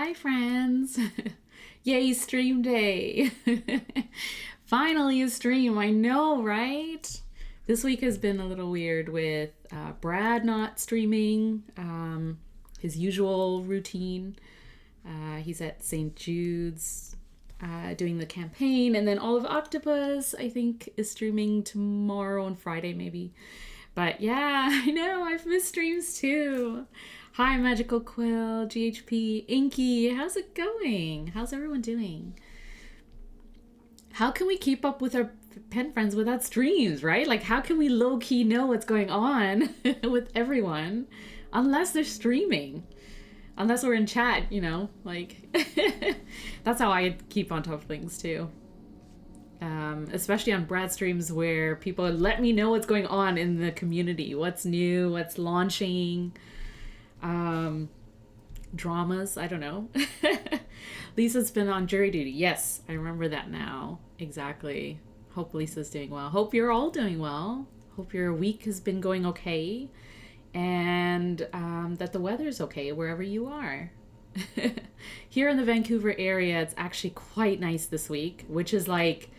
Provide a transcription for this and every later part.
Hi, friends. Yay, stream day. Finally a stream. I know, right? This week has been a little weird with Brad not streaming his usual routine. He's at St. Jude's doing the campaign, and then all of Octopus, I think, is streaming tomorrow and Friday maybe. But yeah, I know, I've missed streams too. Hi, Magical Quill, GHP, Inky, how's it going? How's everyone doing? How can we keep up with our pen friends without streams, right? Like, how can we low-key know what's going on with everyone unless they're streaming? Unless we're in chat, you know, like, that's how I keep on top of things too. Especially on Brad streams where people let me know what's going on in the community, what's new, what's launching, dramas, I don't know. Lisa's been on jury duty. Yes, I remember that now. Exactly. Hope Lisa's doing well. Hope you're all doing well. Hope your week has been going okay. And that the weather's okay wherever you are. Here in the Vancouver area, it's actually quite nice this week, which is like,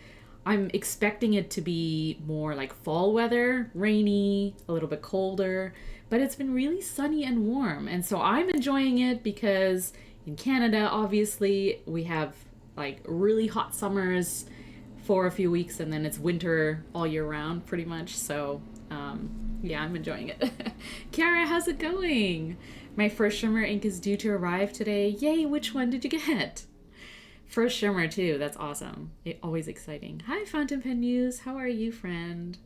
I'm expecting it to be more like fall weather, rainy, a little bit colder, but it's been really sunny and warm. And so I'm enjoying it because in Canada, obviously, we have like really hot summers for a few weeks and then it's winter all year round pretty much. So yeah, I'm enjoying it. Kiara, how's it going? My first shimmer ink is due to arrive today. Yay, which one did you get? First shimmer too, that's awesome. Always exciting. Hi, Fountain Pen News. How are you, friend?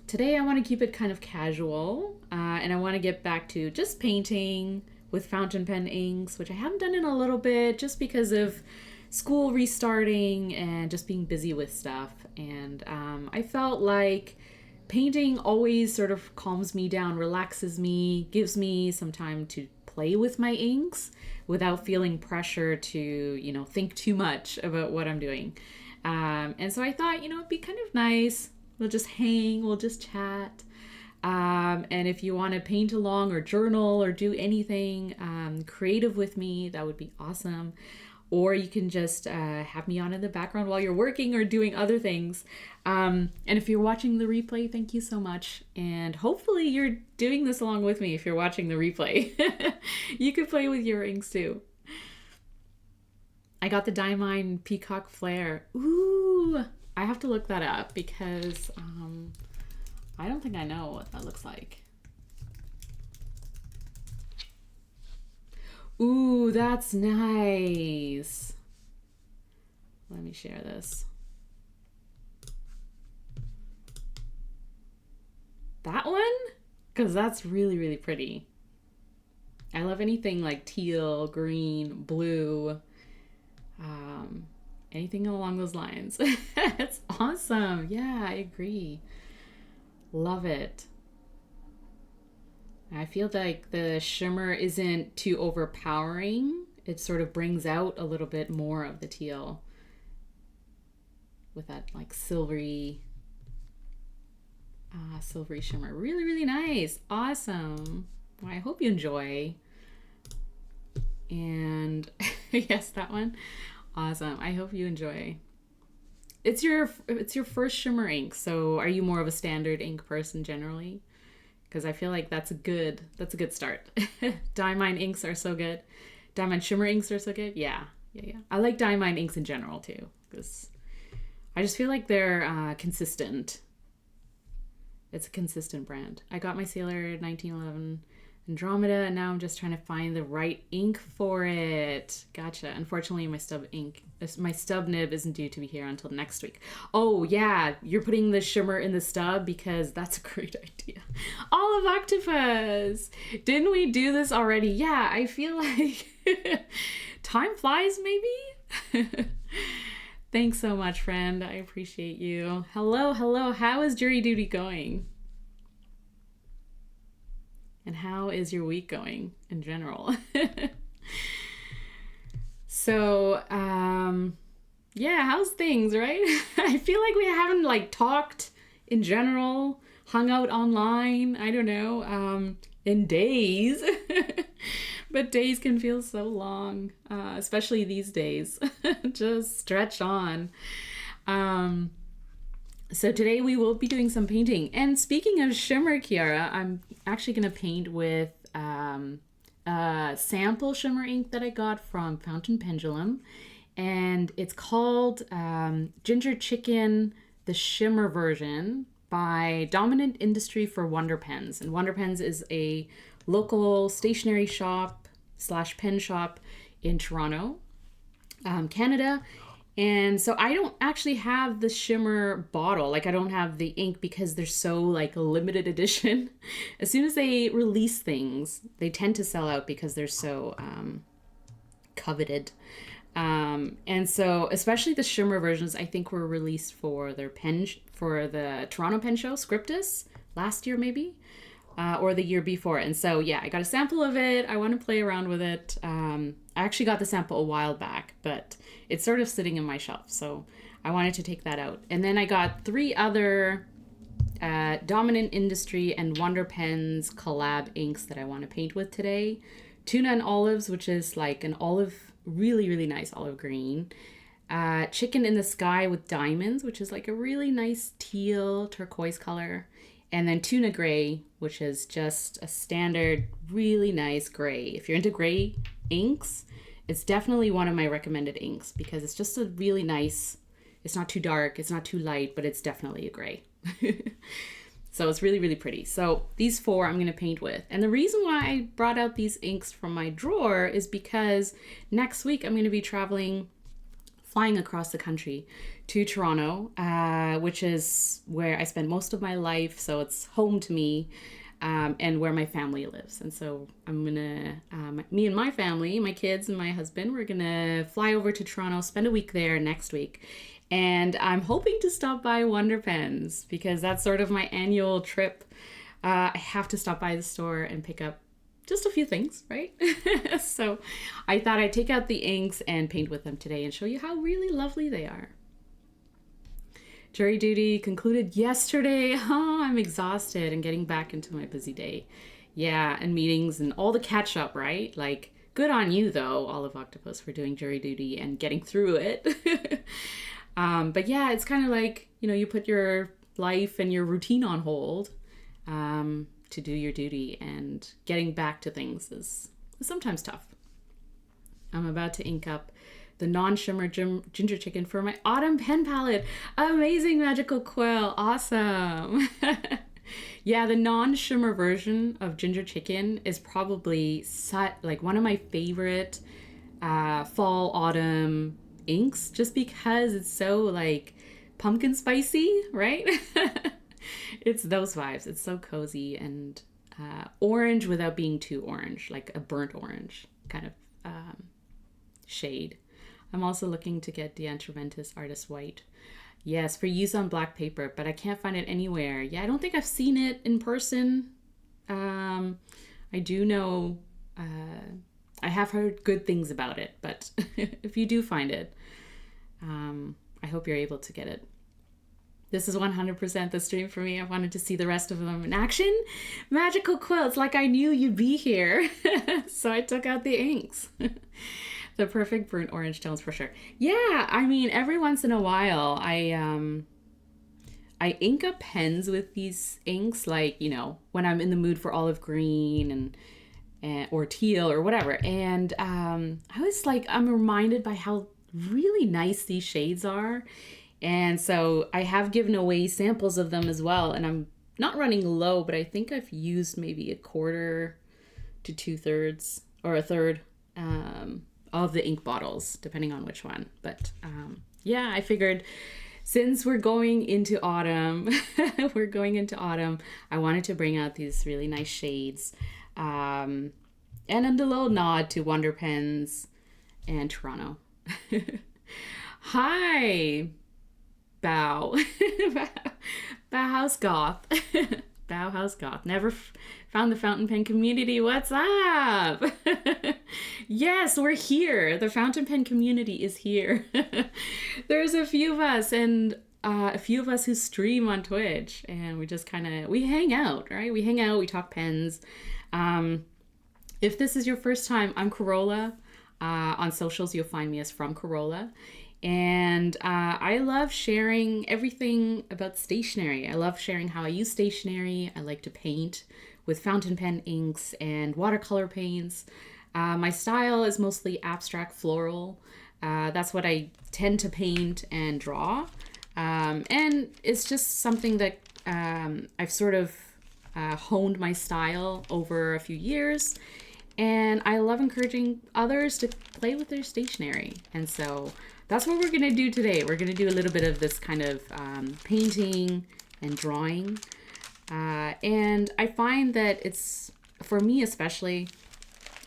Today I want to keep it kind of casual, and I want to get back to just painting with fountain pen inks, which I haven't done in a little bit just because of school restarting and just being busy with stuff. And I felt like painting always sort of calms me down, relaxes me, gives me some time to play with my inks without feeling pressure to, you know, think too much about what I'm doing. And so I thought, you know, it'd be kind of nice. We'll just hang, we'll just chat. And if you want to paint along or journal or do anything creative with me, that would be awesome. Or you can just have me on in the background while you're working or doing other things. And if you're watching the replay, thank you so much. And hopefully you're doing this along with me if you're watching the replay. You could play with your inks too. I got the Diamine Peacock Flare. Ooh, I have to look that up because I don't think I know what that looks like. Ooh, that's nice. Let me share this. That one? Because that's really, really pretty. I love anything like teal, green, blue, anything along those lines. It's awesome. Yeah, I agree. Love it. I feel like the shimmer isn't too overpowering. It sort of brings out a little bit more of the teal with that like silvery shimmer. Really, really nice. Awesome. Well, I hope you enjoy. And yes, that one. Awesome. I hope you enjoy. It's your first shimmer ink. So are you more of a standard ink person generally? Because I feel like that's a good start. Diamine inks are so good. Diamine shimmer inks are so good. Yeah. I like Diamine inks in general too, because I just feel like they're consistent. It's a consistent brand. I got my Sailor 1911 Andromeda, and now I'm just trying to find the right ink for it. Gotcha. Unfortunately, my stub nib isn't due to be here until next week. Oh yeah, you're putting the shimmer in the stub because that's a great idea. All of Octopus. Didn't we do this already? Yeah, I feel like time flies maybe. Thanks so much, friend. I appreciate you. Hello. How is jury duty going? And how is your week going in general? So, yeah, how's things, right? I feel like we haven't like talked in general, hung out online, I don't know, in days. But days can feel so long, especially these days. Just stretch on. So today we will be doing some painting. And speaking of shimmer, Kiara, I'm actually going to paint with sample shimmer ink that I got from Fountain Pendulum. And it's called Ginger Chicken, the shimmer version by Dominant Industry for Wonder Pens. And Wonder Pens is a local stationery shop / pen shop in Toronto, Canada. And so I don't actually have the shimmer bottle. Like I don't have the ink because they're so like a limited edition. As soon as they release things, they tend to sell out because they're so coveted. And so especially the shimmer versions, I think were released for their for the Toronto Pen Show, Scriptus, last year maybe, or the year before. And so, yeah, I got a sample of it. I want to play around with it. I actually got the sample a while back, but it's sort of sitting in my shelf. So I wanted to take that out. And then I got 3 other Dominant Industry and Wonder Pens collab inks that I want to paint with today. Tuna and Olives, which is like an olive, really, really nice olive green. Chicken in the Sky with Diamonds, which is like a really nice teal turquoise color. And then Tuna Gray, which is just a standard, really nice gray. If you're into gray inks, it's definitely one of my recommended inks because it's just a really nice, it's not too dark, it's not too light, but it's definitely a gray. So it's really, really pretty. So these 4 I'm going to paint with. And the reason why I brought out these inks from my drawer is because next week I'm going to be flying across the country to Toronto, which is where I spend most of my life. So it's home to me and where my family lives. And so I'm going to, me and my family, my kids and my husband, we're going to fly over to Toronto, spend a week there next week. And I'm hoping to stop by Wonder Pens because that's sort of my annual trip. I have to stop by the store and pick up just a few things, right? So I thought I'd take out the inks and paint with them today and show you how really lovely they are. Jury duty concluded yesterday. Oh, I'm exhausted and getting back into my busy day. Yeah, and meetings and all the catch up, right? Like, good on you though, Olive Octopus, for doing jury duty and getting through it. But yeah, it's kind of like, you know, you put your life and your routine on hold to do your duty, and getting back to things is sometimes tough. I'm about to ink up the non-shimmer ginger chicken for my autumn pen palette. Amazing magical quill. Awesome. Yeah, the non-shimmer version of ginger chicken is probably like one of my favorite fall autumn inks, just because it's so like pumpkin spicy, right? It's those vibes. It's so cozy and orange without being too orange, like a burnt orange kind of shade. I'm also looking to get Diantraventus Artist White. Yes, for use on black paper, but I can't find it anywhere. Yeah, I don't think I've seen it in person. I do know, I have heard good things about it, but if you do find it, I hope you're able to get it. This is 100% the stream for me. I wanted to see the rest of them in action. Magical quilts, like I knew you'd be here. So I took out the inks. The perfect burnt orange tones for sure. Yeah, I mean, every once in a while, I ink up pens with these inks, like, you know, when I'm in the mood for olive green and or teal or whatever. And I was like, I'm reminded by how really nice these shades are. And so I have given away samples of them as well. And I'm not running low, but I think I've used maybe 1/4 to 2/3 or 1/3 of the ink bottles, depending on which one. But yeah, I figured since we're going into autumn, I wanted to bring out these really nice shades. And a little nod to Wonder Pens and Toronto. Hi, Bauhaus Goth. Bauhaus Goth. Never found the fountain pen community. What's up? Yes, we're here. The fountain pen community is here. There's a few of us, and a few of us who stream on Twitch, and we just we hang out, right? We hang out, we talk pens. If this is your first time, I'm Corolla. On socials, you'll find me as From Corolla. And I love sharing everything about stationery. I love sharing how I use stationery. I like to paint with fountain pen inks and watercolor paints. My style is mostly abstract floral. That's what I tend to paint and draw. And it's just something that I've sort of honed my style over a few years. And I love encouraging others to play with their stationery. And so that's what we're going to do today. We're going to do a little bit of this kind of painting and drawing. And I find that it's, for me especially,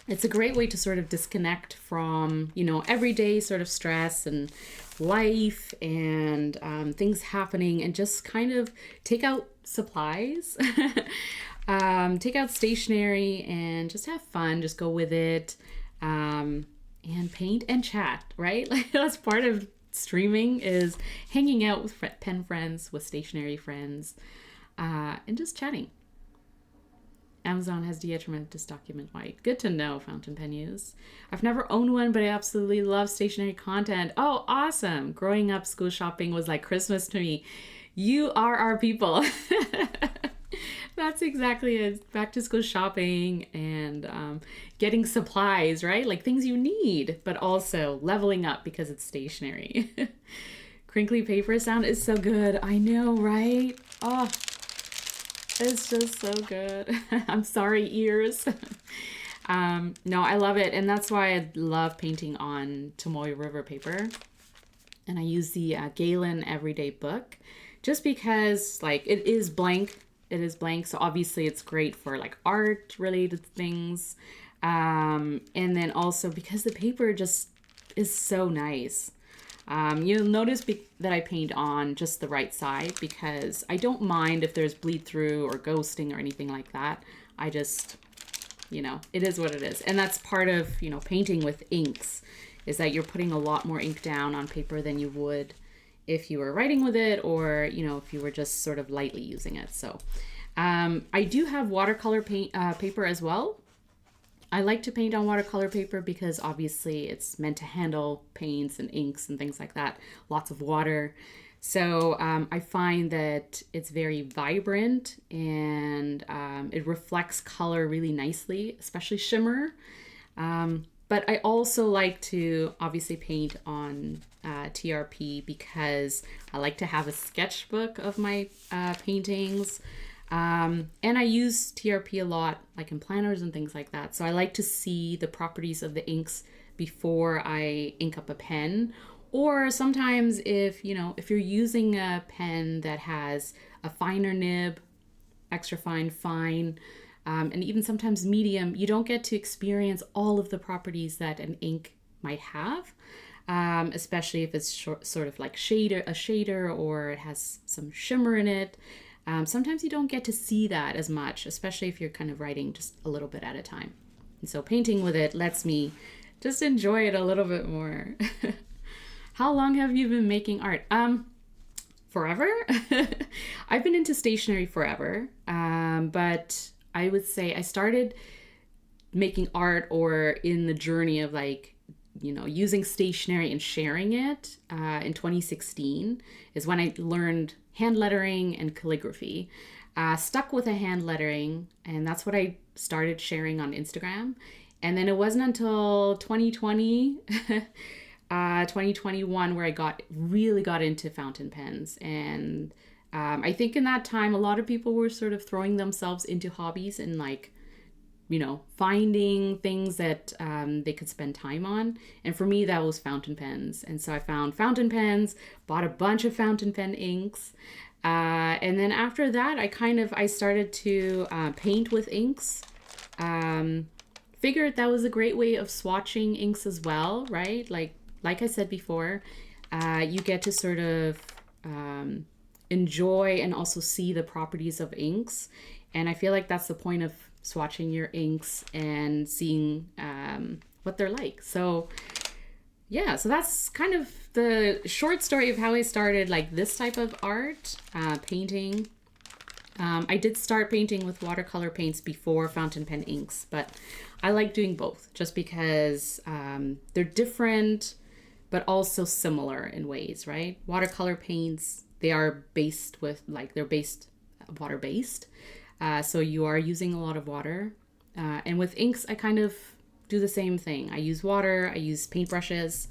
it's a great way to sort of disconnect from, everyday sort of stress and life and things happening, and just kind of take out supplies, take out stationery and just have fun, just go with it, and paint and chat, right? Like that's part of streaming, is hanging out with pen friends, with stationery friends, and just chatting. Amazon has detrimental document white. Good to know, fountain pen use. I've never owned one, but I absolutely love stationery content. Oh, awesome. Growing up, school shopping was like Christmas to me. You are our people. That's exactly it. Back to school shopping and getting supplies, right? Like things you need, but also leveling up because it's stationery. Crinkly paper sound is so good. I know, right? Oh, it's just so good. I'm sorry, ears. No, I love it. And that's why I love painting on Tomoe River Paper. And I use the Galen Everyday Book just because like it is blank. It is blank. So obviously it's great for like art related things. And then also because the paper just is so nice. You'll notice that I paint on just the right side because I don't mind if there's bleed through or ghosting or anything like that. I just, it is what it is. And that's part of, painting with inks, is that you're putting a lot more ink down on paper than you would if you were writing with it, or, if you were just sort of lightly using it. So I do have watercolor paper as well. I like to paint on watercolor paper because obviously it's meant to handle paints and inks and things like that. Lots of water. So I find that it's very vibrant and it reflects color really nicely, especially shimmer. But I also like to obviously paint on TRP because I like to have a sketchbook of my paintings. And I use TRP a lot, like in planners and things like that. So I like to see the properties of the inks before I ink up a pen. Or sometimes if you're using a pen that has a finer nib, extra fine, and even sometimes medium, you don't get to experience all of the properties that an ink might have. Especially if it's sort of like a shader, or it has some shimmer in it. Sometimes you don't get to see that as much, especially if you're kind of writing just a little bit at a time. And so painting with it lets me just enjoy it a little bit more. How long have you been making art? Forever. I've been into stationery forever, but I would say I started making art, or in the journey of like, using stationery and sharing it in 2016 is when I learned hand lettering and calligraphy. Stuck with a hand lettering, and that's what I started sharing on Instagram. And then it wasn't until 2020, 2021 where I really got into fountain pens. And I think in that time, a lot of people were sort of throwing themselves into hobbies and like, finding things that they could spend time on. And for me, that was fountain pens. And so I found fountain pens, bought a bunch of fountain pen inks. And then after that, I started to paint with inks. Figured that was a great way of swatching inks as well, right? Like I said before, you get to sort of enjoy and also see the properties of inks. And I feel like that's the point of swatching your inks and seeing what they're like. So yeah, so that's kind of the short story of how I started like this type of art, painting. I did start painting with watercolor paints before fountain pen inks, but I like doing both just because they're different, but also similar in ways, right? Watercolor paints, they are based with, like, they're based water-based. So you are using a lot of water. And with inks, I kind of do the same thing. I use water, I use paintbrushes.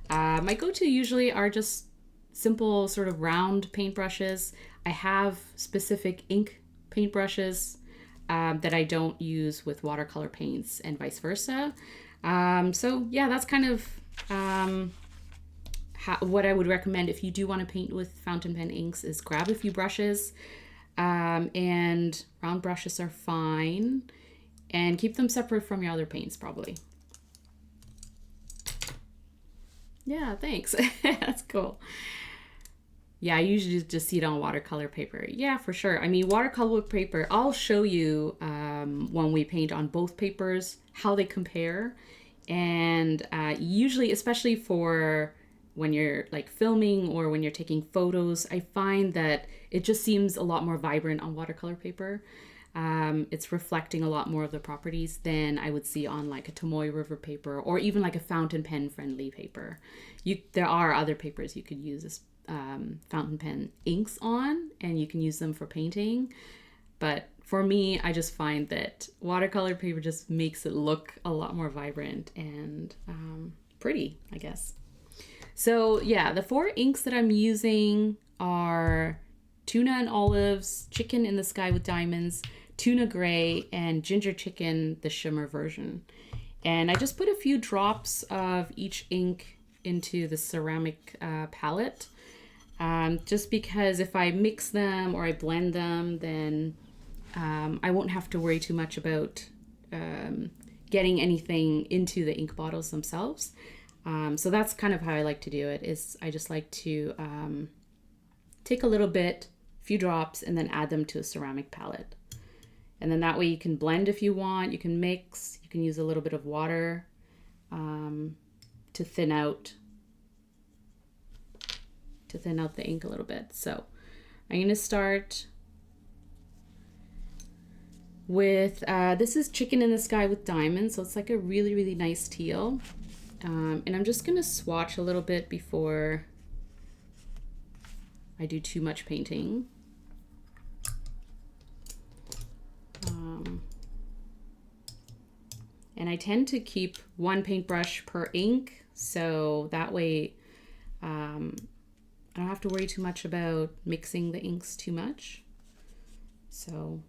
My go-to usually are just simple sort of round paintbrushes. I have specific ink paintbrushes that I don't use with watercolor paints and vice versa. So yeah, that's kind of what I would recommend if you do want to paint with fountain pen inks is grab a few brushes, and round brushes are fine, and keep them separate from your other paints probably. Yeah, thanks. That's cool. Yeah, I usually just see it on watercolor paper. Yeah, for sure. I mean, watercolor paper, I'll show you when we paint on both papers how they compare. And usually, especially for when you're like filming or when you're taking photos, I find that it just seems a lot more vibrant on watercolor paper. It's reflecting a lot more of the properties than I would see on like a Tomoe River paper or even like a fountain pen friendly paper. There are other papers you could use as fountain pen inks on, and you can use them for painting. But for me, I just find that watercolor paper just makes it look a lot more vibrant and pretty, I guess. So yeah, the 4 inks that I'm using are Tuna and Olives, Chicken in the Sky with Diamonds, Tuna Gray, and Ginger Chicken, the shimmer version. And I just put a few drops of each ink into the ceramic palette. Just because if I mix them or I blend them, then I won't have to worry too much about getting anything into the ink bottles themselves. So that's kind of how I like to do it, is I just like to take a little bit, few drops, and then add them to a ceramic palette. And then that way you can blend if you want, you can mix, you can use a little bit of water to thin out the ink a little bit. So I'm going to start with, this is Chicken in the Sky with Diamonds. So it's like a really, really nice teal. And I'm just going to swatch a little bit before I do too much painting. And I tend to keep one paintbrush per ink. So that way, I don't have to worry too much about mixing the inks too much. So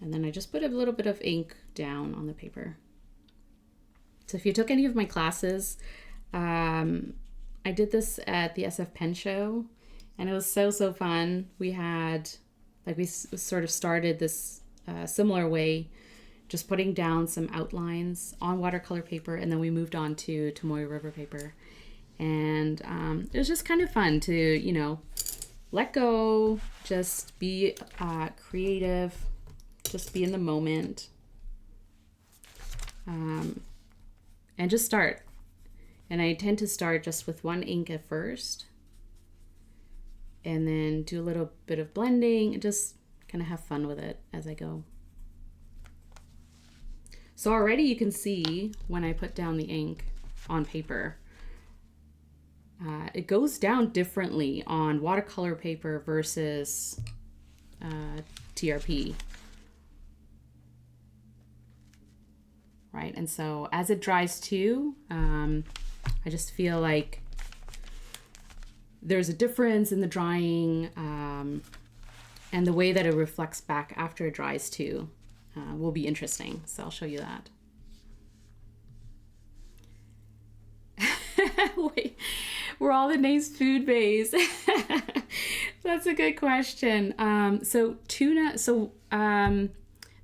and then I just put a little bit of ink down on the paper. So if you took any of my classes, I did this at the SF Pen Show, and it was so fun. We had, like, we sort of started this similar way, just putting down some outlines on watercolor paper, and then we moved on to Tomoe River Paper. And it was just kind of fun to, you know, let go, just be creative, just be in the moment, and just start. And I tend to start just with one ink at first, and then do a little bit of blending and just kind of have fun with it as I go. So already you can see when I put down the ink on paper, it goes down differently on watercolor paper versus TRP. Right, and so as it dries too, I just feel like there's a difference in the drying, and the way that it reflects back after it dries too will be interesting. So I'll show you that. Wait, were all the names food-based? That's a good question. So Tuna,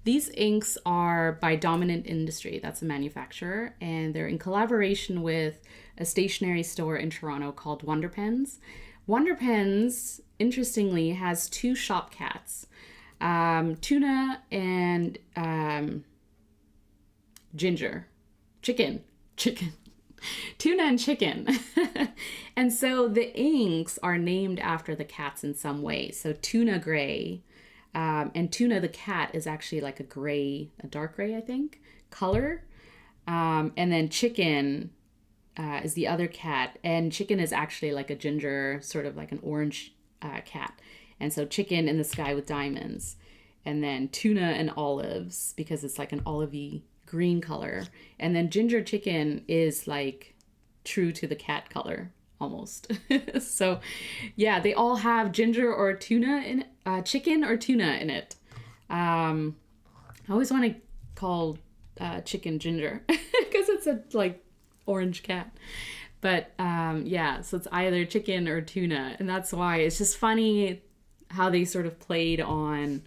these inks are by Dominant Industry. That's a manufacturer, and they're in collaboration with a stationery store in Toronto called Wonder Pens. Wonder Pens, interestingly, has 2 shop cats, Tuna and Ginger. Chicken. Tuna and chicken. And so the inks are named after the cats in some way. So Tuna gray, and Tuna the cat is actually like a gray, a dark gray, I think, color. And then chicken is the other cat. And chicken is actually like a ginger, sort of like an orange cat. And so chicken in the sky with diamonds. And then tuna and olives, because it's like an olivey green color. And then ginger chicken is like true to the cat color almost. So yeah, they all have ginger or tuna in chicken or tuna in it. I always want to call chicken ginger because it's a like orange cat. But yeah, so it's either chicken or tuna, and that's why it's just funny how they sort of played on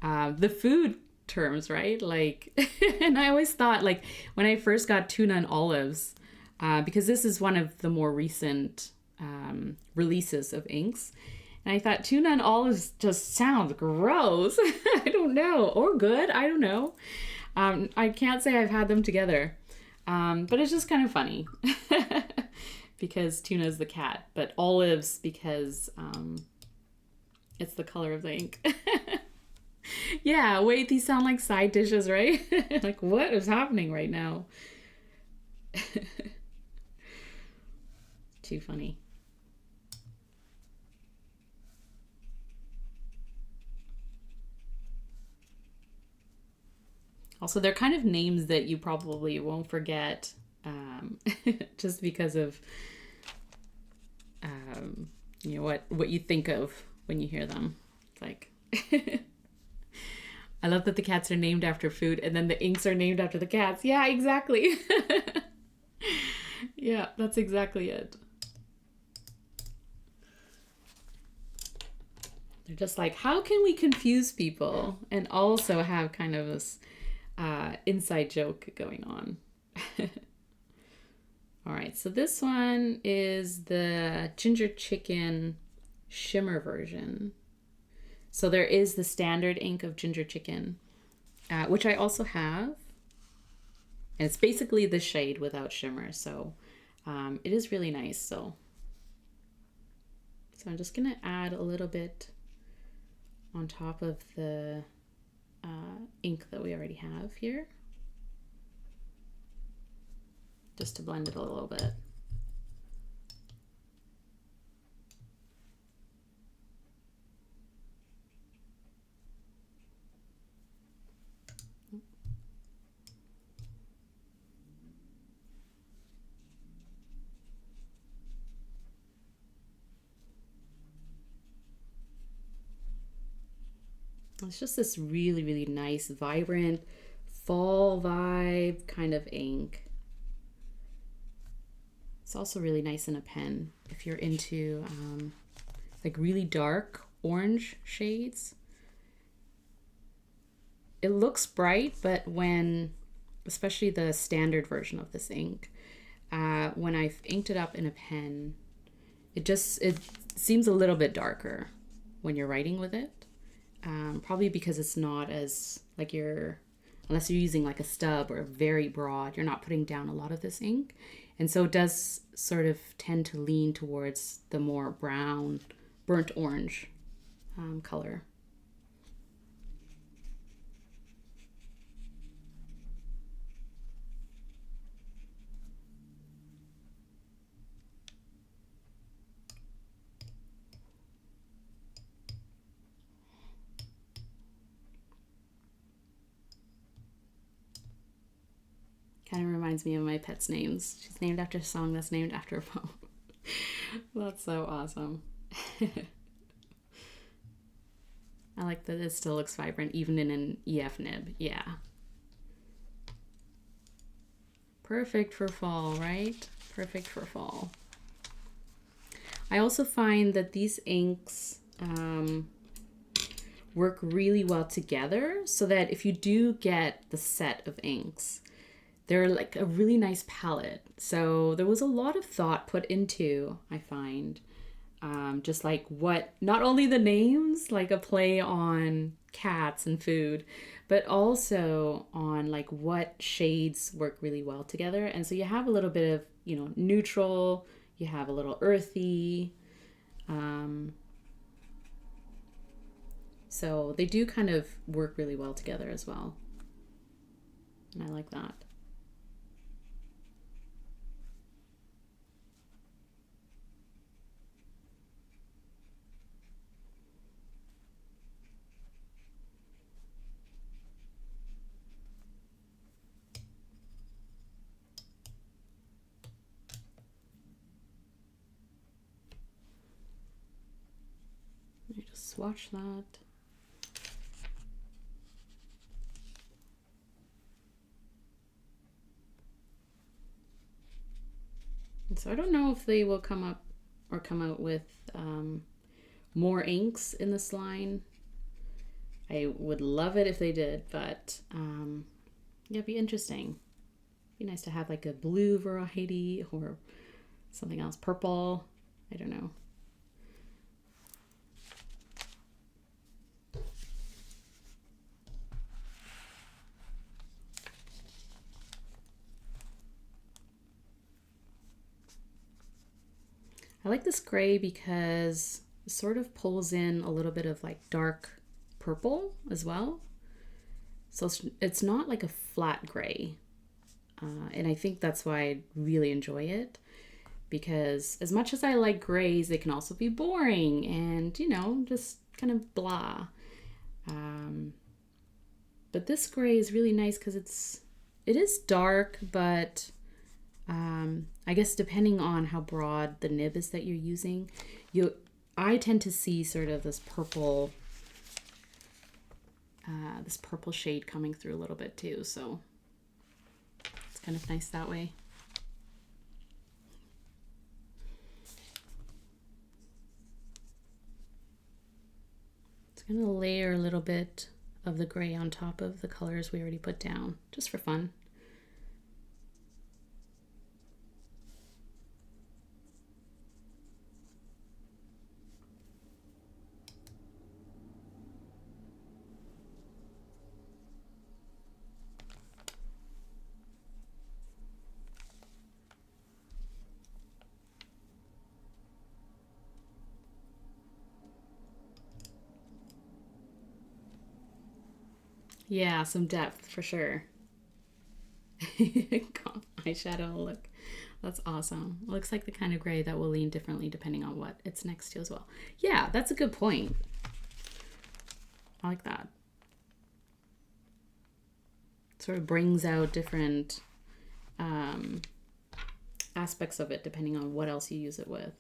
the food terms, right? Like, and I always thought, like, when I first got tuna and olives, because this is one of the more recent releases of inks, and I thought tuna and olives just sounds gross. I don't know, or good, I don't know. I can't say I've had them together, but it's just kind of funny because tuna is the cat, but olives because it's the color of the ink. Yeah, wait, these sound like side dishes, right? Like, what is happening right now? Too funny. Also, they're kind of names that you probably won't forget, just because of you know what you think of when you hear them. It's like I love that the cats are named after food and then the inks are named after the cats. Yeah, exactly. Yeah, that's exactly it. They're just like, how can we confuse people and also have kind of this inside joke going on? All right, so this one is the ginger chicken shimmer version. So there is the standard ink of ginger chicken, which I also have. And it's basically the shade without shimmer. So it is really nice. So I'm just going to add a little bit on top of the ink that we already have here, just to blend it a little bit. It's just this really, really nice, vibrant fall vibe kind of ink. It's also really nice in a pen if you're into like really dark orange shades. It looks bright, but when, especially the standard version of this ink, when I've inked it up in a pen, it seems a little bit darker when you're writing with it. Probably because it's not as, like, unless you're using like a stub or very broad, you're not putting down a lot of this ink. And so it does sort of tend to lean towards the more brown, burnt orange color. Kind of reminds me of my pet's names. She's named after a song that's named after a poem. That's so awesome. I like that it still looks vibrant even in an EF nib. Yeah. Perfect for fall, right? Perfect for fall. I also find that these inks work really well together, so that if you do get the set of inks, they're like a really nice palette. So there was a lot of thought put into, I find, just like what, not only the names, like a play on cats and food, but also on like what shades work really well together. And so you have a little bit of, you know, neutral, you have a little earthy. So they do kind of work really well together as well. And I like that. Let me just swatch that. And so I don't know if they will come up or come out with more inks in this line. I would love it if they did, but yeah, it'd be interesting. Be nice to have like a blue variety or something else, purple. I don't know. I like this gray because it sort of pulls in a little bit of like dark purple as well. So it's not like a flat gray. And I think that's why I really enjoy it, because as much as I like grays, they can also be boring and, you know, just kind of blah. But this gray is really nice because it is dark, but I guess depending on how broad the nib is that you're using, I tend to see sort of this purple shade coming through a little bit too. So it's kind of nice that way. It's going to layer a little bit of the gray on top of the colors we already put down, just for fun. Yeah, some depth for sure. Eyeshadow look. That's awesome. Looks like the kind of gray that will lean differently depending on what it's next to as well. Yeah, that's a good point. I like that. Sort of brings out different aspects of it depending on what else you use it with.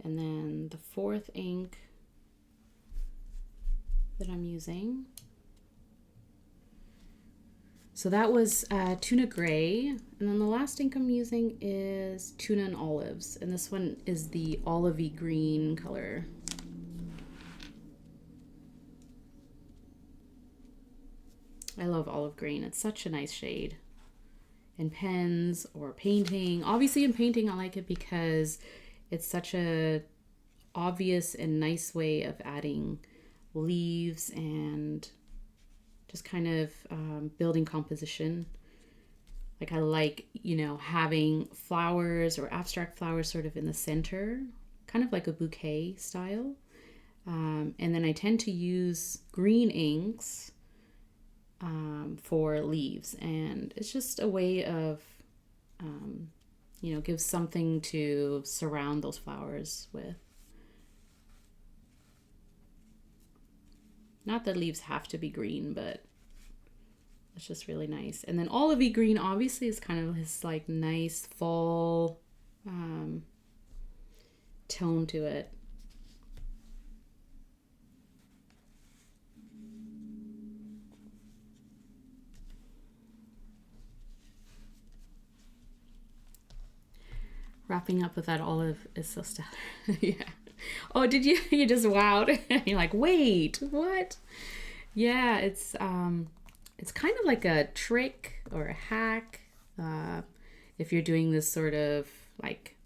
And then the fourth ink that I'm using. So that was Tuna Gray. And then the last ink I'm using is Tuna and Olives. And this one is the olivey green color. I love olive green. It's such a nice shade. In pens or painting. Obviously in painting I like it because it's such a obvious and nice way of adding leaves and just kind of building composition. Like I like, you know, having flowers or abstract flowers sort of in the center, kind of like a bouquet style. And then I tend to use green inks for leaves, and it's just a way of you know, give something to surround those flowers with. Not that leaves have to be green, but it's just really nice. And then olivey green obviously is kind of this like nice fall tone to it. Wrapping up with that olive is so stellar. Yeah. Oh, did you? You just wowed. You're like, wait, what? Yeah, it's kind of like a trick or a hack. if you're doing this sort of like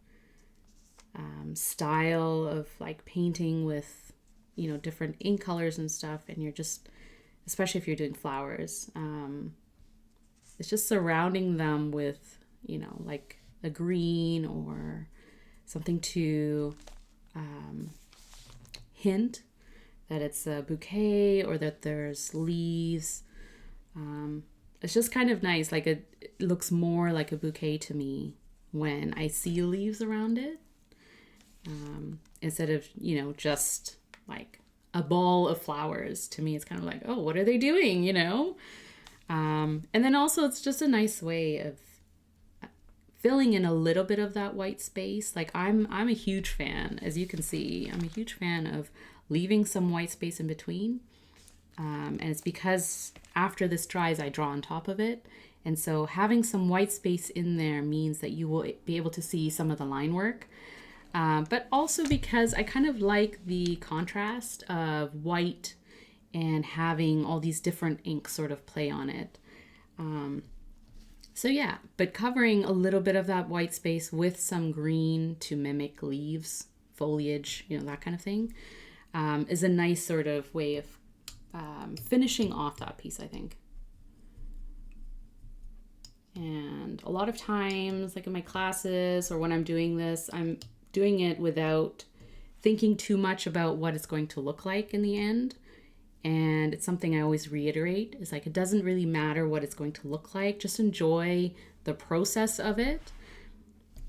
style of like painting with, you know, different ink colors and stuff, and you're just, especially if you're doing flowers, it's just surrounding them with, you know, like a green or something to hint that it's a bouquet or that there's leaves. It's just kind of nice. Like it looks more like a bouquet to me when I see leaves around it, instead of, you know, just like a ball of flowers. To me, it's kind of like, oh, what are they doing, you know? And then also it's just a nice way of filling in a little bit of that white space. Like I'm a huge fan, as you can see, I'm a huge fan of leaving some white space in between. And it's because after this dries, I draw on top of it. And so having some white space in there means that you will be able to see some of the line work. But also because I kind of like the contrast of white and having all these different inks sort of play on it. So yeah, but covering a little bit of that white space with some green to mimic leaves, foliage, you know, that kind of thing, is a nice sort of way of finishing off that piece, I think. And a lot of times, like in my classes or when I'm doing this, I'm doing it without thinking too much about what it's going to look like in the end. And it's something I always reiterate, is like, it doesn't really matter what it's going to look like. Just enjoy the process of it.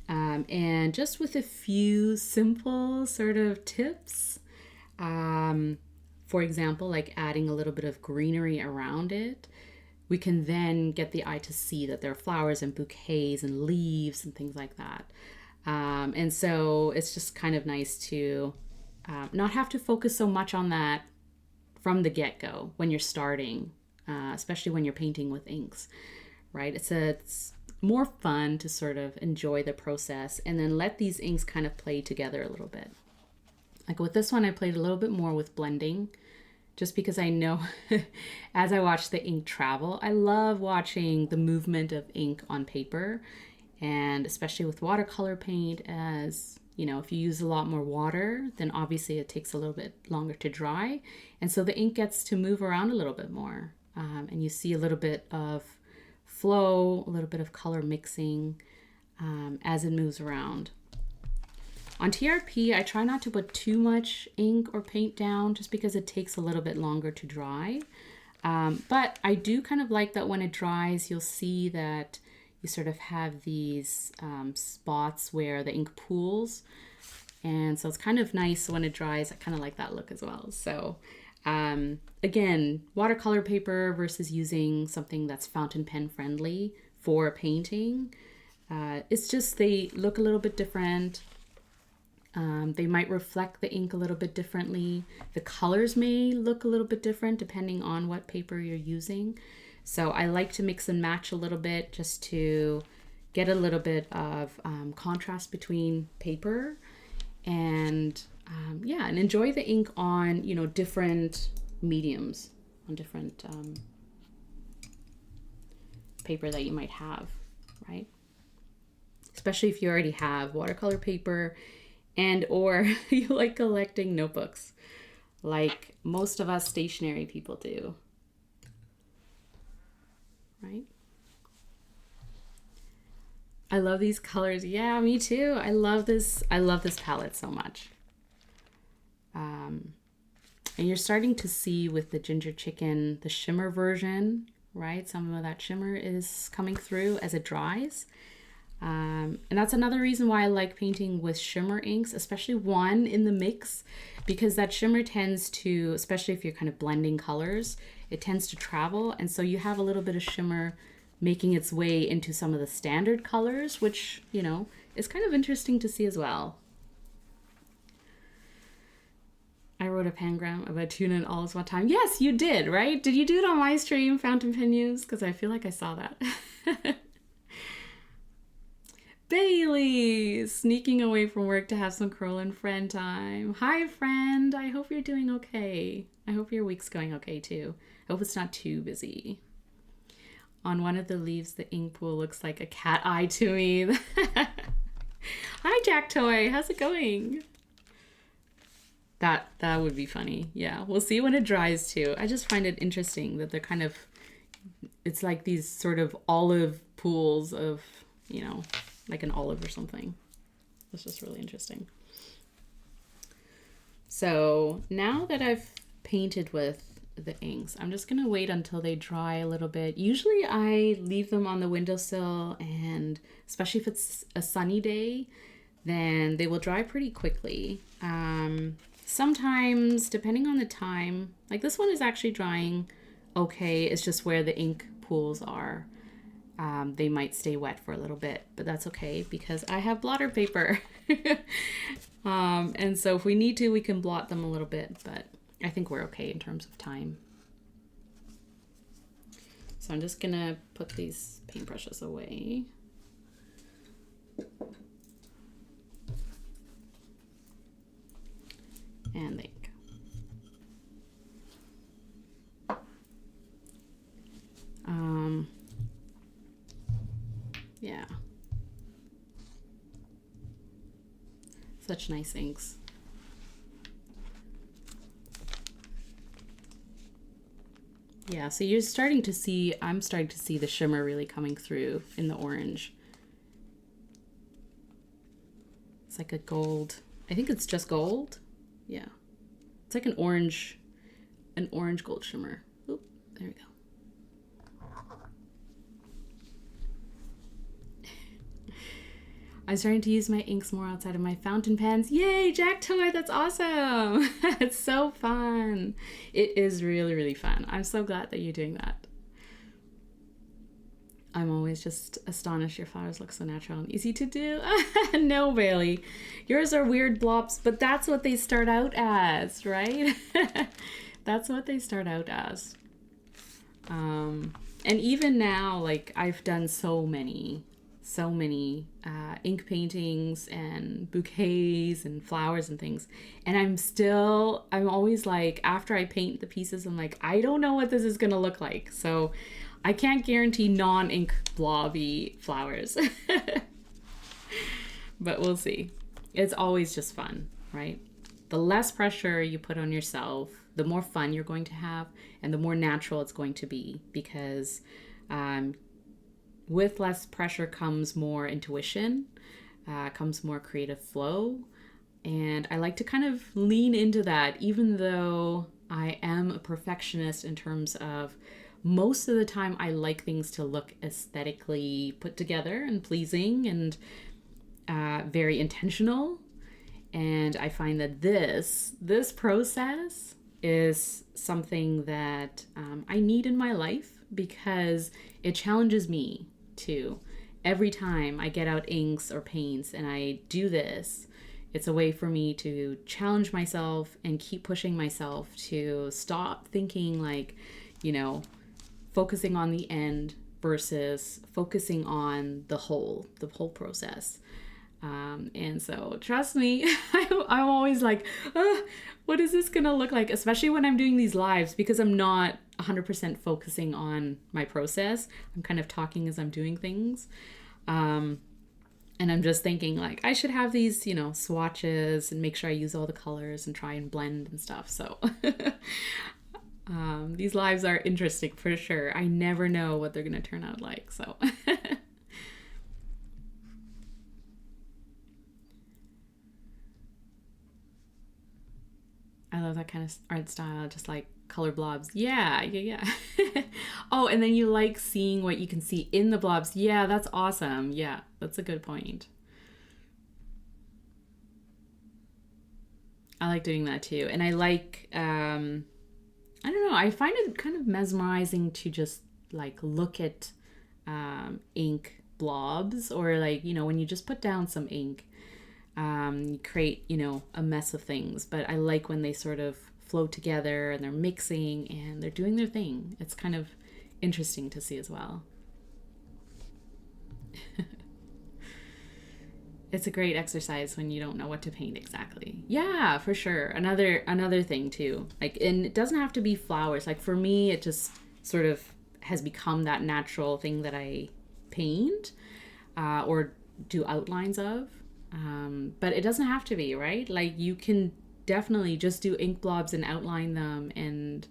And just with a few simple sort of tips, for example, like adding a little bit of greenery around it, we can then get the eye to see that there are flowers and bouquets and leaves and things like that. And so it's just kind of nice to not have to focus so much on that from the get-go when you're starting, especially when you're painting with inks, right? It's more fun to sort of enjoy the process and then let these inks kind of play together a little bit. Like with this one, I played a little bit more with blending, just because I know as I watch the ink travel, I love watching the movement of ink on paper, and especially with watercolor paint, as you know, if you use a lot more water, then obviously it takes a little bit longer to dry. And so the ink gets to move around a little bit more. And you see a little bit of flow, a little bit of color mixing as it moves around. On TRP, I try not to put too much ink or paint down just because it takes a little bit longer to dry. But I do kind of like that when it dries, you'll see that you sort of have these spots where the ink pools. And so it's kind of nice when it dries. I kind of like that look as well. So again, watercolor paper versus using something that's fountain pen friendly for painting. It's just they look a little bit different. They might reflect the ink a little bit differently. The colors may look a little bit different depending on what paper you're using. So I like to mix and match a little bit just to get a little bit of contrast between paper and yeah, and enjoy the ink on, you know, different mediums, on different paper that you might have, right? Especially if you already have watercolor paper and or you like collecting notebooks like most of us stationery people do, right? I love these colors. Yeah, me too. I love this palette so much. And you're starting to see with the ginger chicken, the shimmer version, right? Some of that shimmer is coming through as it dries. And that's another reason why I like painting with shimmer inks, especially one in the mix, because that shimmer tends to, especially if you're kind of blending colors, it tends to travel. And so you have a little bit of shimmer making its way into some of the standard colors, which, you know, is kind of interesting to see as well. I wrote a pangram about Tuna and all is one time. Yes, you did, right? Did you do it on my stream, Fountain Pen News? Because I feel like I saw that. Bailey, sneaking away from work to have some curl and friend time. Hi, friend. I hope you're doing okay. I hope your week's going okay, too. I hope it's not too busy. on one of the leaves, the ink pool looks like a cat eye to me. Hi, Jack Toy. How's it going? That would be funny. Yeah, we'll see when it dries too. I just find it interesting that they're kind of, it's like these sort of olive pools of, you know, like an olive or something. It's just really interesting. So now that I've painted with the inks, I'm just gonna wait until they dry a little bit. Usually I leave them on the windowsill, and especially if it's a sunny day, then they will dry pretty quickly. Sometimes, depending on the time, like this one is actually drying okay. It's just where the ink pools are. They might stay wet for a little bit, but that's okay because I have blotter paper. And so if we need to, we can blot them a little bit, but I think we're okay in terms of time. So I'm just gonna put these paintbrushes away. And there you go. Yeah. Such nice inks. Yeah, so you're starting to see, I'm starting to see the shimmer really coming through in the orange. It's like a gold. I think it's just gold. Yeah. It's like an orange gold shimmer. Oop, there we go. I'm starting to use my inks more outside of my fountain pens. Yay, Jack Toy, that's awesome. It's so fun. It is really, really fun. I'm so glad that you're doing that. I'm always just astonished your flowers look so natural and easy to do. No, Bailey. Yours are weird blobs, but that's what they start out as, right? That's what they start out as. And even now, like, I've done so many ink paintings and bouquets and flowers and things, and I'm always like, after I paint the pieces, I'm like, I don't know what this is gonna look like, so I can't guarantee non-ink blobby flowers. But we'll see. It's always just fun, right? The less pressure you put on yourself, the more fun you're going to have, and the more natural it's going to be, because with less pressure comes more intuition, comes more creative flow. And I like to kind of lean into that, even though I am a perfectionist in terms of most of the time I like things to look aesthetically put together and pleasing and very intentional. And I find that this process is something that I need in my life, because it challenges me too. Every time I get out inks or paints and I do this, it's a way for me to challenge myself and keep pushing myself to stop thinking like, you know, focusing on the end versus focusing on the whole process. And so trust me, I'm always like, what is this gonna look like? Especially when I'm doing these lives, because I'm not 100% focusing on my process. I'm kind of talking as I'm doing things. And I'm just thinking like, I should have these, you know, swatches and make sure I use all the colors and try and blend and stuff. So these lives are interesting for sure. I never know what they're gonna turn out like, so. I love that kind of art style, just like color blobs. Yeah. Oh, and then you like seeing what you can see in the blobs. Yeah, that's awesome. Yeah, that's a good point. I like doing that too. And I like, I don't know, I find it kind of mesmerizing to just like look at ink blobs, or like, you know, when you just put down some ink, you create, you know, a mess of things. But I like when they sort of flow together and they're mixing and they're doing their thing. It's kind of interesting to see as well. It's a great exercise when you don't know what to paint exactly. Yeah, for sure. Another thing too. Like, and it doesn't have to be flowers. Like for me, it just sort of has become that natural thing that I paint or do outlines of. But it doesn't have to be, right? Like you can definitely just do ink blobs and outline them and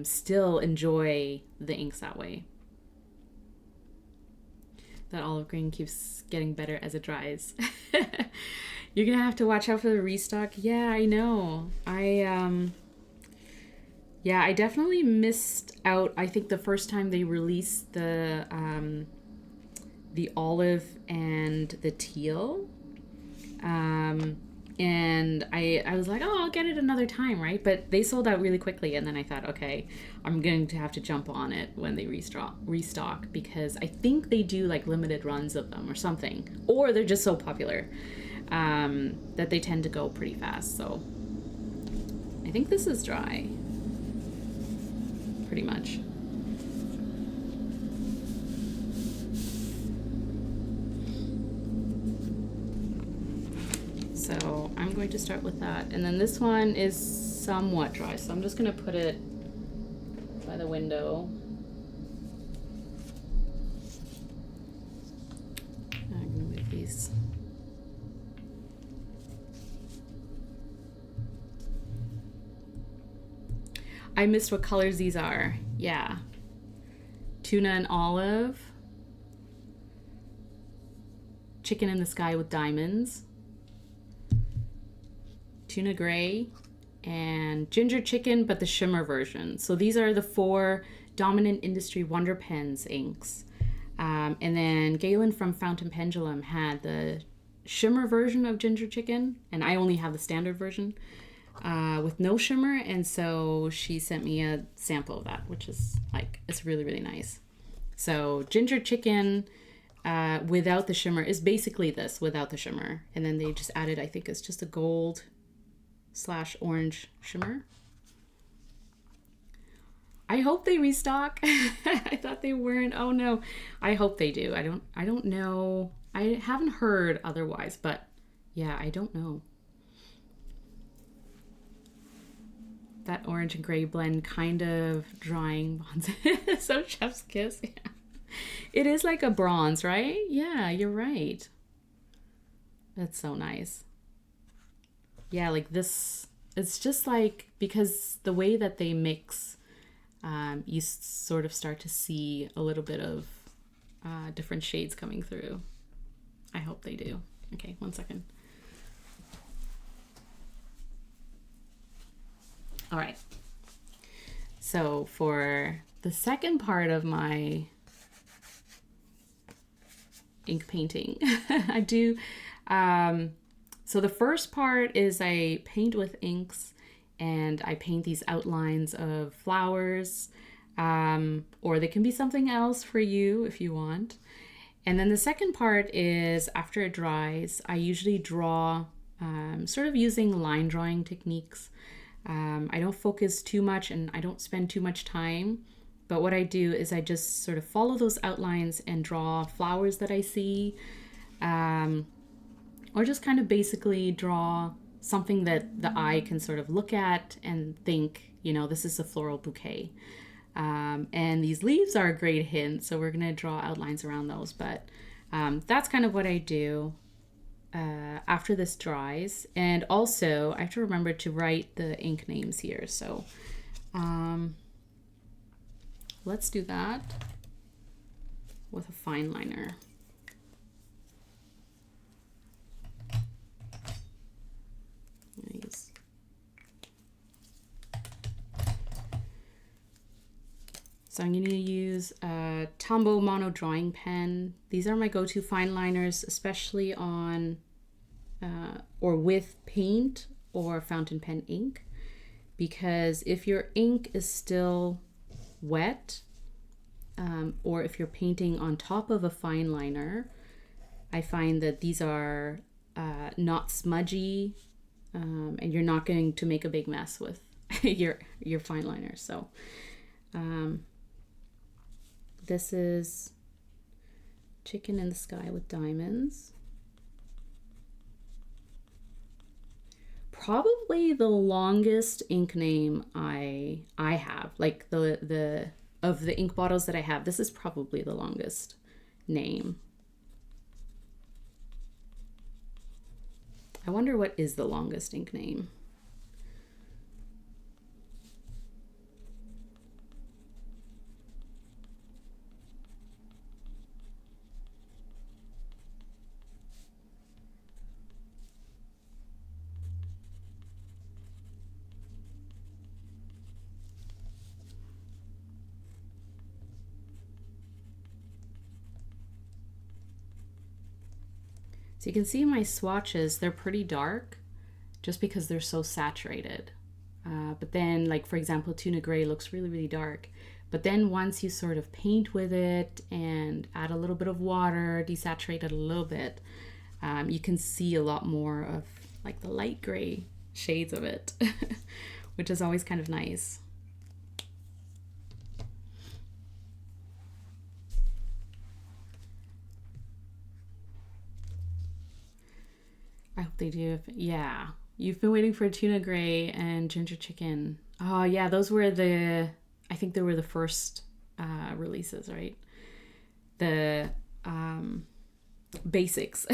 still enjoy the inks that way. That olive green keeps getting better as it dries. You're gonna have to watch out for the restock. Yeah, I know. I definitely missed out. I think the first time they released the olive and the teal. And I was like, oh, I'll get it another time, right? But they sold out really quickly, and then I thought, okay, I'm going to have to jump on it when they restock because I think they do like limited runs of them or something, or they're just so popular that they tend to go pretty fast. So I think this is dry, pretty much. So I'm going to start with that. And then this one is somewhat dry, so I'm just going to put it by the window. I'm going to move these. I missed what colors these are. Yeah. Tuna and olive. Chicken in the sky with diamonds. Tuna gray, and ginger chicken, but the shimmer version. So these are the 4 Dominant Industry Wonder Pens inks. And then Galen from Fountain Pendulum had the shimmer version of ginger chicken, and I only have the standard version with no shimmer, and so she sent me a sample of that, which is like, it's really, really nice. So ginger chicken without the shimmer is basically this without the shimmer, and then they just added, I think it's just a gold / orange shimmer. I hope they restock. I thought they weren't. Oh no. I hope they do. I don't know. I haven't heard otherwise, but yeah, I don't know. That orange and gray blend kind of drying bronze. So chef's kiss. Yeah. It is like a bronze, right? Yeah, you're right. That's so nice. Yeah, like this, it's just like, because the way that they mix, you sort of start to see a little bit of different shades coming through. I hope they do. Okay, 1 second. All right. So for the second part of my ink painting, I do... So the first part is I paint with inks and I paint these outlines of flowers, or they can be something else for you if you want. And then the second part is after it dries, I usually draw sort of using line drawing techniques. I don't focus too much and I don't spend too much time, but what I do is I just sort of follow those outlines and draw flowers that I see. Or just kind of basically draw something that the eye can sort of look at and think, you know, this is a floral bouquet. And these leaves are a great hint, so we're going to draw outlines around those. But that's kind of what I do after this dries. And also, I have to remember to write the ink names here. So let's do that with a fine liner. Nice. So I'm going to use a Tomoe mono drawing pen. These are my go-to fine liners, especially on or with paint or fountain pen ink, because if your ink is still wet, or if you're painting on top of a fine liner, I find that these are not smudgy, and you're not going to make a big mess with your fine liner. So this is Chicken in the Sky with Diamonds. Probably the longest ink name I have, like the of the ink bottles that I have, this is probably the longest name. I wonder what is the longest ink name. So you can see my swatches, they're pretty dark just because they're so saturated. But then, like for example, Tuna Gray looks really, really dark. But then once you sort of paint with it and add a little bit of water, desaturate it a little bit, you can see a lot more of like the light gray shades of it, which is always kind of nice. I hope they do. Yeah. You've been waiting for Tuna Gray and Ginger Chicken. Oh, yeah. Those were I think they were the first releases, right? The basics.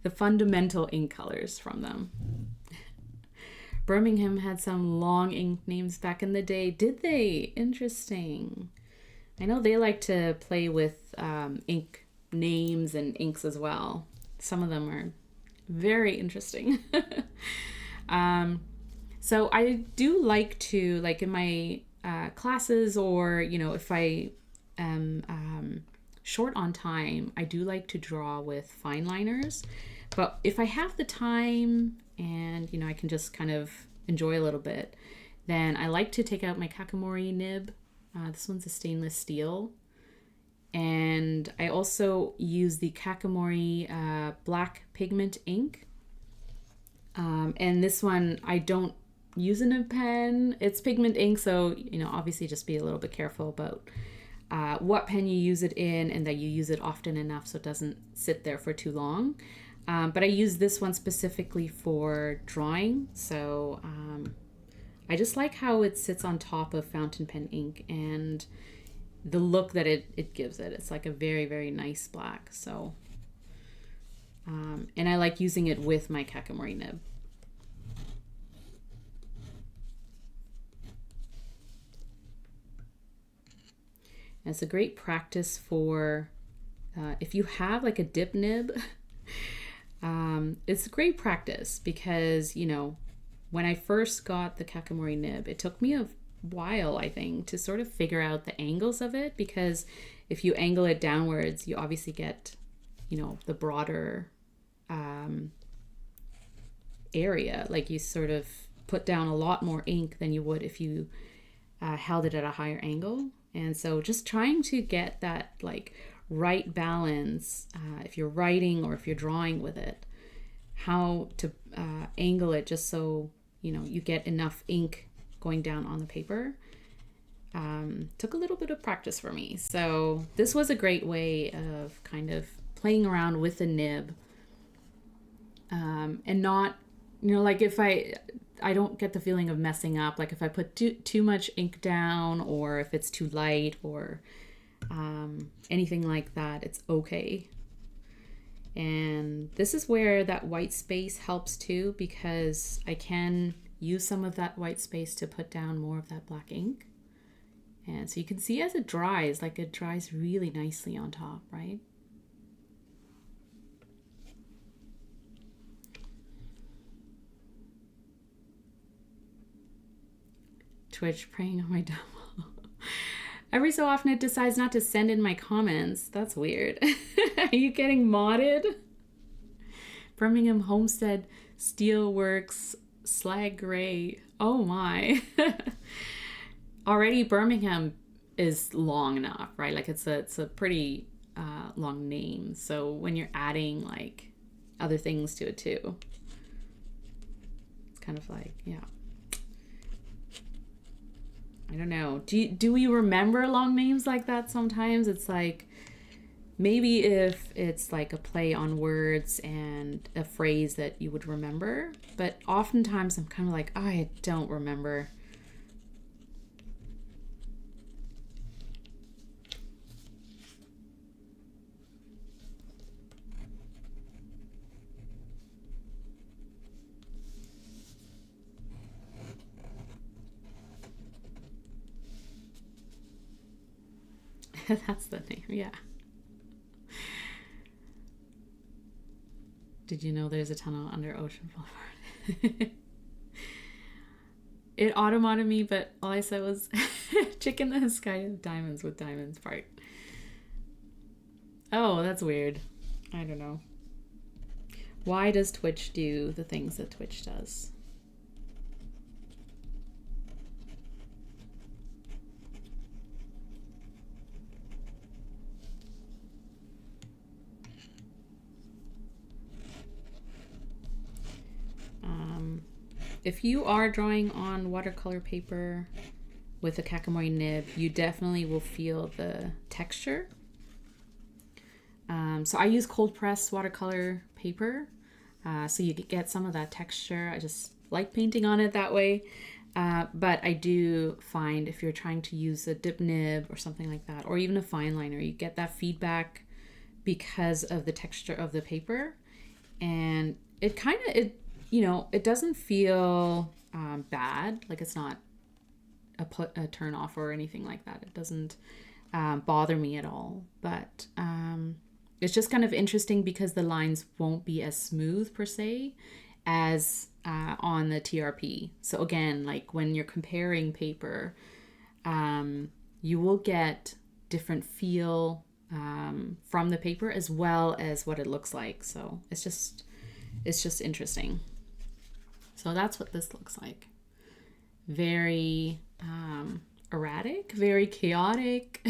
The fundamental ink colors from them. Birmingham had some long ink names back in the day. Did they? Interesting. I know they like to play with ink names and inks as well. Some of them are very interesting. So I do like to, like in my classes, or if I am short on time, I do like to draw with fine liners. But if I have the time and I can just kind of enjoy a little bit, then I like to take out my Kakimori nib. This one's a stainless steel. And I also use the Kakimori black pigment ink. And this one, I don't use in a pen. It's pigment ink, so, obviously just be a little bit careful about what pen you use it in, and that you use it often enough so it doesn't sit there for too long. But I use this one specifically for drawing. So I just like how it sits on top of fountain pen ink, and the look that it gives it. It's like a very, very nice black. So, and I like using it with my Kakimori nib. And it's a great practice for, if you have like a dip nib, it's a great practice because, when I first got the Kakimori nib, it took me a while, I think, to sort of figure out the angles of it, because if you angle it downwards, you obviously get the broader area. Like you sort of put down a lot more ink than you would if you held it at a higher angle. And so just trying to get that like right balance, if you're writing or if you're drawing with it, how to angle it just so you get enough ink going down on the paper, took a little bit of practice for me. So this was a great way of kind of playing around with the nib, and not, like if I don't get the feeling of messing up, like if I put too much ink down, or if it's too light, or anything like that, it's okay. And this is where that white space helps too, because I can use some of that white space to put down more of that black ink. And so you can see as it dries, like it dries really nicely on top, right? Twitch praying on my demo. Every so often it decides not to send in my comments. That's weird. Are you getting modded? Birmingham Homestead Steelworks Slag Gray. Oh my. Already Birmingham is long enough, right? Like it's a pretty long name. So when you're adding like other things to it too, it's kind of like, yeah. I don't know. Do we remember long names like that sometimes? It's like, maybe if it's like a play on words and a phrase that you would remember, but oftentimes I'm kind of like, I don't remember. That's the name, yeah. Did you know there's a tunnel under Ocean Boulevard? It automated me, but all I said was chicken in the sky of diamonds with diamonds part. Oh, that's weird. I don't know. Why does Twitch do the things that Twitch does? If you are drawing on watercolor paper with a Kakimori nib, you definitely will feel the texture. So I use cold press watercolor paper, so you get some of that texture. I just like painting on it that way. But I do find if you're trying to use a dip nib or something like that, or even a fine liner, you get that feedback because of the texture of the paper. And it kind of, it doesn't feel bad. Like it's not a turn off or anything like that. It doesn't bother me at all. But it's just kind of interesting because the lines won't be as smooth per se as on the TRP. So again, like when you're comparing paper, you will get different feel from the paper as well as what it looks like. So it's just interesting. So that's what this looks like. Very erratic, very chaotic,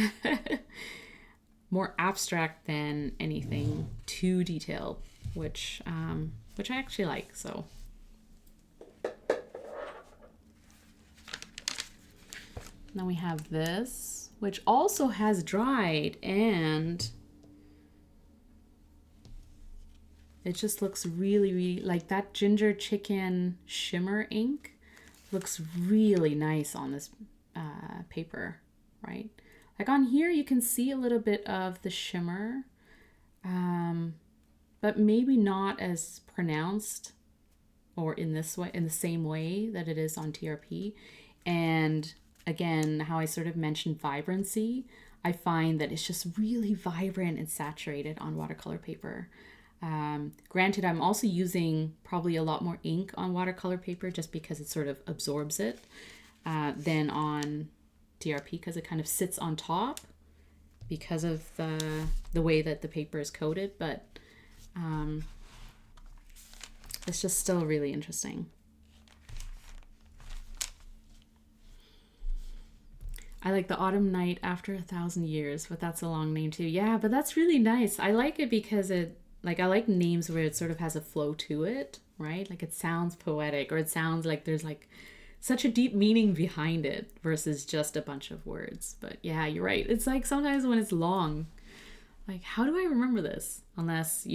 more abstract than anything too detailed, which I actually like. So now we have this, which also has dried, and it just looks really, really like that ginger chicken shimmer ink looks really nice on this paper, right? Like on here, you can see a little bit of the shimmer, but maybe not as pronounced or in this way, in the same way that it is on TRP. And again, how I sort of mentioned vibrancy, I find that it's just really vibrant and saturated on watercolor paper. Granted, I'm also using probably a lot more ink on watercolor paper just because it sort of absorbs it than on TRP, because it kind of sits on top because of the way that the paper is coated. But it's just still really interesting. I like the Autumn Night After 1,000 Years, but that's a long name too. Yeah, but that's really nice. I like it because I like names where it sort of has a flow to it, right? Like it sounds poetic, or it sounds like there's like such a deep meaning behind it versus just a bunch of words. But yeah, you're right. It's like sometimes when it's long, like how do I remember this? Unless,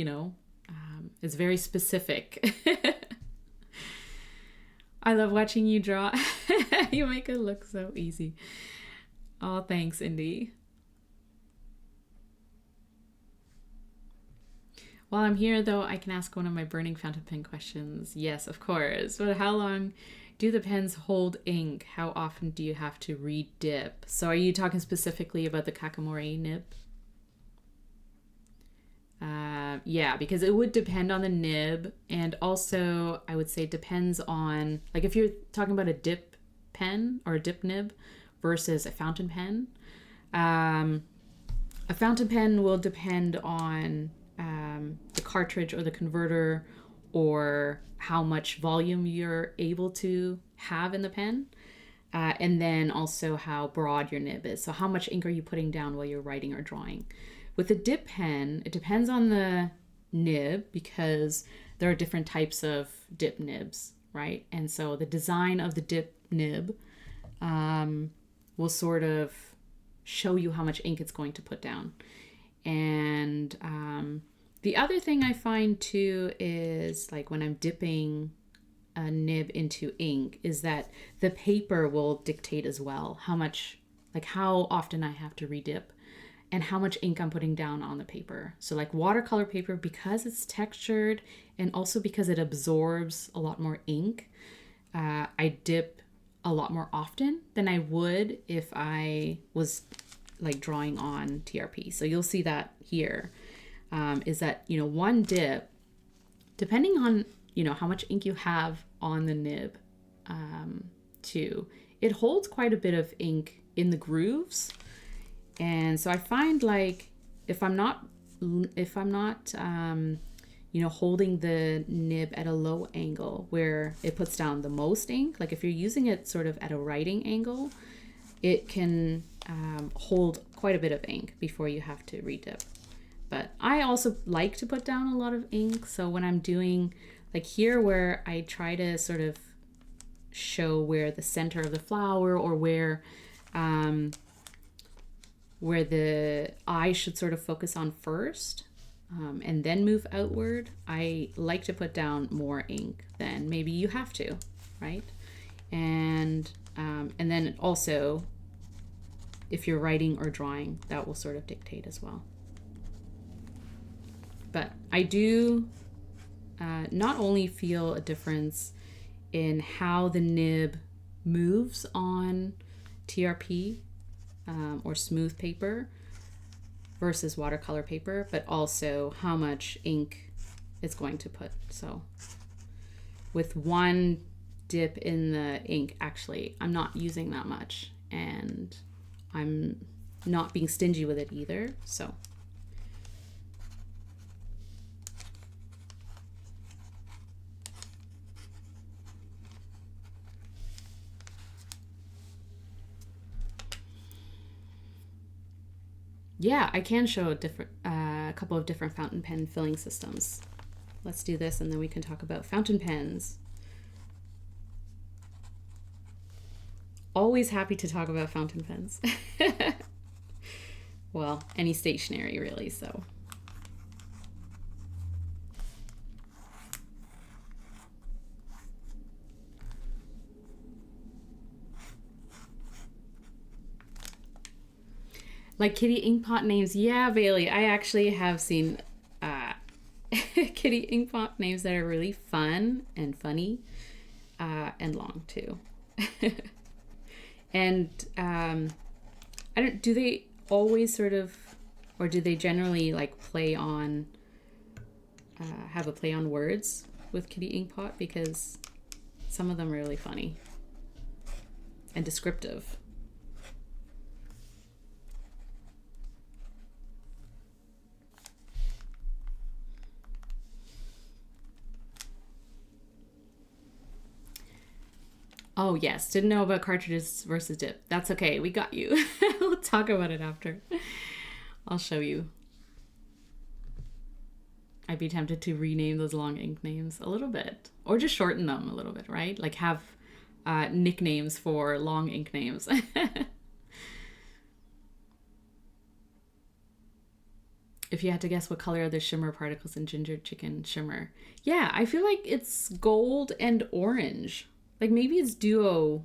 it's very specific. I love watching you draw. You make it look so easy. Oh, thanks, Indy. While I'm here, though, I can ask one of my burning fountain pen questions. Yes, of course. But how long do the pens hold ink? How often do you have to re-dip? So are you talking specifically about the Kakimori nib? Yeah, because it would depend on the nib. And also, I would say it depends on, like if you're talking about a dip pen or a dip nib versus a fountain pen. A fountain pen will depend on the cartridge or the converter, or how much volume you're able to have in the pen, and then also how broad your nib is. So how much ink are you putting down while you're writing or drawing? With a dip pen, it depends on the nib because there are different types of dip nibs, right? And so the design of the dip nib will sort of show you how much ink it's going to put down. And the other thing I find too is like when I'm dipping a nib into ink is that the paper will dictate as well how much, like how often I have to redip and how much ink I'm putting down on the paper. So like watercolor paper, because it's textured and also because it absorbs a lot more ink, I dip a lot more often than I would if I was like drawing on TRP. So you'll see that here, is that, you know, one dip, depending on, you know, how much ink you have on the nib, too, it holds quite a bit of ink in the grooves. And so I find, like, if I'm not, you know, holding the nib at a low angle where it puts down the most ink, like if you're using it sort of at a writing angle, it can hold quite a bit of ink before you have to redip. But I also like to put down a lot of ink. So when I'm doing, like here where I try to sort of show where the center of the flower, or where the eye should sort of focus on first, and then move outward, I like to put down more ink than maybe you have to, right? And then also, if you're writing or drawing, that will sort of dictate as well. But I do not only feel a difference in how the nib moves on TRP or smooth paper versus watercolor paper, but also how much ink it's going to put. So with one dip in the ink, actually, I'm not using that much, and I'm not being stingy with it either. So yeah, I can show a couple of different fountain pen filling systems. Let's do this, and then we can talk about fountain pens. Always happy to talk about fountain pens. Well, any stationery really, so. Like kitty inkpot names. Yeah, Bailey, I actually have seen kitty inkpot names that are really fun and funny, and long too. And do they always sort of, or do they generally like play on, have a play on words with kitty inkpot? Because some of them are really funny and descriptive. Oh, yes. Didn't know about cartridges versus dip. That's okay. We got you. We'll talk about it after. I'll show you. I'd be tempted to rename those long ink names a little bit, or just shorten them a little bit, right? Like have nicknames for long ink names. If you had to guess what color are the shimmer particles in ginger chicken shimmer? Yeah, I feel like it's gold and orange. Like maybe it's duo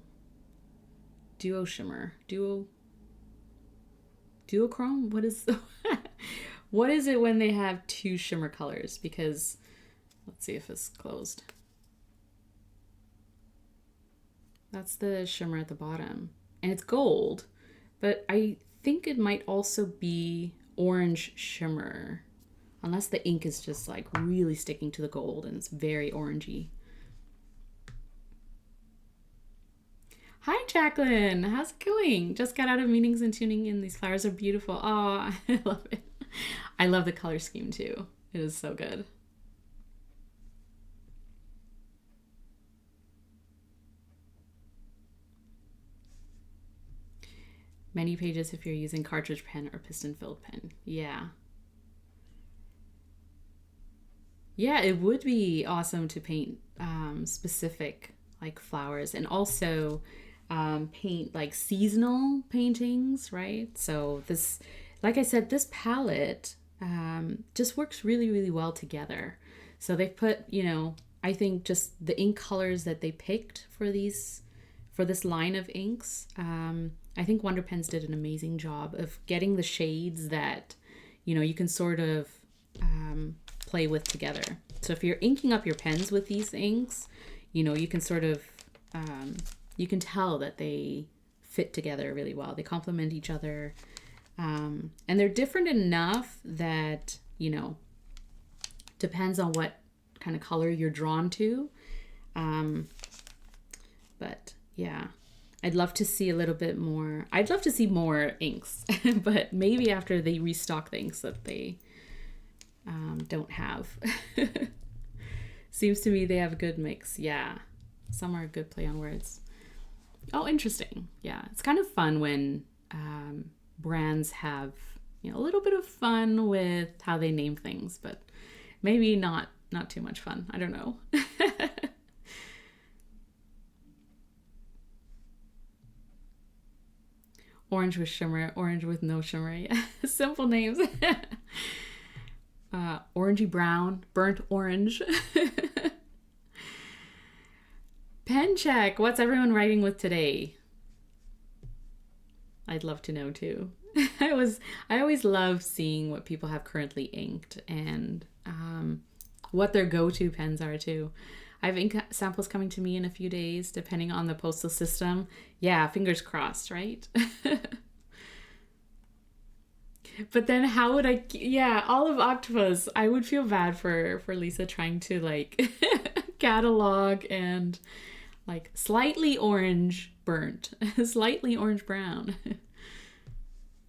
shimmer, duochrome. What is it when they have two shimmer colors? Because let's see if it's closed. That's the shimmer at the bottom, and it's gold, but I think it might also be orange shimmer, unless the ink is just like really sticking to the gold and it's very orangey. Hi, Jacqueline. How's it going? Just got out of meetings and tuning in. These flowers are beautiful. Oh, I love it. I love the color scheme too. It is so good. Many pages if you're using cartridge pen or piston-filled pen. Yeah. Yeah, it would be awesome to paint specific like flowers, and also paint like seasonal paintings, right? So this, like I said, this palette just works really, really well together. So they've put, you know, I think just the ink colors that they picked for this line of inks, I think Wonder Pens did an amazing job of getting the shades that, you know, you can sort of play with together. So if you're inking up your pens with these inks, you know, you can sort of, you can tell that they fit together really well. They complement each other. And they're different enough that, you know, depends on what kind of color you're drawn to. But yeah, I'd love to see a little bit more. I'd love to see more inks, but maybe after they restock the inks that they don't have. Seems to me they have a good mix. Yeah, some are a good play on words. Oh, interesting. Yeah, it's kind of fun when brands have, you know, a little bit of fun with how they name things, but maybe not too much fun. I don't know. Orange with shimmer, orange with no shimmer. Yeah, simple names. Orangey brown, burnt orange. Pen check. What's everyone writing with today? I'd love to know too. I always love seeing what people have currently inked and what their go-to pens are too. I have ink samples coming to me in a few days, depending on the postal system. Yeah, fingers crossed, right? But then how would I, yeah, Olive Octopus. I would feel bad for Lisa trying to like catalog and like slightly orange burnt, slightly orange brown,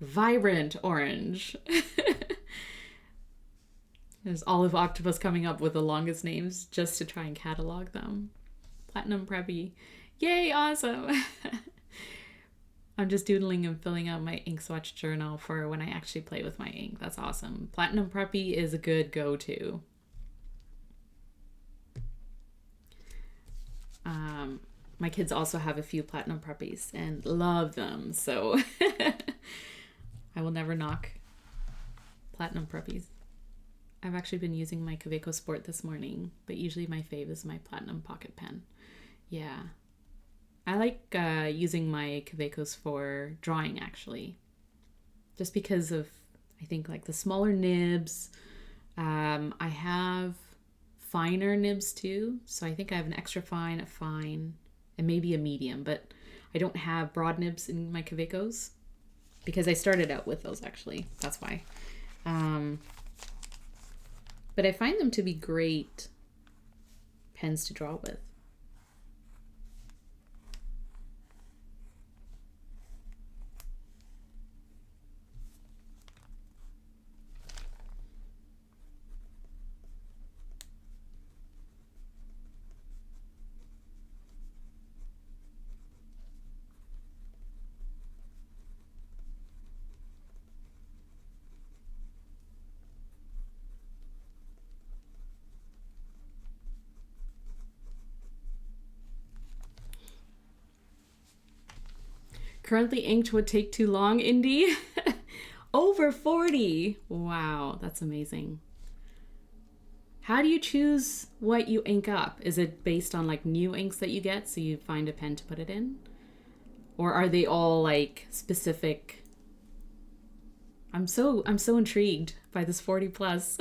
vibrant orange. There's Olive Octopus coming up with the longest names just to try and catalog them. Platinum Preppy. Yay, awesome. I'm just doodling and filling out my ink swatch journal for when I actually play with my ink. That's awesome. Platinum Preppy is a good go-to. My kids also have a few Platinum Preppies and love them, so I will never knock Platinum Preppies. I've actually been using my Kaweco Sport this morning, but usually my fave is my Platinum Pocket Pen. Yeah. I like using my Kawecos for drawing, actually. Just because of, I think, like the smaller nibs. I have finer nibs too. So I think I have an extra fine, a fine, and maybe a medium. But I don't have broad nibs in my Kawecos because I started out with those, actually. That's why. But I find them to be great pens to draw with. Currently inked would take too long, Indy. Over 40. Wow, that's amazing. How do you choose what you ink up? Is it based on like new inks that you get, so you find a pen to put it in? Or are they all like specific? I'm so intrigued by this 40 plus.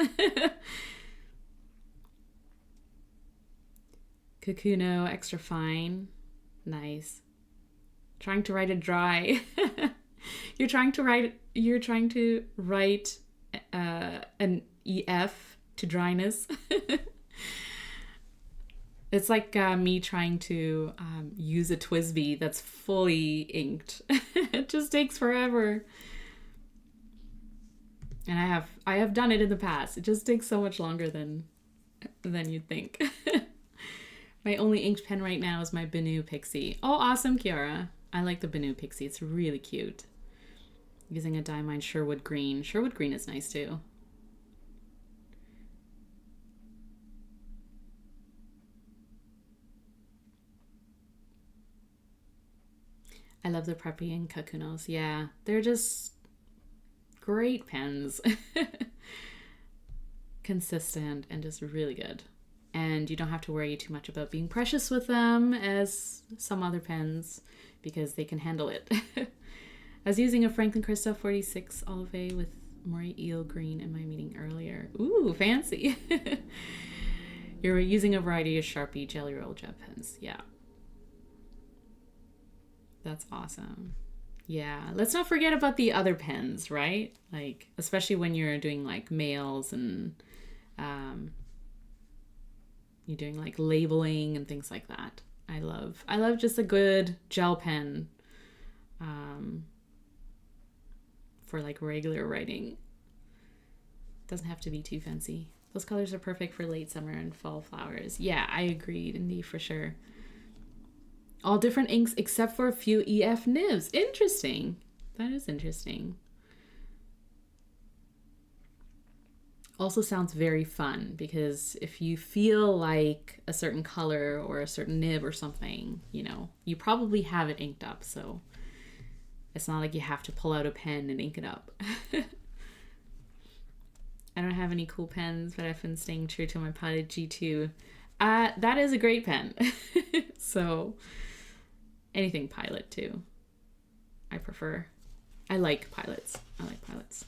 Kakuno, extra fine. Nice. Trying to write it dry. You're trying to write an EF to dryness. It's like me trying to use a TWSBI that's fully inked. It just takes forever. And I have done it in the past. It just takes so much longer than you'd think. My only inked pen right now is my Benu Pixie. Oh, awesome, Kiara. I like the Benu Pixie. It's really cute. Using a Diamine Sherwood Green. Sherwood Green is nice too. I love the Preppy and Kakunos. Yeah, they're just great pens. Consistent and just really good. And you don't have to worry too much about being precious with them as some other pens, because they can handle it. I was using a Franklin Christoph 46 Olive with Maury Eel Green in my meeting earlier. Ooh, fancy. You're using a variety of Sharpie Jelly Roll Jet pens. Yeah. That's awesome. Yeah, let's not forget about the other pens, right? Like, especially when you're doing like mails and um, you're doing like labeling and things like that. I love just a good gel pen for like regular writing. Doesn't have to be too fancy. Those colors are perfect for late summer and fall flowers. Yeah, I agree, Indy, for sure. All different inks except for a few EF nibs. Interesting. That is interesting. Also sounds very fun because if you feel like a certain color or a certain nib or something, you know, you probably have it inked up. So it's not like you have to pull out a pen and ink it up. I don't have any cool pens, but I've been staying true to my Pilot G2. That is a great pen. So anything Pilot too. I prefer. I like Pilots. I like Pilots.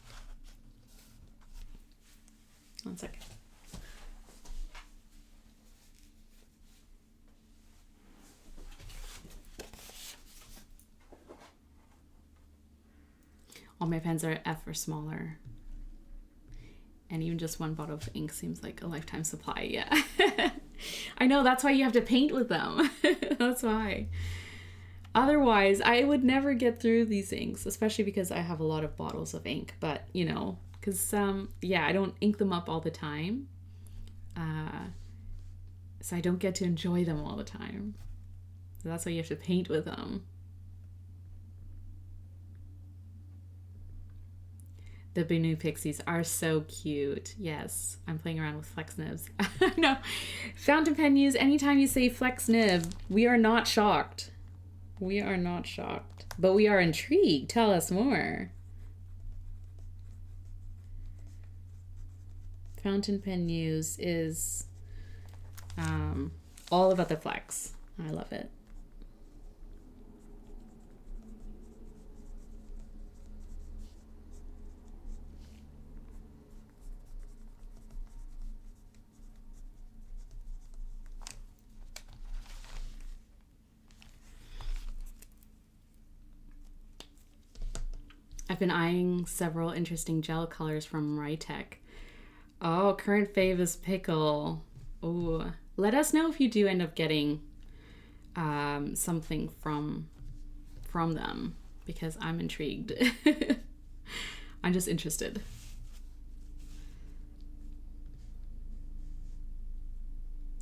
One second. All my pens are F or smaller. And even just one bottle of ink seems like a lifetime supply. Yeah. I know, that's why you have to paint with them. That's why. Otherwise, I would never get through these inks, especially because I have a lot of bottles of ink. But, you know, because, yeah, I don't ink them up all the time. So I don't get to enjoy them all the time. So that's why you have to paint with them. The Benu Pixies are so cute. Yes, I'm playing around with flex nibs. No, fountain pen use, anytime you say flex nib, we are not shocked. We are not shocked, but we are intrigued. Tell us more. Fountain pen use is all about the flex. I love it. I've been eyeing several interesting gel colors from Rytech. Oh, current fave is Pickle. Oh, let us know if you do end up getting something from them because I'm intrigued. I'm just interested.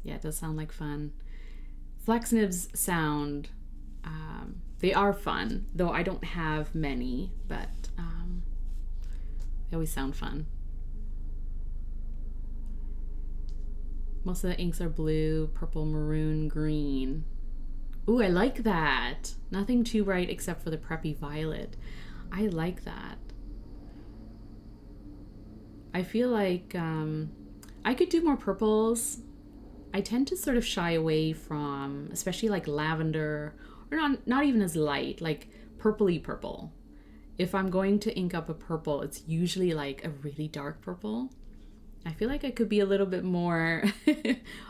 Yeah, it does sound like fun. Flex nibs sound they are fun, though I don't have many, but they always sound fun. Most of the inks are blue, purple, maroon, green. Ooh, I like that. Nothing too bright except for the preppy violet. I like that. I feel like I could do more purples. I tend to sort of shy away from, especially like lavender, or not even as light, like purpley purple. If I'm going to ink up a purple, it's usually like a really dark purple. I feel like I could be a little bit more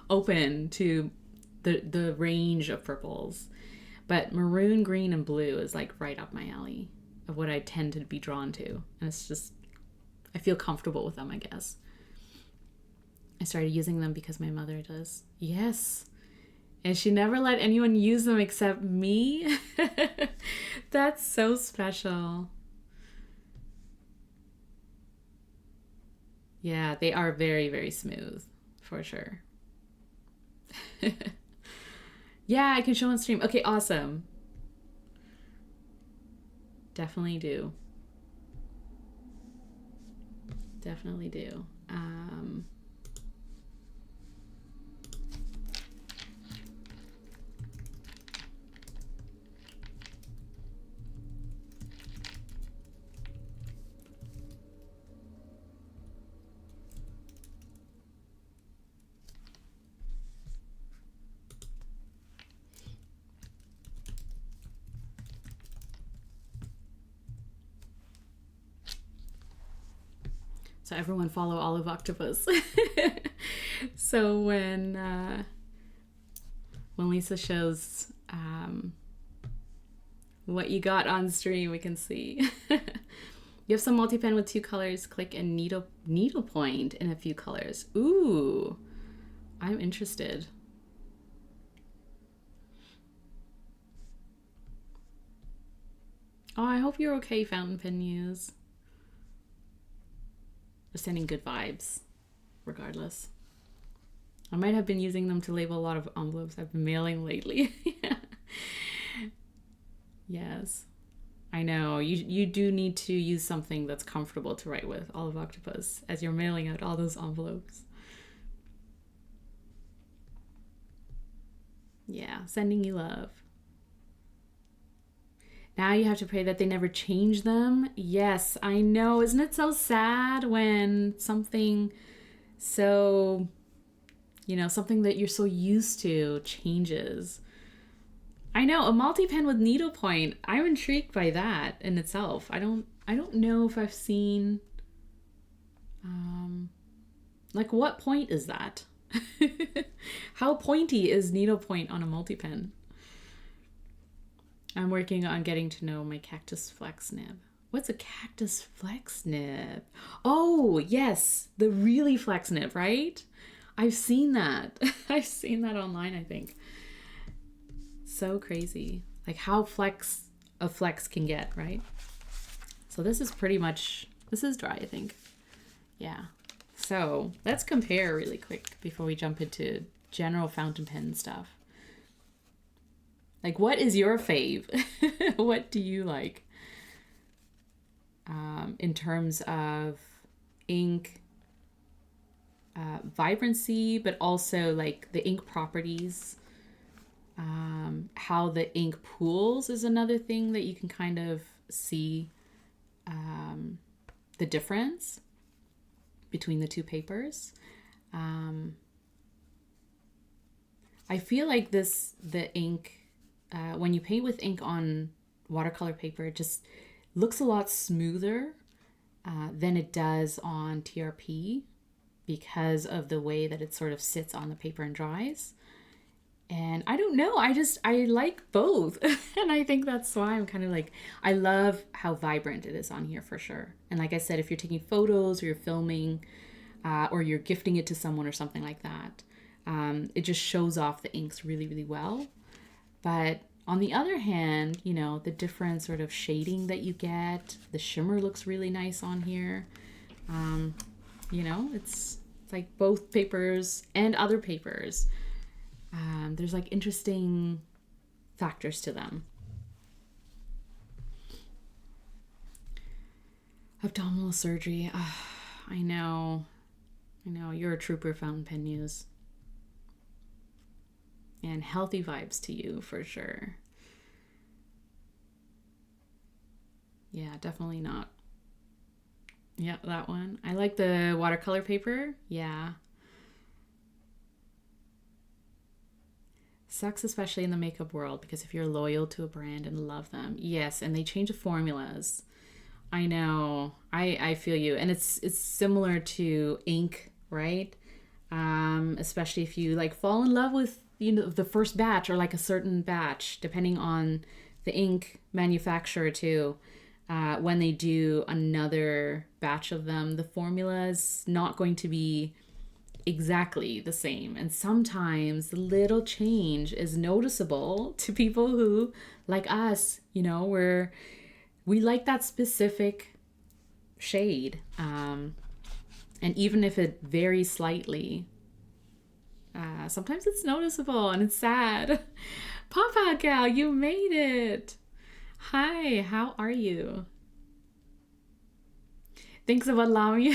open to the range of purples. But maroon, green, and blue is like right up my alley of what I tend to be drawn to. And it's just, I feel comfortable with them, I guess. I started using them because my mother does. Yes. And she never let anyone use them except me. That's so special. Yeah, they are very, very smooth, for sure. Yeah, I can show on stream. Okay, awesome. Definitely do. Definitely do. So everyone follow Olive Octopus. So when Lisa shows what you got on stream, we can see. You have some multi-pen with 2 colors. Click and needle point in a few colors. Ooh, I'm interested. Oh, I hope you're okay, Fountain Pen News. We're sending good vibes, regardless. I might have been using them to label a lot of envelopes I've been mailing lately. Yes, I know. You do need to use something that's comfortable to write with, Olive Octopus, as you're mailing out all those envelopes. Yeah, sending you love. Now you have to pray that they never change them. Yes, I know. Isn't it so sad when something so, something that you're so used to changes? I know, a multi-pen with needlepoint. I'm intrigued by that in itself. I don't know if I've seen, like, what point is that? How pointy is needlepoint on a multi-pen? I'm working on getting to know my cactus flex nib. What's a cactus flex nib? Oh, yes, the really flex nib, right? I've seen that. I've seen that online, I think. So crazy. Like how flex a flex can get, right? So this is pretty much, this is dry, I think. Yeah. So let's compare really quick before we jump into general fountain pen stuff. Like, what is your fave? What do you like? In terms of ink vibrancy, but also like the ink properties. How the ink pools is another thing that you can kind of see the difference between the two papers. I feel like the ink, when you paint with ink on watercolor paper, it just looks a lot smoother than it does on TRP because of the way that it sort of sits on the paper and dries. And I don't know, I like both. And I think that's why I'm kind of like, I love how vibrant it is on here for sure. And like I said, if you're taking photos or you're filming or you're gifting it to someone or something like that, it just shows off the inks really, really well. But on the other hand, the different sort of shading that you get, the shimmer looks really nice on here. It's like both papers and other papers. There's like interesting factors to them. Abdominal surgery. I know. You're a trooper, Fountain Pen News. And healthy vibes to you for sure. Yeah, definitely not. Yeah, that one. I like the watercolor paper. Yeah. Sucks, especially in the makeup world, because if you're loyal to a brand and love them, yes, and they change the formulas. I know. I feel you. And it's similar to ink, right? Especially if you like fall in love with the first batch or like a certain batch, depending on the ink manufacturer too. When they do another batch of them, the formula is not going to be exactly the same. And sometimes the little change is noticeable to people who, like us, we like that specific shade. And even if it varies slightly, sometimes it's noticeable and it's sad. Papa Gal, you made it. Hi, how are you? Thanks about Lamy.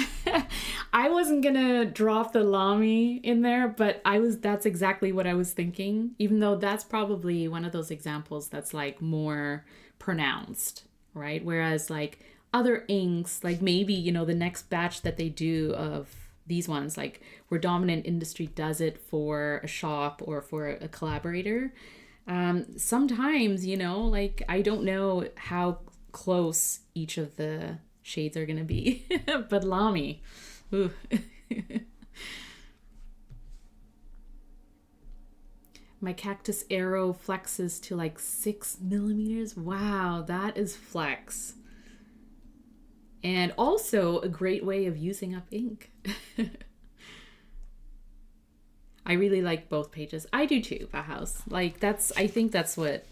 I wasn't gonna drop the Lamy in there, but that's exactly what I was thinking, even though that's probably one of those examples that's like more pronounced, right? Whereas like other inks, like maybe, the next batch that they do of these ones, like where Dominant Industry does it for a shop or for a collaborator, sometimes, like I don't know how close each of the shades are gonna be. But Lamy, ooh. My cactus arrow flexes to like 6 millimeters. Wow, that is flex. And also a great way of using up ink. I really like both pages. I do too, Bauhaus. Like I think that's what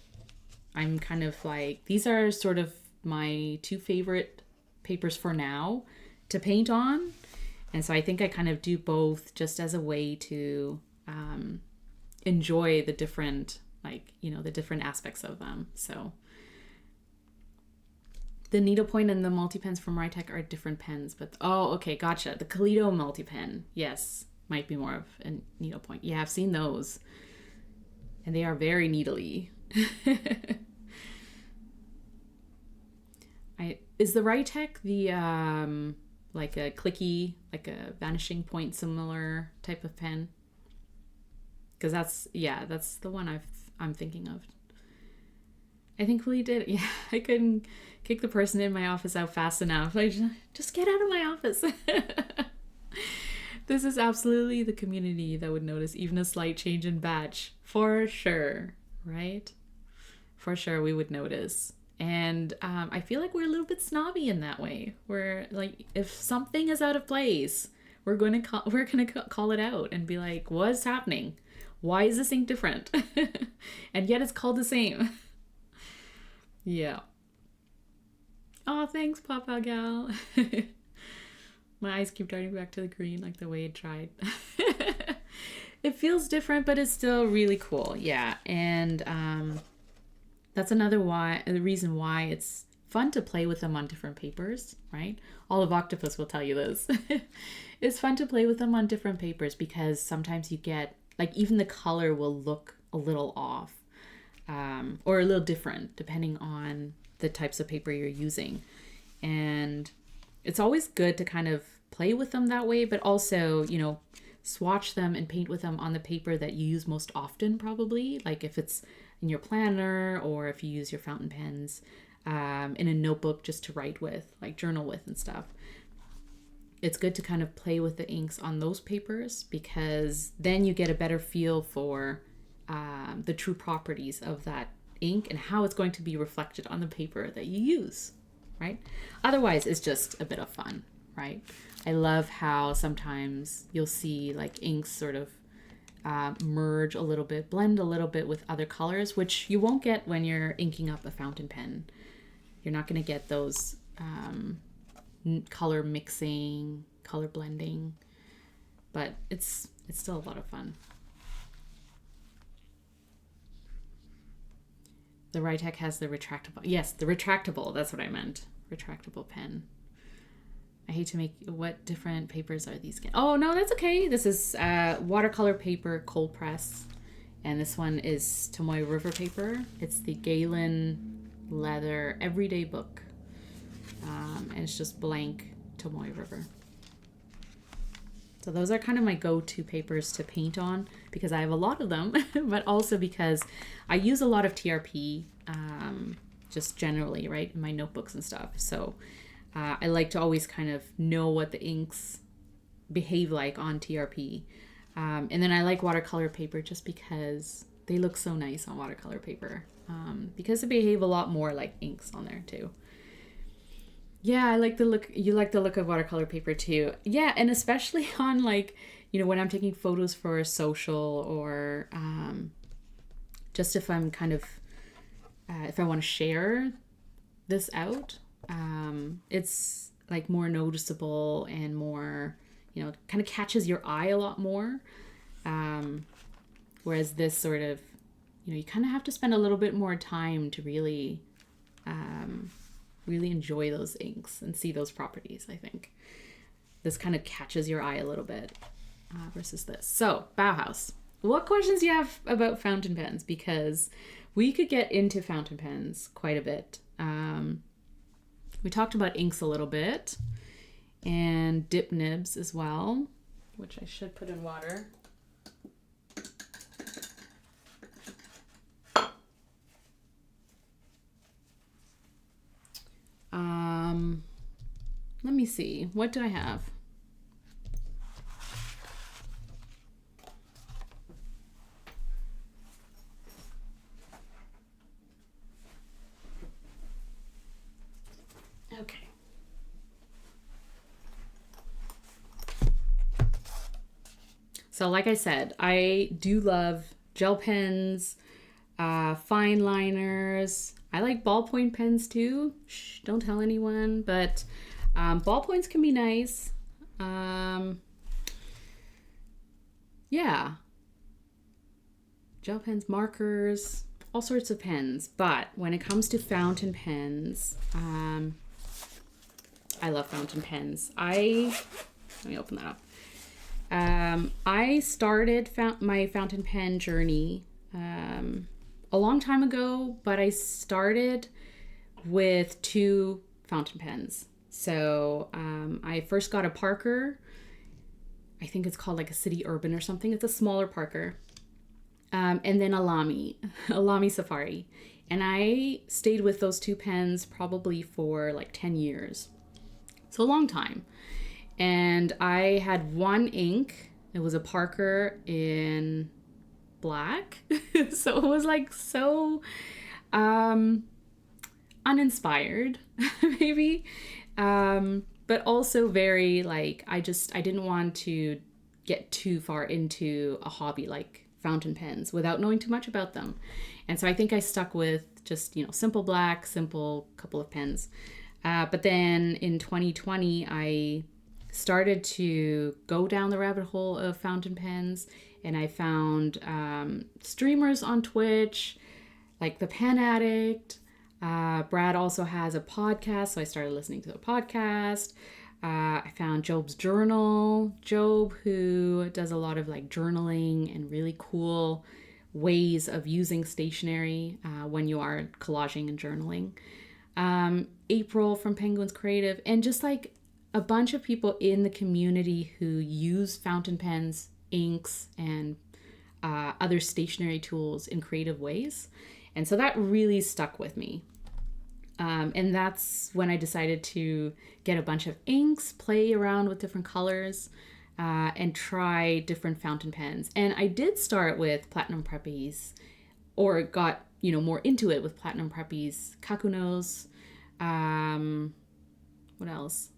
I'm kind of like, these are sort of my two favorite papers for now to paint on. And so I think I kind of do both just as a way to enjoy the different, like, you know, the different aspects of them. So the needlepoint and the multi-pens from Rytech are different pens, but oh, okay, gotcha. The Kaleido multi-pen, yes, might be more of a needlepoint. Yeah, I've seen those, and they are very needly. Is the Rytech the like a clicky, like a vanishing point similar type of pen? Because that's the one I'm thinking of. I think we did. Yeah, I couldn't kick the person in my office out fast enough. Like, just get out of my office. This is absolutely the community that would notice even a slight change in batch. For sure, right? For sure we would notice. And I feel like we're a little bit snobby in that way. We're like, if something is out of place, we're gonna call it out and be like, what's happening? Why is this ink different? And yet it's called the same. Yeah. Oh, thanks, Papa Gal. My eyes keep darting back to the green like the way it tried. It feels different, but it's still really cool. Yeah. And that's the reason why it's fun to play with them on different papers, right? All of Octopus will tell you this. It's fun to play with them on different papers because sometimes you get, like, even the color will look a little off. Or a little different depending on the types of paper you're using. And it's always good to kind of play with them that way, but also, you know, swatch them and paint with them on the paper that you use most often, probably. Like if it's in your planner or if you use your fountain pens in a notebook just to write with, like journal with and stuff. It's good to kind of play with the inks on those papers because then you get a better feel for the true properties of that ink and how it's going to be reflected on the paper that you use, right? Otherwise, it's just a bit of fun, right? I love how sometimes you'll see like inks sort of merge a little bit, blend a little bit with other colors, which you won't get when you're inking up a fountain pen. You're not going to get those color mixing, color blending, but it's still a lot of fun. The Rytech has the retractable. Yes, the retractable. That's what I meant. Retractable pen. I hate to make... What different papers are these? Oh, no, that's okay. This is watercolor paper, cold press. And this one is Tomoe River Paper. It's the Galen Leather Everyday Book. And it's just blank Tomoe River. So those are kind of my go-to papers to paint on because I have a lot of them, but also because I use a lot of TRP just generally, right, in my notebooks and stuff. So I like to always kind of know what the inks behave like on TRP. And then I like watercolor paper just because they look so nice on watercolor paper because they behave a lot more like inks on there too. Yeah, I like the look. You like the look of watercolor paper too. Yeah, and especially on like, you know, when I'm taking photos for social or just if I'm kind of, if I want to share this out, it's like more noticeable and more, you know, kind of catches your eye a lot more. Whereas this sort of, you know, you kind of have to spend a little bit more time to really enjoy those inks and see those properties. I think this kind of catches your eye a little bit versus this. So Bauhaus, what questions do you have about fountain pens? Because we could get into fountain pens quite a bit. We talked about inks a little bit and dip nibs as well, which I should put in water. Let me see. What do I have? So like I said, I do love gel pens, fine liners. I like ballpoint pens too. Shh, don't tell anyone, but ballpoints can be nice. Yeah. Gel pens, markers, all sorts of pens. But when it comes to fountain pens, I love fountain pens. Let me open that up. I started my fountain pen journey a long time ago, but I started with 2 fountain pens. So I first got a Parker. I think it's called like a City Urban or something. It's a smaller Parker. And then a Lamy Safari. And I stayed with those 2 pens probably for like 10 years. So a long time. And I had one ink. It was a Parker in black. So it was like so uninspired, maybe. But also very like, I didn't want to get too far into a hobby like fountain pens without knowing too much about them. And so I think I stuck with just, simple black, simple couple of pens. But then in 2020, I started to go down the rabbit hole of fountain pens, and I found streamers on Twitch, like the Pen Addict. Brad also has a podcast, so I started listening to the podcast. I found Job's Journal. Job, who does a lot of like journaling and really cool ways of using stationery when you are collaging and journaling. April from Penguins Creative, and just like a bunch of people in the community who use fountain pens, inks, and other stationery tools in creative ways. And so that really stuck with me. And that's when I decided to get a bunch of inks, play around with different colors, and try different fountain pens. And I did start with Platinum Preppies, or got, more into it with Platinum Preppies, Kakunos. What else?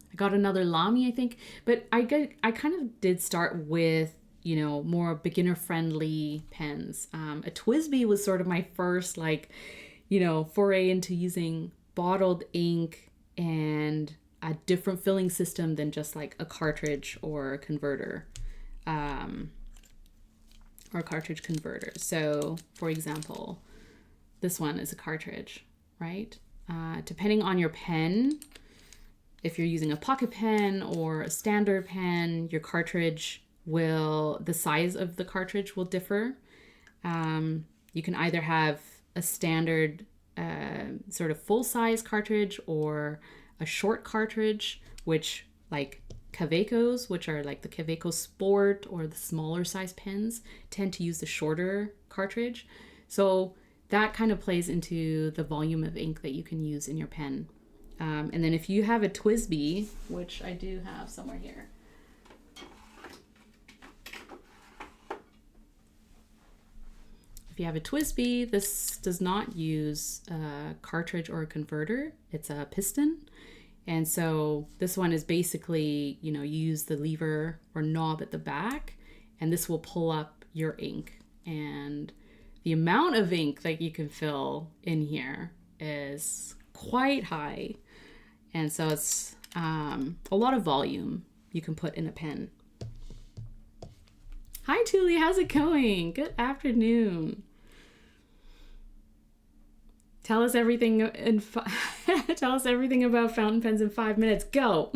I got another Lamy, I think. But I kind of did start with, more beginner-friendly pens. A TWSBI was sort of my first, foray into using bottled ink and a different filling system than just like a cartridge or a converter, or a cartridge converter. So, for example, this one is a cartridge, right? Depending on your pen, if you're using a pocket pen or a standard pen, your cartridge the size of the cartridge will differ. You can either have a standard sort of full-size cartridge or a short cartridge, which like Kavekos, which are like the Kaweco Sport or the smaller size pens, tend to use the shorter cartridge. So that kind of plays into the volume of ink that you can use in your pen. And then if you have a TWSBI, which I do have somewhere here. If you have a TWSBI, this does not use a cartridge or a converter. It's a piston. And so this one is basically, you use the lever or knob at the back, and this will pull up your ink. And the amount of ink that you can fill in here is quite high. And so it's a lot of volume you can put in a pen. Hi, Tuli. How's it going? Good afternoon. Tell us everything tell us everything about fountain pens in 5 minutes. Go.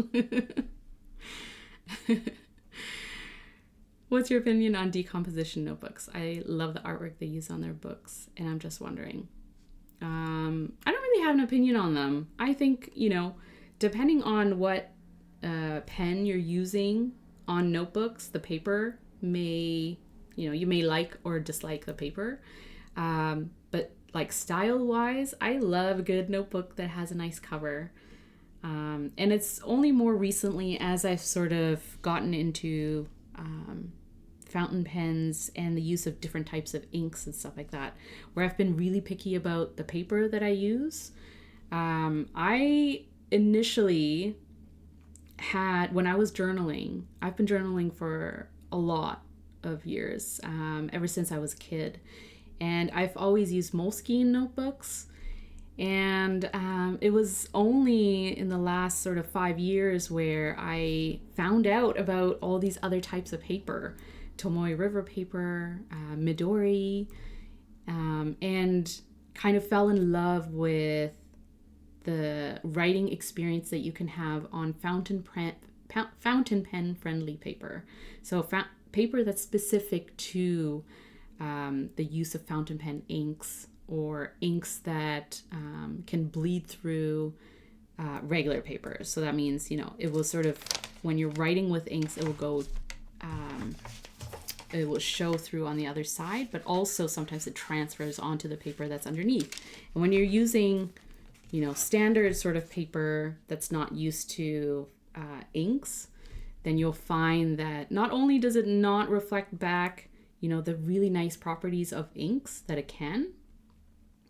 What's your opinion on decomposition notebooks? I love the artwork they use on their books, and I'm just wondering. I don't really have an opinion on them. I think, depending on what pen you're using on notebooks, the paper may, you may like or dislike the paper. But like style-wise, I love a good notebook that has a nice cover. And it's only more recently as I've sort of gotten into fountain pens and the use of different types of inks and stuff like that, where I've been really picky about the paper that I use. I initially when I was journaling, I've been journaling for a lot of years, ever since I was a kid. And I've always used Moleskine notebooks. And it was only in the last sort of 5 years where I found out about all these other types of paper. Tomoe River Paper, Midori, and kind of fell in love with the writing experience that you can have on fountain pen friendly paper. So paper that's specific to the use of fountain pen inks, or inks that can bleed through regular papers. So that means, it will sort of, when you're writing with inks, it will go, it will show through on the other side, but also sometimes it transfers onto the paper that's underneath. And when you're using, standard sort of paper that's not used to inks, then you'll find that not only does it not reflect back, the really nice properties of inks that it can,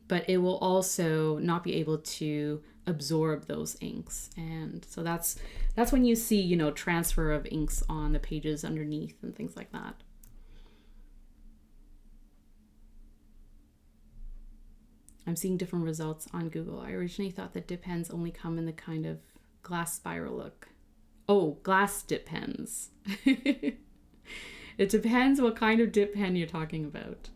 but it will also not be able to absorb those inks. And so that's when you see, transfer of inks on the pages underneath and things like that. I'm seeing different results on Google. I originally thought that dip pens only come in the kind of glass spiral look. Oh, glass dip pens. It depends what kind of dip pen you're talking about.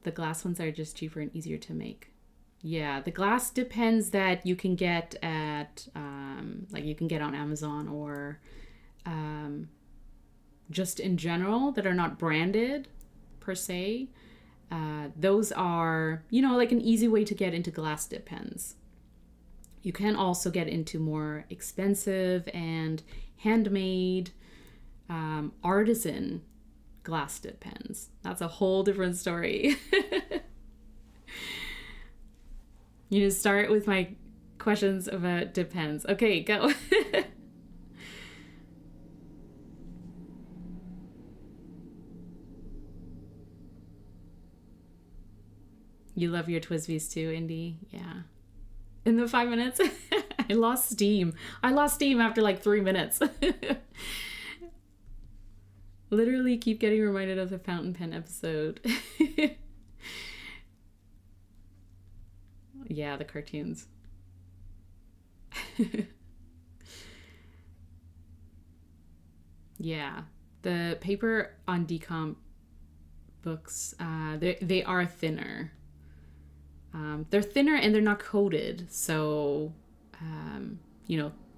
The glass ones are just cheaper and easier to make. Yeah, the glass dip pens that you can get at, you can get on Amazon, or just in general, that are not branded per se. Those are, like an easy way to get into glass dip pens. You can also get into more expensive and handmade artisan glass dip pens. That's a whole different story. You just start with my questions about dip pens. Okay, go. You love your Twisbies too, Indy. Yeah. In the 5 minutes, I lost steam. I lost steam after like 3 minutes. Literally keep getting reminded of the fountain pen episode. Yeah, the cartoons. Yeah, the paper on decomp books, they are thinner. They're thinner and they're not coated. So,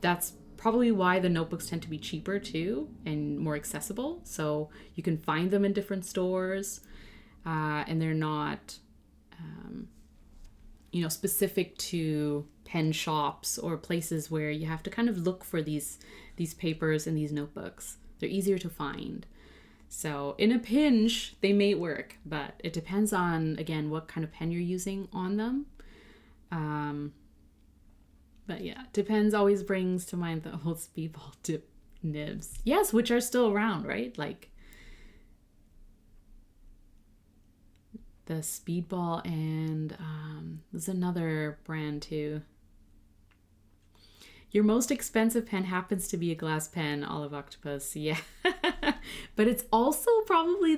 that's probably why the notebooks tend to be cheaper too and more accessible. So you can find them in different stores, and they're not, specific to pen shops or places where you have to kind of look for these papers and these notebooks. They're easier to find. So in a pinch, they may work, but it depends on, again, what kind of pen you're using on them. But yeah, depends always brings to mind the old speedball dip nibs. Yes, which are still around, right? Like the speedball, and there's another brand too. Your most expensive pen happens to be a glass pen, Olive Octopus. Yeah. But it's also probably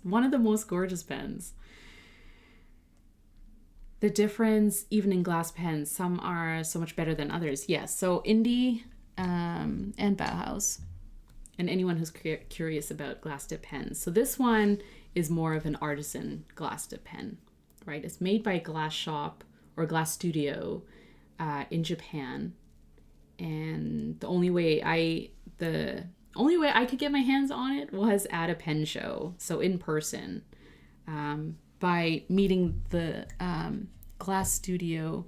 one of the most gorgeous pens. The difference, even in glass pens, some are so much better than others. Yes, so Indie and Bauhaus, and anyone who's curious about glass dip pens. So this one is more of an artisan glass dip pen, right? It's made by a glass shop or glass studio in Japan. And the only way I could get my hands on it was at a pen show, so in person, by meeting the glass studio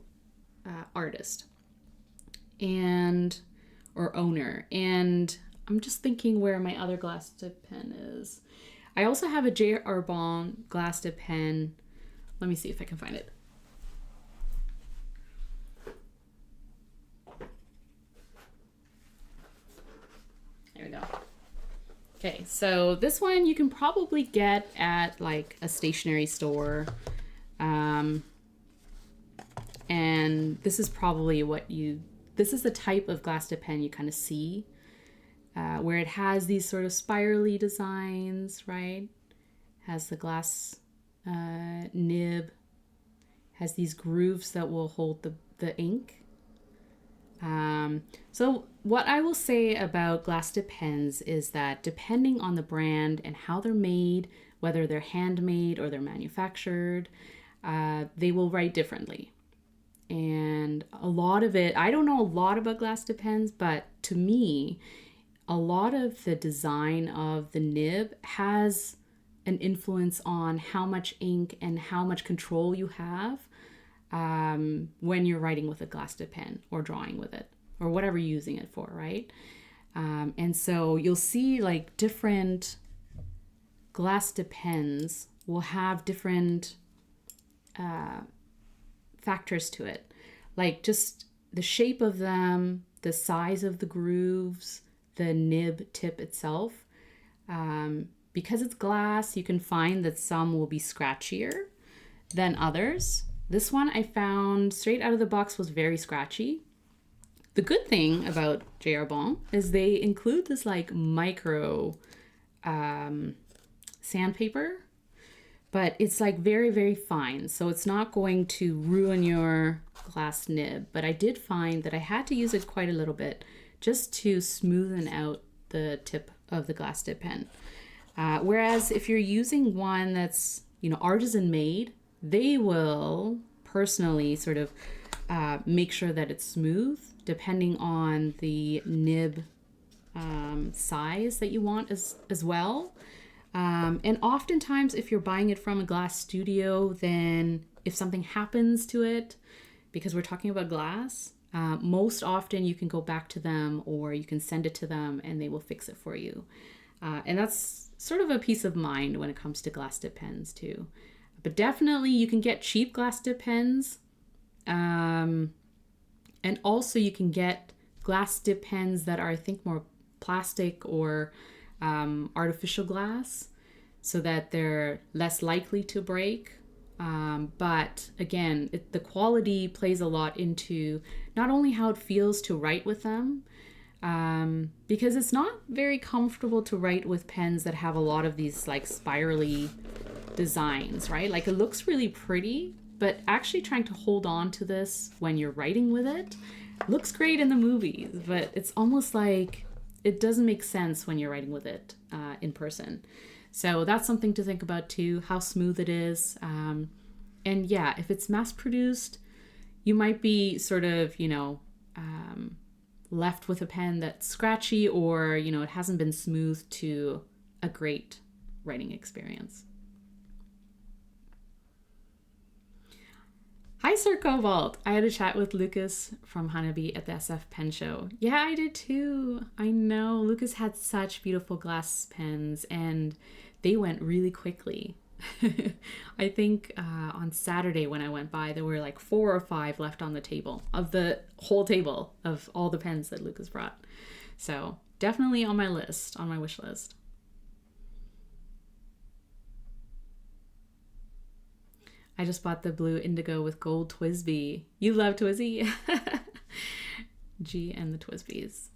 artist or owner. And I'm just thinking where my other glass dip pen is. I also have a J. Arbon glass dip pen. Let me see if I can find it. There we go. Okay, so this one you can probably get at like a stationery store. And this is probably this is the type of glass dip pen you kind of see where it has these sort of spirally designs, right? Has the glass nib, has these grooves that will hold the ink. So what I will say about glass dip pens is that depending on the brand and how they're made, whether they're handmade or they're manufactured, they will write differently. And a lot of it, I don't know a lot about glass dip pens, but to me, a lot of the design of the nib has an influence on how much ink and how much control you have when you're writing with a glass dip pen or drawing with it or whatever you're using it for, right? And so you'll see like different glass dip pens will have different factors to it, like just the shape of them, the size of the grooves, the nib tip itself. Because it's glass, you can find that some will be scratchier than others. This one I found straight out of the box was very scratchy. The good thing about J.R. Bond is they include this like micro sandpaper, but it's like very, very fine. So it's not going to ruin your glass nib. But I did find that I had to use it quite a little bit just to smoothen out the tip of the glass dip pen. Whereas if you're using one that's, artisan made, they will personally sort of make sure that it's smooth depending on the nib size that you want as well. And oftentimes if you're buying it from a glass studio, then if something happens to it, because we're talking about glass, most often you can go back to them or you can send it to them and they will fix it for you. And that's sort of a peace of mind when it comes to glass dip pens too. But definitely you can get cheap glass dip pens. And also you can get glass dip pens that are, I think, more plastic or artificial glass so that they're less likely to break. But again, the quality plays a lot into not only how it feels to write with them, because it's not very comfortable to write with pens that have a lot of these like spirally designs, right? Like it looks really pretty, but actually trying to hold on to this when you're writing with it looks great in the movies, but it's almost like it doesn't make sense when you're writing with it in person. So that's something to think about too, how smooth it is. And yeah, if it's mass produced, you might be sort of, left with a pen that's scratchy or, it hasn't been smoothed to a great writing experience. Hi, Sir Cobalt. I had a chat with Lucas from Hanabi at the SF Pen Show. Yeah, I did too. I know. Lucas had such beautiful glass pens and they went really quickly. I think on Saturday when I went by, there were like 4 or 5 left on the table of the whole table of all the pens that Lucas brought. So definitely on my list, on my wish list. I just bought the blue indigo with gold Twisby. You love Twisby? G and the Twisbys.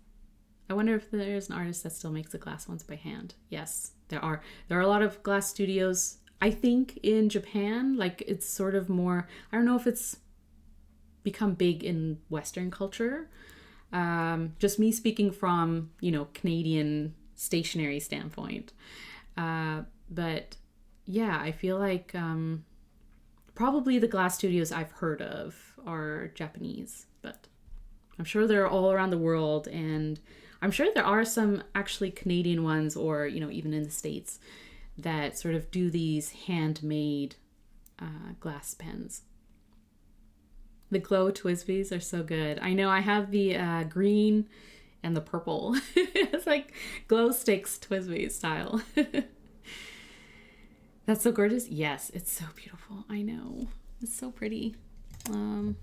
I wonder if there's an artist that still makes the glass ones by hand. Yes, there are. There are a lot of glass studios, I think, in Japan. Like it's sort of more, I don't know if it's become big in Western culture. Just me speaking from, Canadian stationery standpoint. But yeah, I feel like probably the glass studios I've heard of are Japanese, but I'm sure they're all around the world, and I'm sure there are some actually Canadian ones or, even in the States that sort of do these handmade glass pens. The glow Twisbys are so good. I know I have the green and the purple. It's like glow sticks Twisby style. That's so gorgeous. Yes, it's so beautiful. I know. It's so pretty. So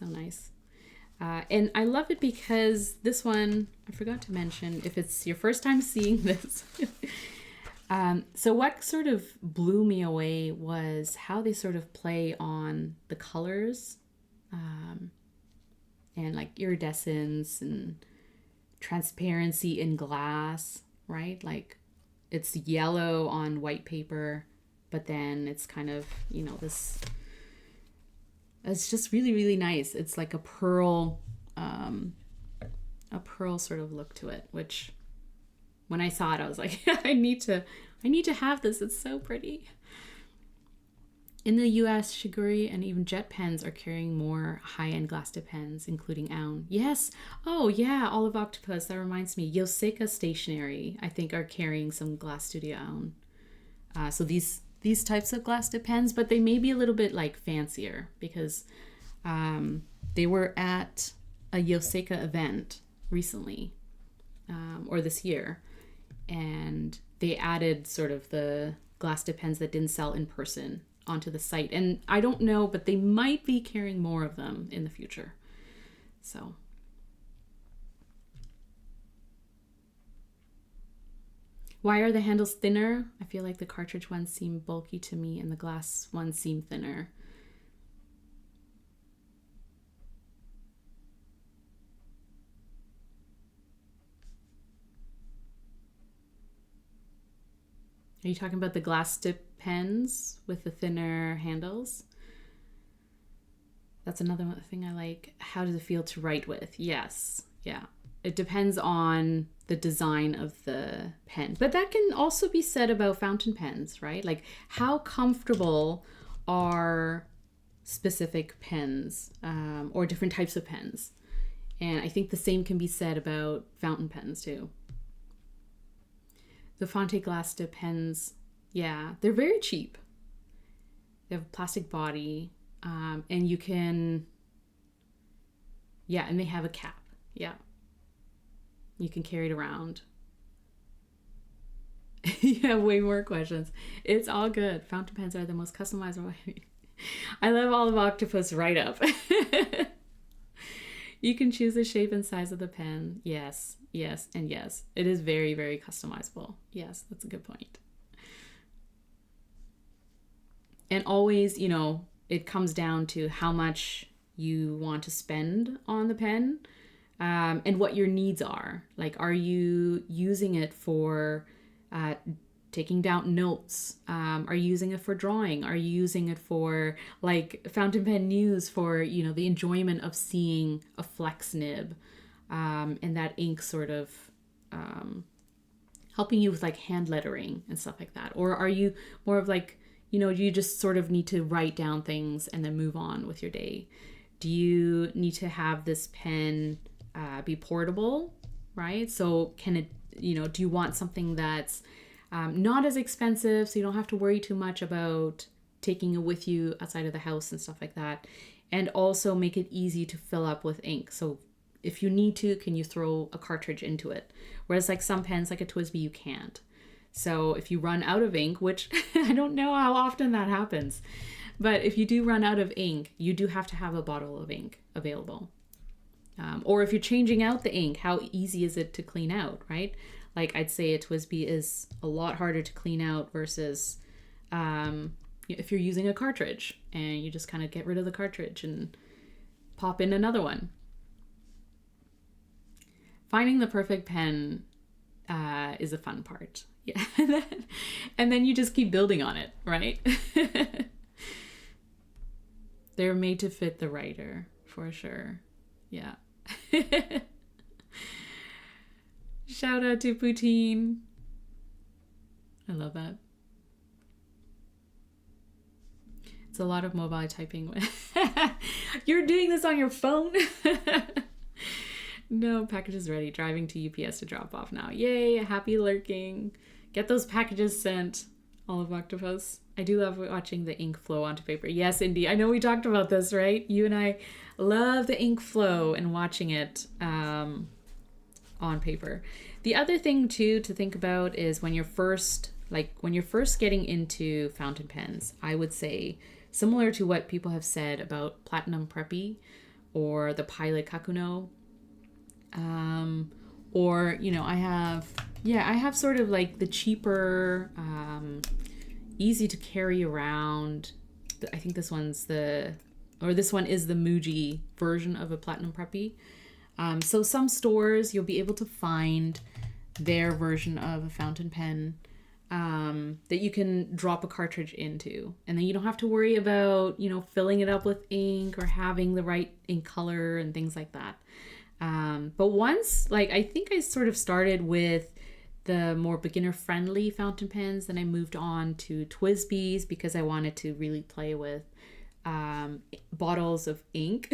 nice. And I love it because this one, I forgot to mention, if it's your first time seeing this. So what sort of blew me away was how they sort of play on the colors. and like iridescence and transparency in glass, right? Like it's yellow on white paper, but then it's kind of, you know, this, it's just really, really nice. It's like a pearl sort of look to it, which when I saw it, I was like, I need to have this. It's so pretty. In the US, Shiguri and even Jet Pens are carrying more high-end glass tip pens, including Aon. Yes. Oh, yeah, Olive Octopus. That reminds me. Yoseka Stationery, I think, are carrying some Glass Studio Aon. So these types of glass tip pens, but they may be a little bit like fancier because they were at a Yoseka event recently, or this year, and they added sort of the glass tip pens that didn't sell in person onto the site. And I don't know, but they might be carrying more of them in the future. So why are the handles thinner? I feel like the cartridge ones seem bulky to me and the glass ones seem thinner. Are you talking about the glass tip pens with the thinner handles? That's another thing I like. How does it feel to write with? Yes. Yeah. It depends on the design of the pen. But that can also be said about fountain pens, right? Like how comfortable are specific pens or different types of pens? And I think the same can be said about fountain pens too. The Fonte glass tip pens, yeah, they're very cheap. They have a plastic body, and you can, yeah, and they have a cap, yeah. You can carry it around. You have way more questions. It's all good. Fountain pens are the most customizable. I love Olive Octopus right up. You can choose the shape and size of the pen. Yes, yes, and yes. It is very, very customizable. Yes, that's a good point. And always, you know, it comes down to how much you want to spend on the pen, and what your needs are. Like, are you using it for taking down notes? Are you using it for drawing? Are you using it for like fountain pen news for, you know, the enjoyment of seeing a flex nib and that ink sort of helping you with like hand lettering and stuff like that? Or are you more of like, you know, you just sort of need to write down things and then move on with your day? Do you need to have this pen be portable, right? So can it, you know, do you want something that's not as expensive so you don't have to worry too much about taking it with you outside of the house and stuff like that, and also make it easy to fill up with ink? So if you need to, can you throw a cartridge into it? Whereas like some pens, like a TWSBI, you can't. So if you run out of ink, which I don't know how often that happens, but if you do run out of ink, you do have to have a bottle of ink available. Or if you're changing out the ink, how easy is it to clean out, right? Like I'd say a TWSBI is a lot harder to clean out versus if you're using a cartridge and you just kind of get rid of the cartridge and pop in another one. Finding the perfect pen is a fun part. Yeah. And then you just keep building on it, right? They're made to fit the writer, for sure. Yeah. Shout out to Poutine. I love that. It's a lot of mobile typing. You're doing this on your phone? No, package is ready. Driving to UPS to drop off now. Yay, happy lurking. Get those packages sent. Olive Octopus. I do love watching the ink flow onto paper. Yes, Indy. I know we talked about this, right? You and I love the ink flow and watching it on paper. The other thing too to think about is when you're first getting into fountain pens, I would say similar to what people have said about Platinum Preppy or the Pilot Kakuno, or, you know, I have sort of like the cheaper, easy to carry around. I think this one's the or this one is the Muji version of a Platinum Preppy. So some stores you'll be able to find their version of a fountain pen that you can drop a cartridge into, and then you don't have to worry about, you know, filling it up with ink or having the right ink color and things like that. But once, like, I think I sort of started with the more beginner friendly fountain pens, then I moved on to TWSBIs because I wanted to really play with bottles of ink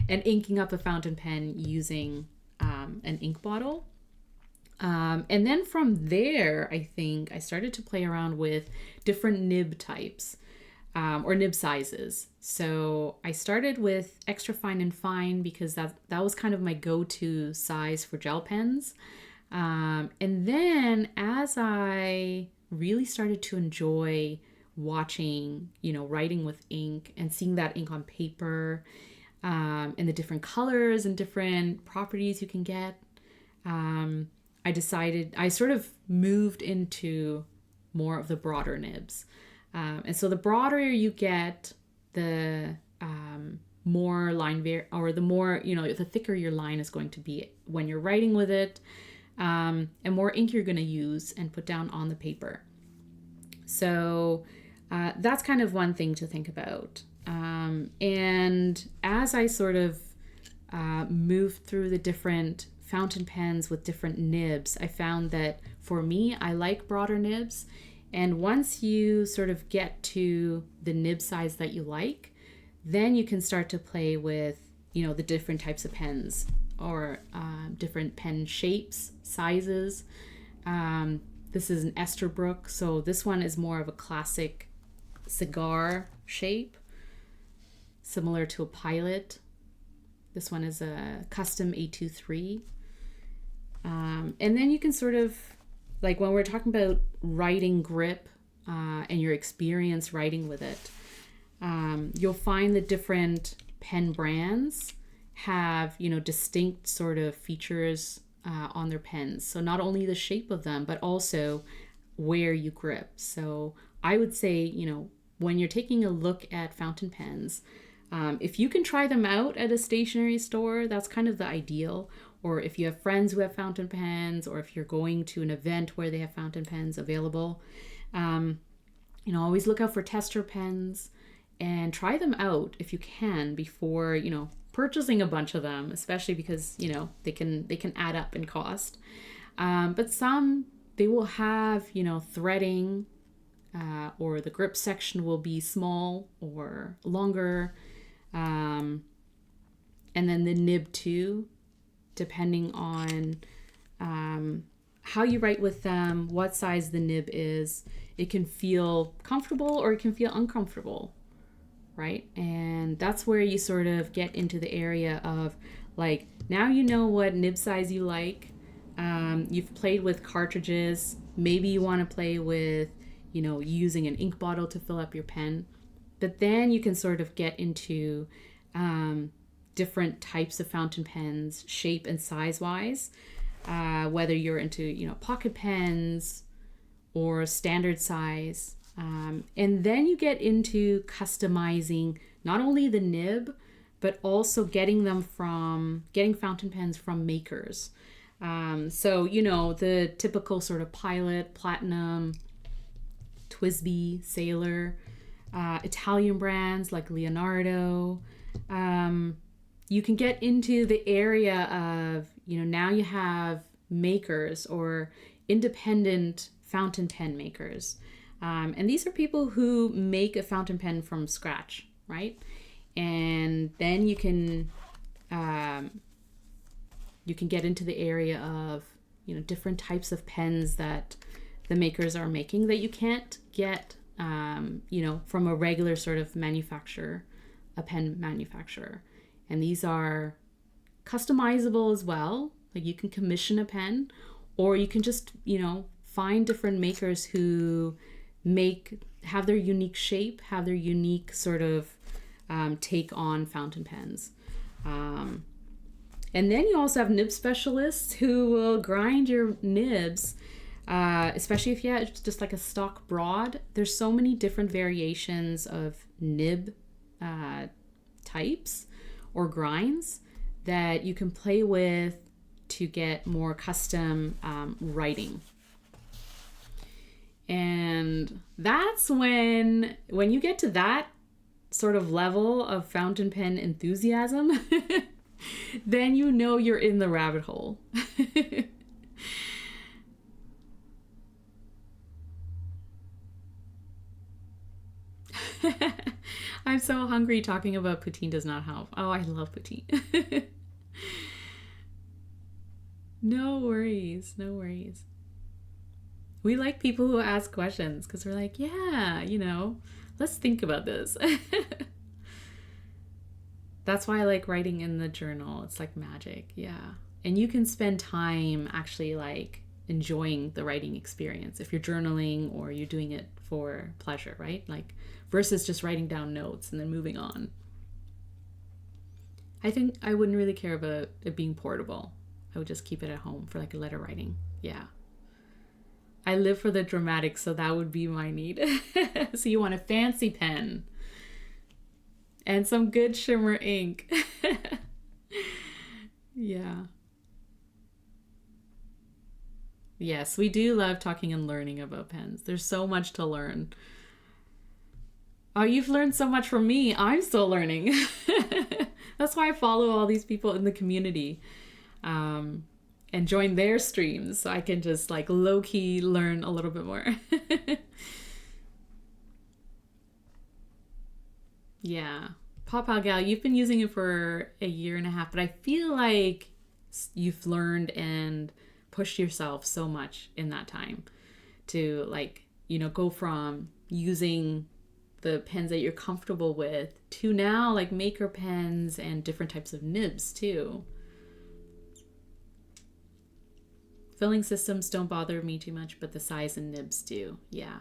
and inking up a fountain pen using an ink bottle. And then from there, I think I started to play around with different nib types or nib sizes. So I started with extra fine and fine because that was kind of my go-to size for gel pens. And then as I really started to enjoy watching, you know, writing with ink and seeing that ink on paper, and the different colors and different properties you can get, I sort of moved into more of the broader nibs. And so the broader you get, the more or the more, you know, the thicker your line is going to be when you're writing with it, and more ink you're going to use and put down on the paper. So that's kind of one thing to think about. And as I sort of moved through the different fountain pens with different nibs, I found that for me, I like broader nibs. And once you sort of get to the nib size that you like, then you can start to play with, you know, the different types of pens or different pen shapes, sizes. This is an Esterbrook, so this one is more of a classic cigar shape, similar to a Pilot. This one is a custom A23. And then you can sort of, like when we're talking about writing grip and your experience writing with it, you'll find the different pen brands have, you know, distinct sort of features on their pens. So not only the shape of them, but also where you grip. So I would say, you know, when you're taking a look at fountain pens, if you can try them out at a stationery store, that's kind of the ideal. Or if you have friends who have fountain pens, or if you're going to an event where they have fountain pens available, you know, always look out for tester pens and try them out if you can before, you know, purchasing a bunch of them, especially because, you know, they can add up in cost. But some, they will have, you know, threading, or the grip section will be small or longer. And then the nib too, depending on how you write with them, what size the nib is, it can feel comfortable or it can feel uncomfortable, right? And that's where you sort of get into the area of, like, now you know what nib size you like. You've played with cartridges. Maybe you want to play with, you know, using an ink bottle to fill up your pen. But then you can sort of get into different types of fountain pens, shape and size wise, whether you're into, you know, pocket pens or standard size. And then you get into customizing not only the nib, but also getting fountain pens from makers. So, you know, the typical sort of Pilot, Platinum, TWSBI, Sailor, Italian brands like Leonardo. You can get into the area of, you know, now you have makers or independent fountain pen makers. And these are people who make a fountain pen from scratch, right? And then you can get into the area of, you know, different types of pens that the makers are making that you can't get, you know, from a regular sort of manufacturer, a pen manufacturer. And these are customizable as well. Like you can commission a pen, or you can just, you know, find different makers who have their unique shape, have their unique sort of take on fountain pens. And then you also have nib specialists who will grind your nibs, especially if you have just like a stock broad. There's so many different variations of nib types or grinds that you can play with to get more custom writing. And that's when you get to that sort of level of fountain pen enthusiasm, then you know you're in the rabbit hole. I'm so hungry. Talking about poutine does not help. Oh, I love poutine. No worries. No worries. We like people who ask questions because we're like, yeah, let's think about this. That's why I like writing in the journal. It's like magic. Yeah. And you can spend time actually like enjoying the writing experience if you're journaling or you're doing it for pleasure, right? Like versus just writing down notes and then moving on. I think I wouldn't really care about it being portable. I would just keep it at home for like letter writing. Yeah. I live for the dramatics, so that would be my need. So you want a fancy pen and some good shimmer ink. Yeah. Yes, we do love talking and learning about pens. There's so much to learn. Oh, you've learned so much from me. I'm still learning. That's why I follow all these people in the community. And join their streams so I can just like low-key learn a little bit more. Yeah. Pawpaw Gal, you've been using it for a year and a half, but I feel like you've learned and pushed yourself so much in that time to like, go from using the pens that you're comfortable with to now like maker pens and different types of nibs too. Filling systems don't bother me too much, but the size and nibs do. Yeah.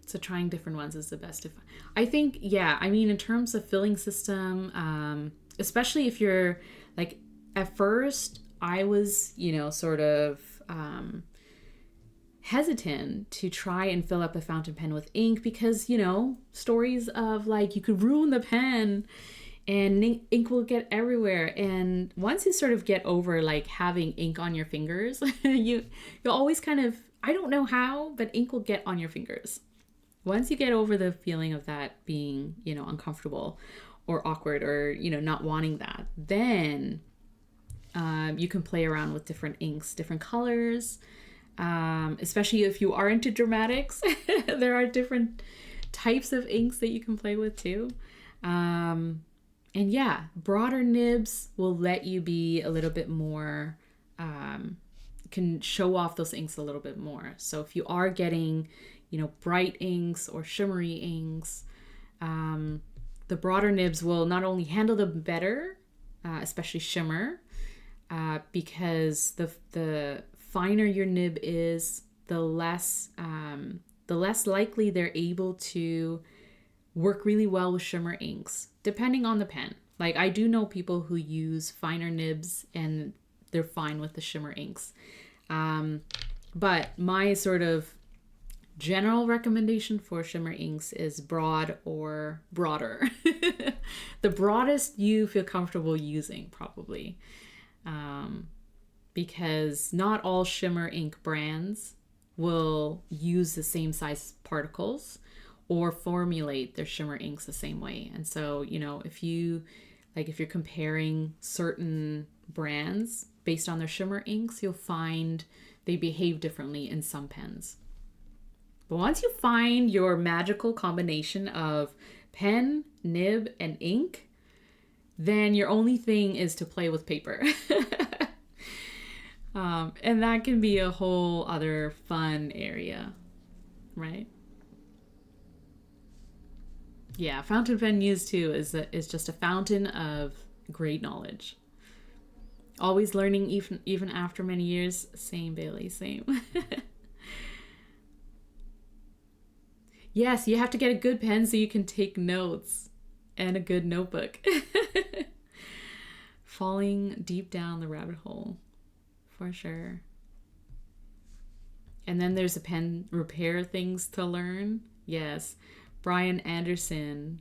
So trying different ones is the best. I think, yeah, I mean, in terms of filling system, especially if you're like, at first I was, sort of hesitant to try and fill up a fountain pen with ink because, stories of like, you could ruin the pen and ink will get everywhere. And once you sort of get over like having ink on your fingers, you'll always kind of, I don't know how, but ink will get on your fingers. Once you get over the feeling of that being, uncomfortable or awkward or, not wanting that, then you can play around with different inks, different colors, especially if you are into dramatics. There are different types of inks that you can play with too. And yeah, broader nibs will let you be a little bit more, can show off those inks a little bit more. So if you are getting, bright inks or shimmery inks, the broader nibs will not only handle them better, especially shimmer, because the finer your nib is, the less likely they're able to work really well with shimmer inks, depending on the pen. Like I do know people who use finer nibs and they're fine with the shimmer inks. But my sort of general recommendation for shimmer inks is broad or broader. The broadest you feel comfortable using, probably. Because not all shimmer ink brands will use the same size particles or formulate their shimmer inks the same way. And so, if you're comparing certain brands based on their shimmer inks, you'll find they behave differently in some pens. But once you find your magical combination of pen, nib, and ink, then your only thing is to play with paper. And that can be a whole other fun area, right? Yeah, fountain pen Muse too is just a fountain of great knowledge. Always learning even after many years. Same, Bailey, same. Yes, you have to get a good pen so you can take notes and a good notebook. Falling deep down the rabbit hole, for sure. And then there's a pen repair things to learn. Yes. Brian Anderson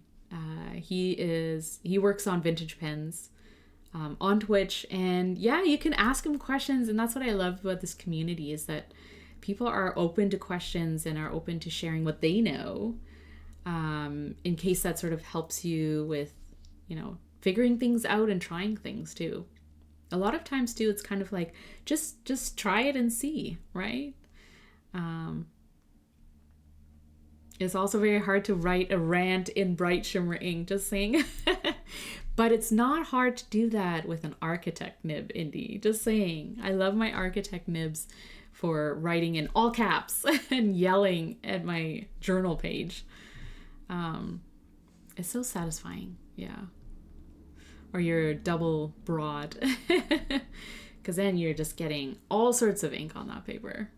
He works on vintage pens on Twitch, and yeah, you can ask him questions, and that's what I love about this community, is that people are open to questions and are open to sharing what they know, in case that sort of helps you with, figuring things out and trying things too. A lot of times too, it's kind of like, just try it and see, right? It's also very hard to write a rant in bright shimmer ink, just saying. But it's not hard to do that with an architect nib, Indy. Just saying. I love my architect nibs for writing in all caps and yelling at my journal page. It's so satisfying. Yeah. Or your double broad. Because then you're just getting all sorts of ink on that paper.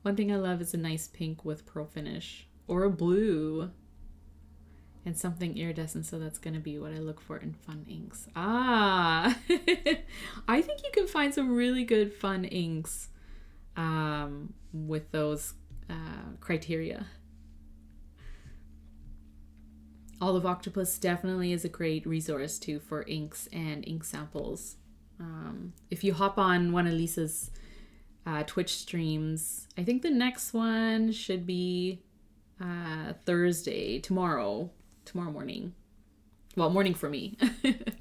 One thing I love is a nice pink with pearl finish, or a blue, and something iridescent, so that's going to be what I look for in fun inks. I think you can find some really good fun inks with those criteria. Olive Octopus definitely is a great resource too for inks and ink samples. If you hop on one of Lisa's Twitch streams, I think the next one should be Thursday, tomorrow morning. Well, morning for me.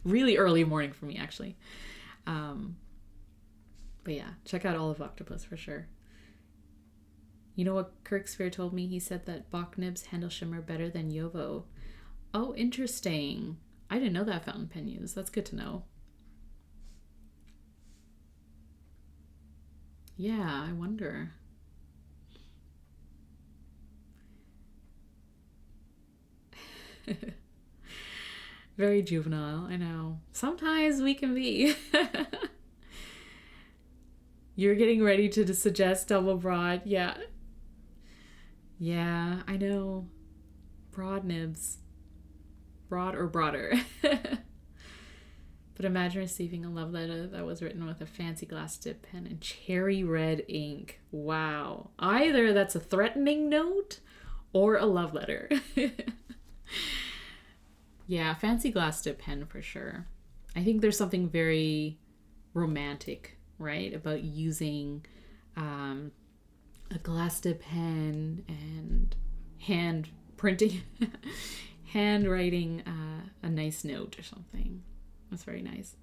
Really early morning for me, actually. But yeah, check out Olive Octopus for sure. You know what Kirk Sphere told me? He said that Bach nibs handle shimmer better than Yovo. Oh, interesting. I didn't know that fountain pen use. That's good to know. Yeah, I wonder. Very juvenile, I know. Sometimes we can be. You're getting ready to suggest double broad. Yeah. Yeah, I know. Broad nibs. Broad or broader. But imagine receiving a love letter that was written with a fancy glass dip pen and cherry red ink. Wow. Either that's a threatening note or a love letter. Yeah, fancy glass dip pen for sure. I think there's something very romantic, right, about using a glass dip pen and hand printing, handwriting a nice note or something. That's very nice.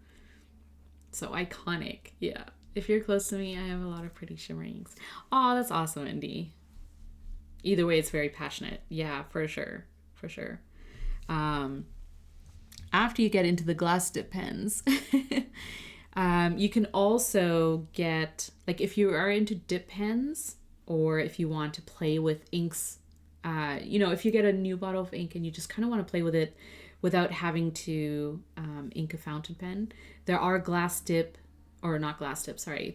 So iconic. Yeah. If you're close to me, I have a lot of pretty shimmer inks. Oh, that's awesome, Indy. Either way, it's very passionate. Yeah, for sure. For sure. After you get into the glass dip pens, you can also get, like, if you are into dip pens, or if you want to play with inks, if you get a new bottle of ink and you just kind of want to play with it without having to ink a fountain pen, there are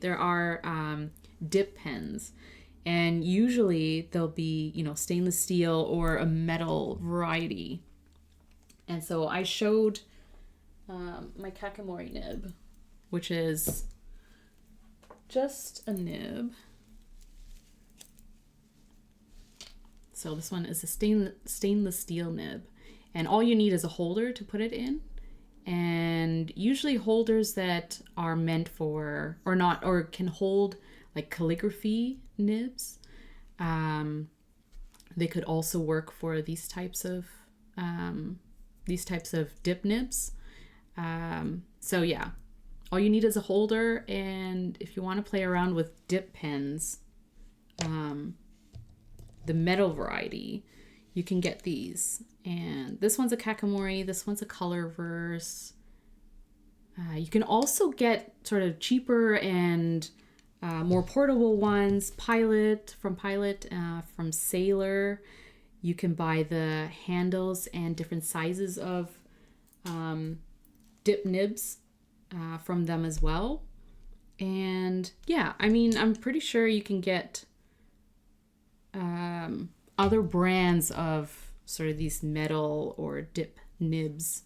there are dip pens, and usually they'll be, stainless steel or a metal variety. And so I showed my Kakimori nib, which is just a nib. So this one is a stainless steel nib. And all you need is a holder to put it in. And usually holders that are meant for, or can hold like calligraphy nibs, they could also work for these types of dip nibs. So yeah, all you need is a holder. And if you want to play around with dip pens, the metal variety, you can get these. And this one's a Kakimori, this one's a Colorverse. You can also get sort of cheaper and more portable ones. From Sailor. You can buy the handles and different sizes of dip nibs from them as well. And yeah, I mean, I'm pretty sure you can get other brands of sort of these metal or dip nibs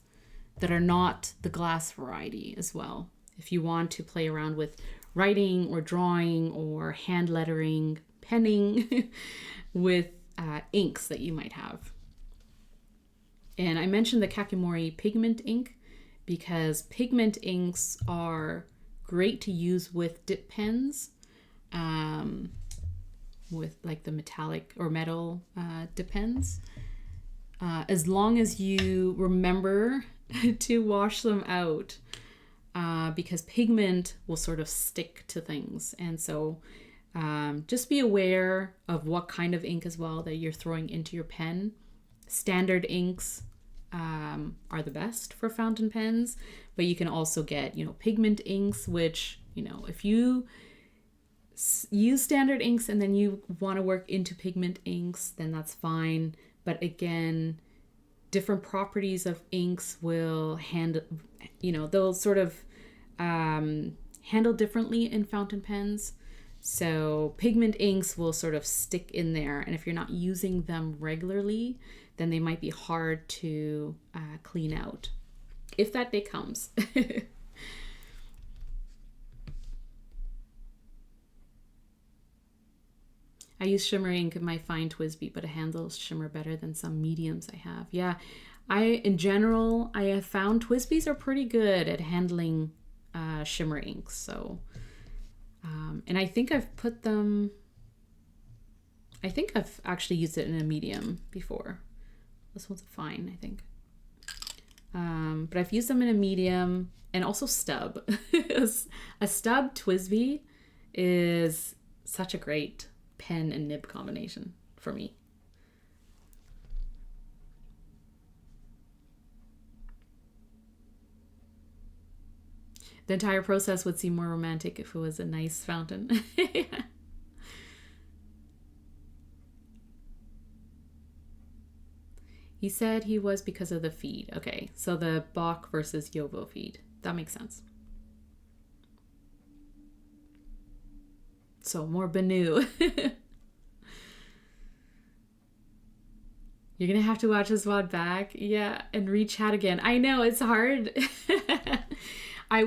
that are not the glass variety as well. If you want to play around with writing or drawing or hand lettering, penning with inks that you might have. And I mentioned the Kakimori pigment ink because pigment inks are great to use with dip pens, with like the metallic or metal dip pens, as long as you remember to wash them out, because pigment will sort of stick to things. And so just be aware of what kind of ink as well that you're throwing into your pen. Standard inks are the best for fountain pens, but you can also get, pigment inks, which, if you use standard inks and then you want to work into pigment inks, then that's fine. But again, different properties of inks will handle, they'll sort of handle differently in fountain pens. So pigment inks will sort of stick in there, and if you're not using them regularly, then they might be hard to clean out, if that day comes. I use shimmer ink in my fine TWSBI, but it handles shimmer better than some mediums I have. Yeah, in general, I have found TWSBIs are pretty good at handling shimmer inks. So, and I think I've actually used it in a medium before. This one's a fine, I think. But I've used them in a medium and also stub. A stub TWSBI is such a great pen and nib combination for me. The entire process would seem more romantic if it was a nice fountain. Yeah. He said he was because of the feed. Okay, so the Bach versus Yovo feed. That makes sense. So more Benu. You're gonna have to watch this VOD back. Yeah, and re-chat again. I know, it's hard. It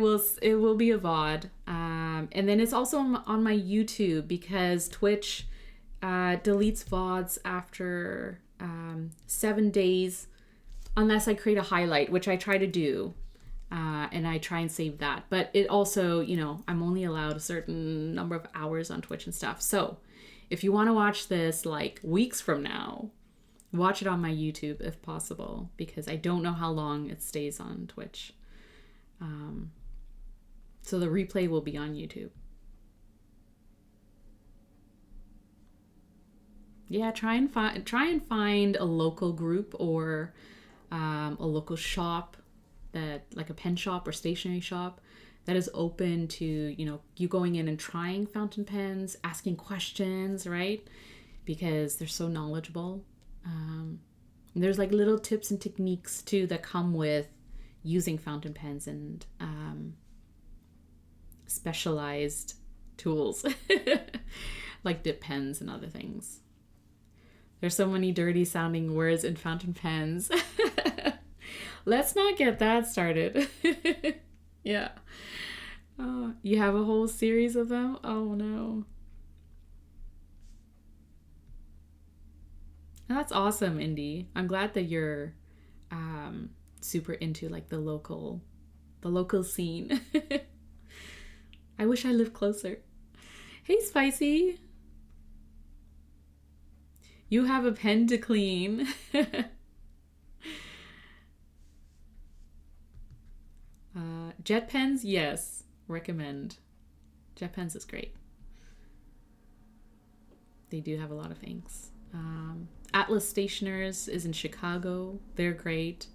will be a VOD. And then it's also on my YouTube, because Twitch deletes VODs after 7 days, unless I create a highlight, which I try to do. And I try and save that. But it also, I'm only allowed a certain number of hours on Twitch and stuff. So if you want to watch this like weeks from now, watch it on my YouTube if possible, because I don't know how long it stays on Twitch. So the replay will be on YouTube. Yeah, try and find a local group or a local shop, that like a pen shop or stationery shop that is open to, you going in and trying fountain pens, asking questions, right? Because they're so knowledgeable. There's like little tips and techniques too that come with using fountain pens and specialized tools like dip pens and other things. There's so many dirty sounding words in fountain pens. Let's not get that started. Yeah. Oh, you have a whole series of them? Oh no. That's awesome, Indy. I'm glad that you're super into like the local scene. I wish I lived closer. Hey, Spicy. You have a pen to clean. Jet pens, yes, recommend. Jet pens is great. They do have a lot of inks. Atlas Stationers is in Chicago. They're great.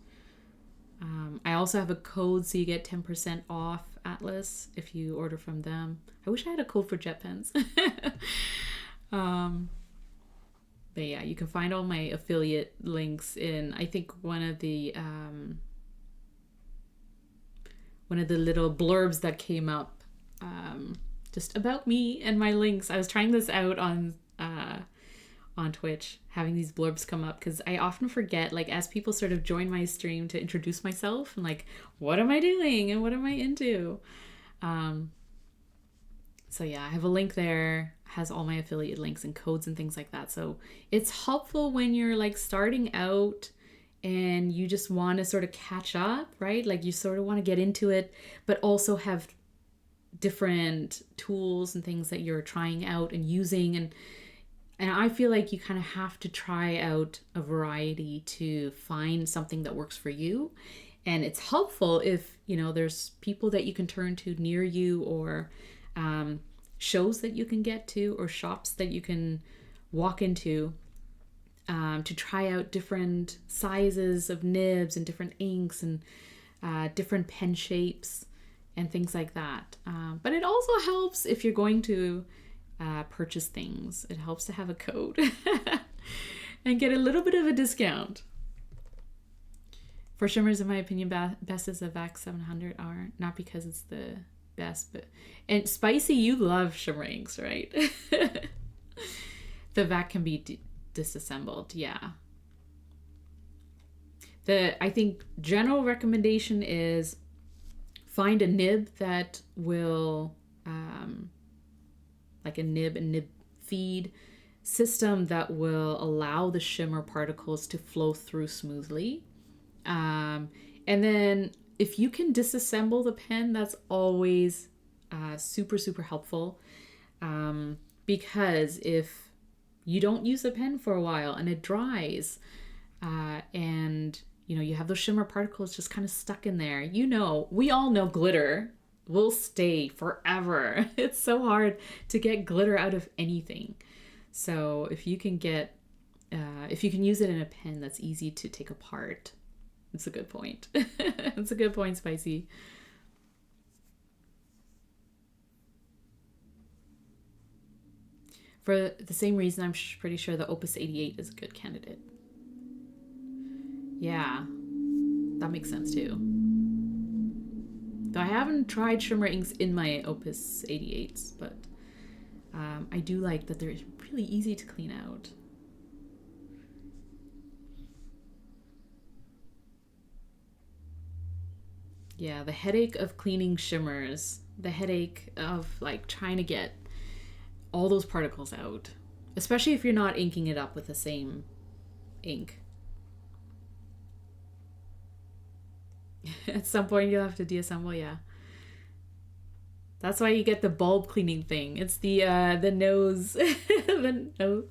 I also have a code so you get 10% off Atlas if you order from them. I wish I had a code for jet pens. But yeah, you can find all my affiliate links in, I think, one of the little blurbs that came up just about me and my links. I was trying this out on Twitch, having these blurbs come up, because I often forget, like, as people sort of join my stream, to introduce myself and like, what am I doing and what am I into? So yeah, I have a link there, has all my affiliate links and codes and things like that. So it's helpful when you're like starting out and you just want to sort of catch up, right? Like you sort of want to get into it, but also have different tools and things that you're trying out and using. And I feel like you kind of have to try out a variety to find something that works for you. And it's helpful if, you know, there's people that you can turn to near you, or shows that you can get to, or shops that you can walk into, to try out different sizes of nibs and different inks and different pen shapes and things like that. But it also helps if you're going to purchase things. It helps to have a code and get a little bit of a discount. For shimmers, in my opinion, best is the VAC 700 are, not because it's the best, but, and Spicy, you love shimmer inks, right? The VAC can be disassembled, yeah. I think general recommendation is find a nib that will, like a nib and nib feed system that will allow the shimmer particles to flow through smoothly. And then if you can disassemble the pen, that's always super, super helpful. Because if you don't use the pen for a while and it dries, and you know, you have those shimmer particles just kind of stuck in there. You know, we all know glitter will stay forever. It's so hard to get glitter out of anything. So if you can get, if you can use it in a pen that's easy to take apart, it's a good point. It's a good point, Spicy. For the same reason, I'm pretty sure the Opus 88 is a good candidate. Yeah, that makes sense too. Though I haven't tried shimmer inks in my Opus 88s, but I do like that they're really easy to clean out. Yeah, the headache of cleaning shimmers, the headache of like trying to get all those particles out, especially if you're not inking it up with the same ink. At some point you'll have to deassemble, yeah. That's why you get the bulb cleaning thing. It's the nose, the nose.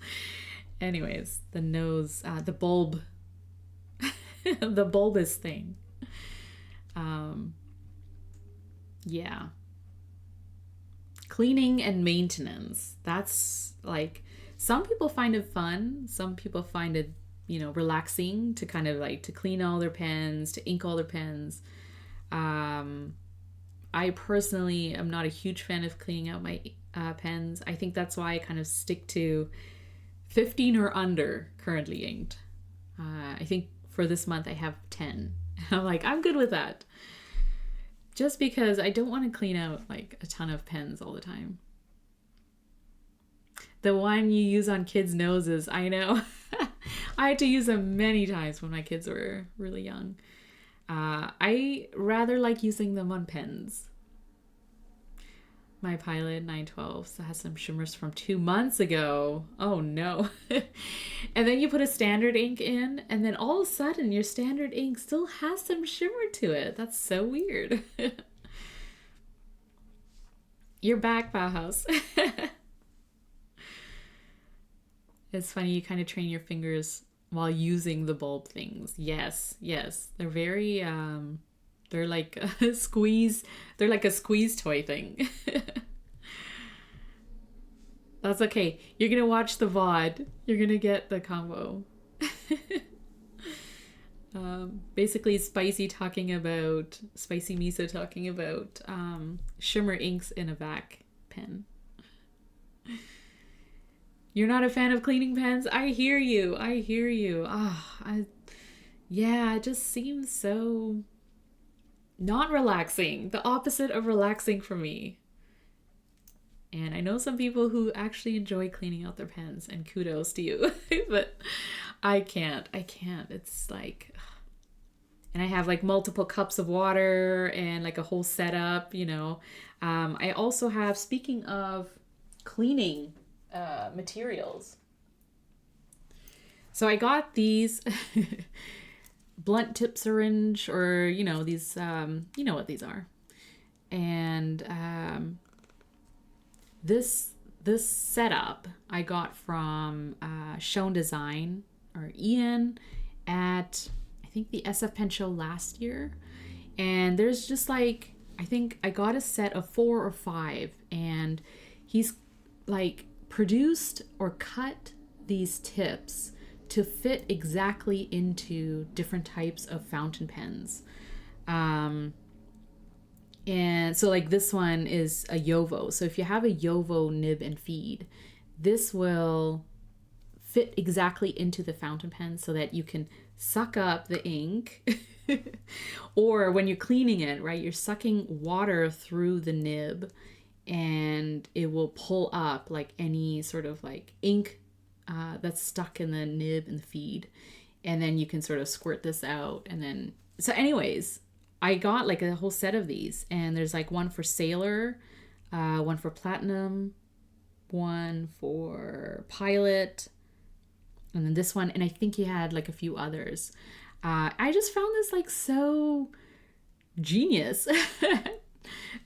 Anyways, the nose, the bulb, the bulbous thing. Yeah. Cleaning and maintenance. That's like, some people find it fun. Some people find it, you know, relaxing to kind of like to clean all their pens, to ink all their pens. I personally am not a huge fan of cleaning out my pens. I think that's why I kind of stick to 15 or under currently inked. I think for this month I have 10. I'm like, I'm good with that. Just because I don't want to clean out like a ton of pens all the time. The one you use on kids' noses, I know. I had to use them many times when my kids were really young. I rather like using them on pens. My Pilot 912 so has some shimmers from 2 months ago. Oh no. And then you put a standard ink in, and then all of a sudden your standard ink still has some shimmer to it. That's so weird. You're back, Bauhaus. It's funny, you kind of train your fingers while using the bulb things. Yes, yes. They're very, they're like a squeeze, they're like a squeeze toy thing. That's okay. You're going to watch the VOD. You're going to get the combo. Basically, Spicy Miso talking about shimmer inks in a VAC pen. You're not a fan of cleaning pens? I hear you. I hear you. Yeah, it just seems so not relaxing. The opposite of relaxing for me. And I know some people who actually enjoy cleaning out their pens, and kudos to you. But I can't. It's like, and I have like multiple cups of water and like a whole setup, you know. I also have, speaking of cleaning materials. So I got these blunt tip syringe, or, you know, these, you know what these are. And this setup I got from Shown Design, or Ian, at I think the SF Pen show last year. And there's just like, I think I got a set of 4 or 5, and he's like produced or cut these tips to fit exactly into different types of fountain pens. And so like this one is a Yovo. So if you have a Yovo nib and feed, this will fit exactly into the fountain pen so that you can suck up the ink. Or when you're cleaning it, right, you're sucking water through the nib, and it will pull up like any sort of like ink that's stuck in the nib and the feed. And then you can sort of squirt this out. And then, so anyways, I got like a whole set of these, and there's like one for Sailor, one for Platinum, one for Pilot, and then this one, and I think he had like a few others. I just found this like so genius.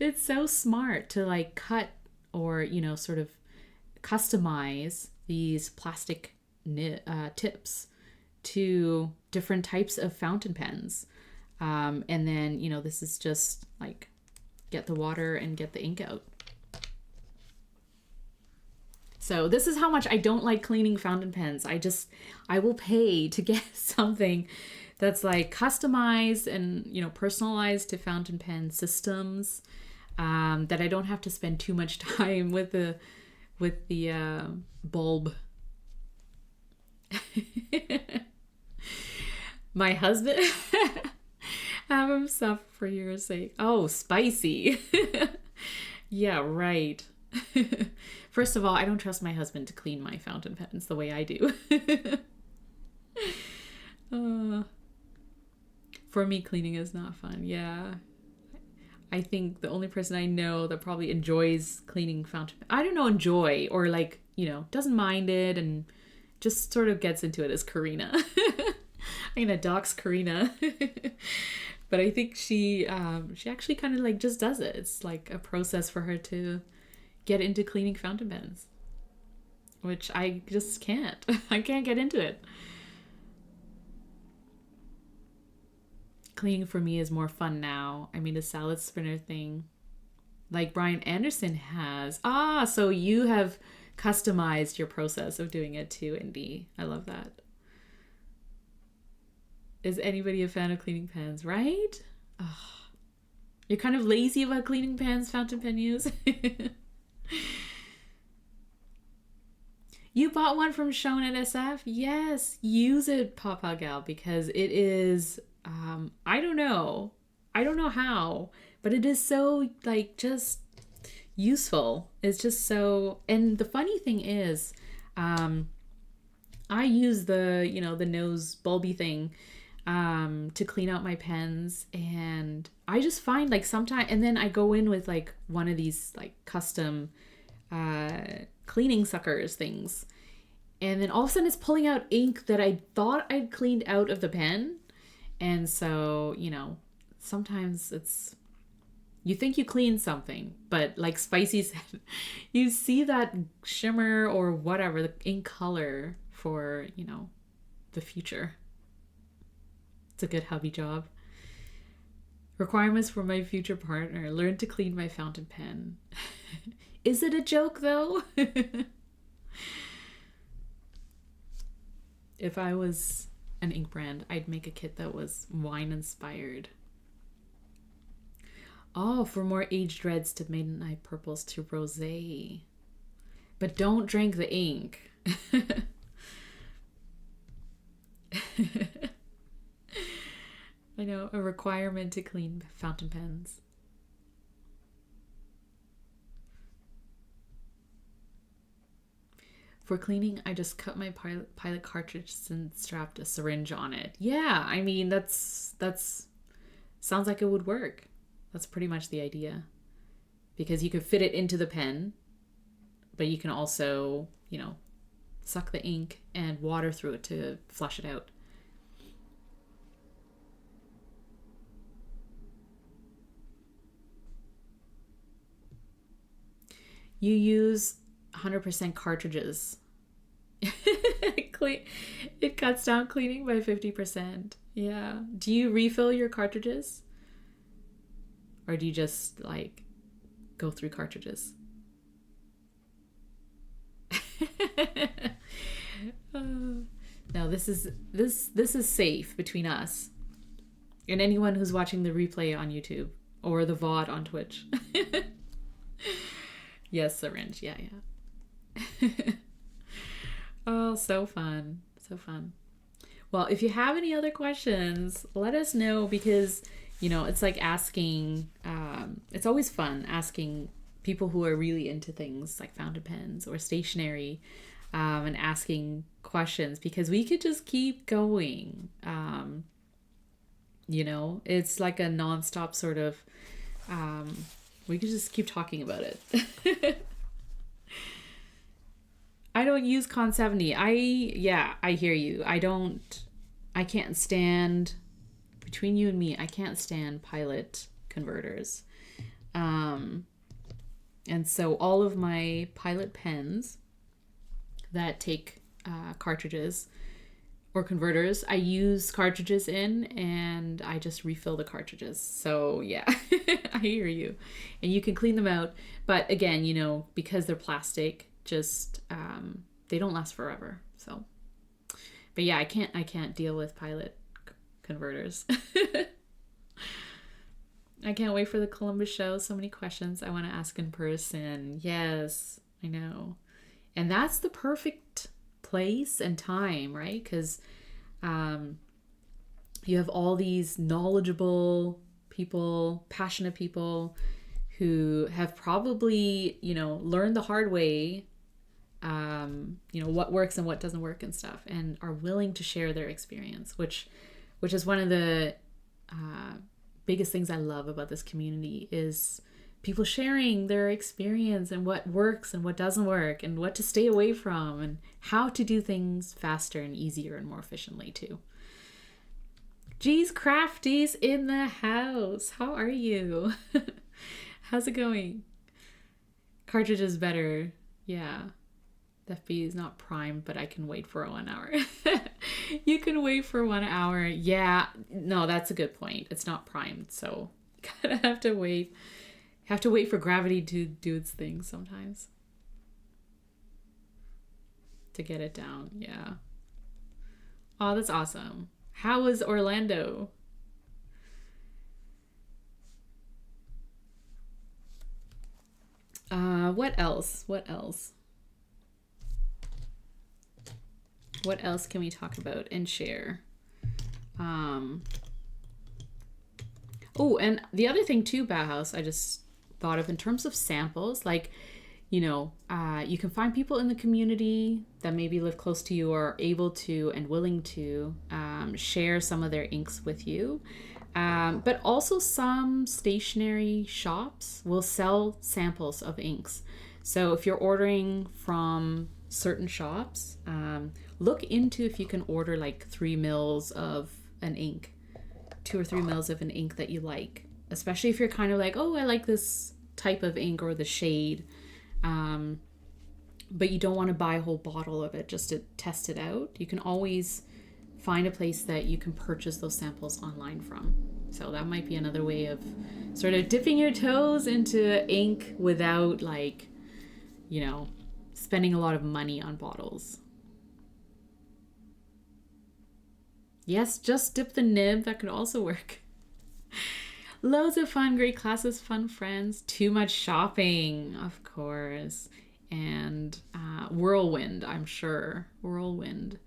It's so smart to like cut or, you know, sort of customize these plastic tips to different types of fountain pens. And then, you know, this is just like get the water and get the ink out. So this is how much I don't like cleaning fountain pens. I will pay to get something that's like customized and, you know, personalized to fountain pen systems, that I don't have to spend too much time with the bulb. My husband, have him suffer for your sake. Oh, spicy. Yeah, right. First of all, I don't trust my husband to clean my fountain pens the way I do. For me, cleaning is not fun. Yeah. I think the only person I know that probably enjoys cleaning fountain, I don't know, enjoy, or like, you know, doesn't mind it and just sort of gets into it, is Karina. I'm gonna dox Karina. But I think she actually kind of like just does it. It's like a process for her to get into cleaning fountain pens, which I just can't. I can't get into it. Cleaning for me is more fun now. I mean, the salad spinner thing, like Brian Anderson has. So you have customized your process of doing it too, Indy. I love that. Is anybody a fan of cleaning pens, right? Oh, you're kind of lazy about cleaning pens, fountain pen use. You bought one from Shown at SF? Yes, use it, Papa Gal, because it is, I don't know how, but it is so like just useful. It's just so, and the funny thing is, I use the, you know, the nose bulby thing to clean out my pens, and I just find like sometimes, and then I go in with like one of these like custom cleaning suckers things, and then all of a sudden it's pulling out ink that I thought I'd cleaned out of the pen. And so, you know, sometimes it's, you think you clean something, but like Spicy said, you see that shimmer or whatever, the ink color for, you know, the future. It's a good hubby job. Requirements for my future partner: learn to clean my fountain pen. Is it a joke though? If I was an ink brand, I'd make a kit that was wine inspired. Oh, for more aged reds to midnight purples to rosé. But don't drink the ink. I know, a requirement to clean fountain pens. For cleaning, I just cut my pilot cartridge and strapped a syringe on it. Yeah, I mean, that's sounds like it would work. That's pretty much the idea. Because you could fit it into the pen, but you can also, you know, suck the ink and water through it to flush it out. You use 100% cartridges. It cuts down cleaning by 50%. Yeah. Do you refill your cartridges? Or do you just like go through cartridges? No, this is safe between us and anyone who's watching the replay on YouTube or the VOD on Twitch. Yes, syringe. Yeah, yeah. Oh, so fun. So fun. Well, if you have any other questions, let us know, because, you know, it's like asking, it's always fun asking people who are really into things like fountain pens or stationery, and asking questions, because we could just keep going. You know, it's like a nonstop sort of, we could just keep talking about it. I don't use Con 70. I hear you. I can't stand, between you and me, I can't stand pilot converters. And so all of my pilot pens that take cartridges or converters, I use cartridges in, and I just refill the cartridges. So yeah, I hear you. And you can clean them out. But again, you know, because they're plastic, just they don't last forever. So, but yeah, I can't deal with pilot converters. I can't wait for the Columbus show. So many questions I want to ask in person. Yes, I know. And that's the perfect place and time, right? Because you have all these knowledgeable people, passionate people who have probably, you know, learned the hard way, you know, what works and what doesn't work and stuff, and are willing to share their experience, which is one of the biggest things I love about this community, is people sharing their experience and what works and what doesn't work and what to stay away from and how to do things faster and easier and more efficiently too. Geez, Crafty's in the house. How are you? How's it going? Cartridge is better. Yeah. The FB is not primed, but I can wait for 1 hour. You can wait for 1 hour. Yeah. No, that's a good point. It's not primed, so gotta have to wait. Have to wait for gravity to do its thing sometimes. To get it down. Yeah. Oh, that's awesome. How was Orlando? What else? What else? What else can we talk about and share? Oh, and the other thing too, Bauhaus, I just thought of in terms of samples, like, you know, you can find people in the community that maybe live close to you or are able to and willing to share some of their inks with you. But also some stationery shops will sell samples of inks. So if you're ordering from certain shops, look into if you can order like 3 mils of an ink, 2 or 3 mils of an ink that you like, especially if you're kind of like, oh, I like this type of ink or the shade, but you don't want to buy a whole bottle of it just to test it out. You can always find a place that you can purchase those samples online from. So that might be another way of sort of dipping your toes into ink without, like, you know, spending a lot of money on bottles. Yes, just dip the nib. That could also work. Loads of fun, great classes, fun friends, too much shopping, of course, and whirlwind, I'm sure. Whirlwind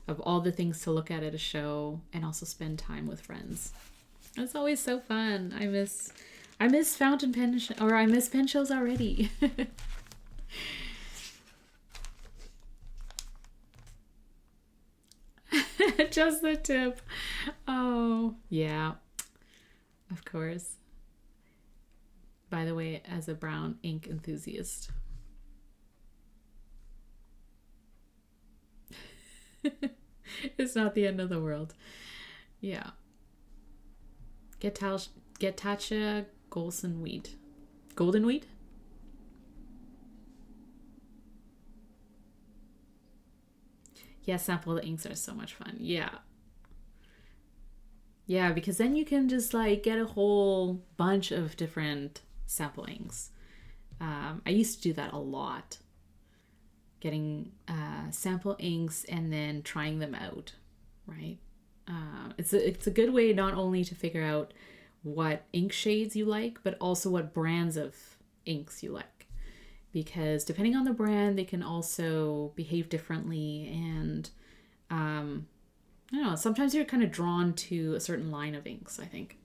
of all the things to look at a show, and also spend time with friends. It's always so fun. I miss fountain pen or I miss pen shows already. Just the tip. Oh, yeah. Of course. By the way, as a brown ink enthusiast. It's not the end of the world. Yeah. Getacha Golden Wheat. Golden Wheat? Yeah, sample the inks are so much fun. Yeah. Yeah, because then you can just like get a whole bunch of different sample inks. I used to do that a lot, getting sample inks and then trying them out, right? It's a good way not only to figure out what ink shades you like, but also what brands of inks you like. Because depending on the brand, they can also behave differently. And I don't know, sometimes you're kind of drawn to a certain line of inks, I think.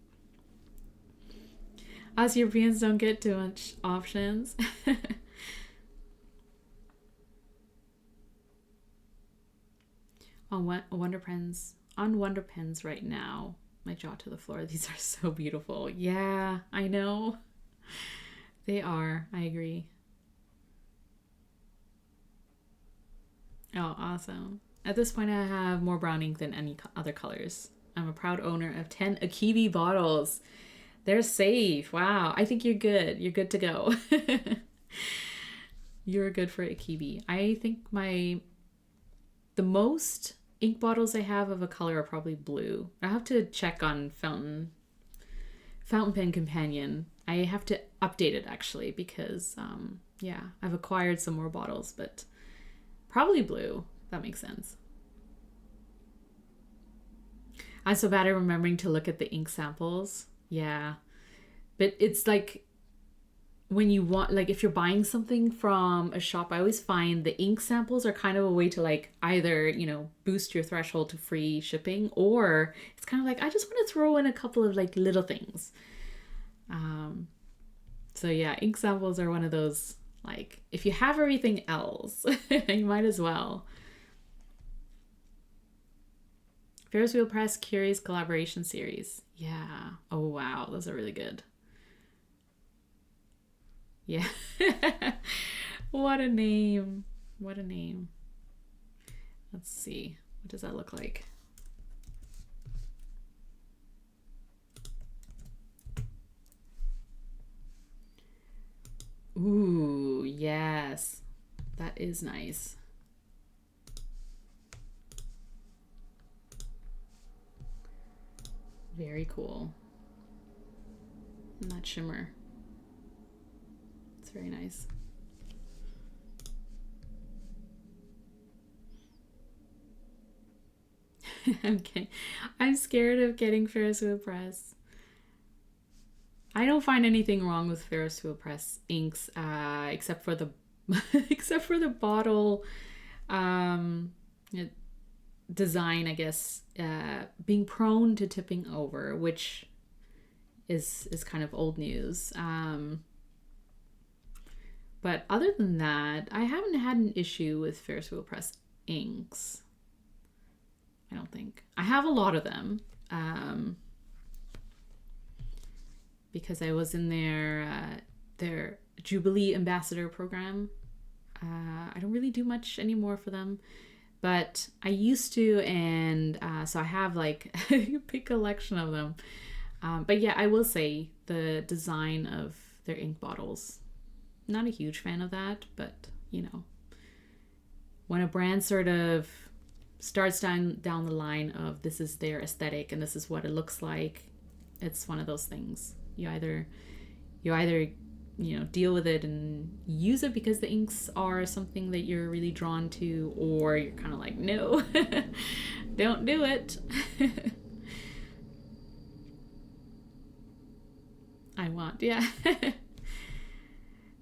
Us Europeans don't get too much options. On Wonder Pens right now, my jaw to the floor. These are so beautiful. Yeah, I know. They are. I agree. Oh, awesome. At this point, I have more brown ink than any other colors. I'm a proud owner of 10 Akibi bottles. They're safe. Wow. I think you're good. You're good to go. You're good for Akibi. I think the most ink bottles I have of a color are probably blue. I have to check on Fountain Pen Companion. I have to update it actually because yeah, I've acquired some more bottles, but probably blue. That makes sense. I'm so bad at remembering to look at the ink samples. Yeah. But it's like when you want, like if you're buying something from a shop, I always find the ink samples are kind of a way to like either, boost your threshold to free shipping, or it's kind of like, I just want to throw in a couple of like little things. So yeah, ink samples are one of those, like if you have everything else, you might as well. Ferris Wheel Press Curious Collaboration Series. Yeah. Oh, wow. Those are really good. Yeah. What a name. What a name. Let's see. What does that look like? Ooh, yes. That is nice. Very cool. And that shimmer. It's very nice. Okay. I'm scared of getting Ferris Wheel Press. I don't find anything wrong with Ferris Wheel Press inks, except for the except for the bottle design, I guess, being prone to tipping over, which is kind of old news. But other than that, I haven't had an issue with Ferris Wheel Press inks. I don't think. I have a lot of them. Because I was in their Jubilee Ambassador program. I don't really do much anymore for them, but I used to, and so I have like a big collection of them. But yeah, I will say the design of their ink bottles, not a huge fan of that, but when a brand sort of starts down the line of this is their aesthetic and this is what it looks like, it's one of those things. You either deal with it and use it because the inks are something that you're really drawn to, or you're kind of like, no, don't do it. Yeah.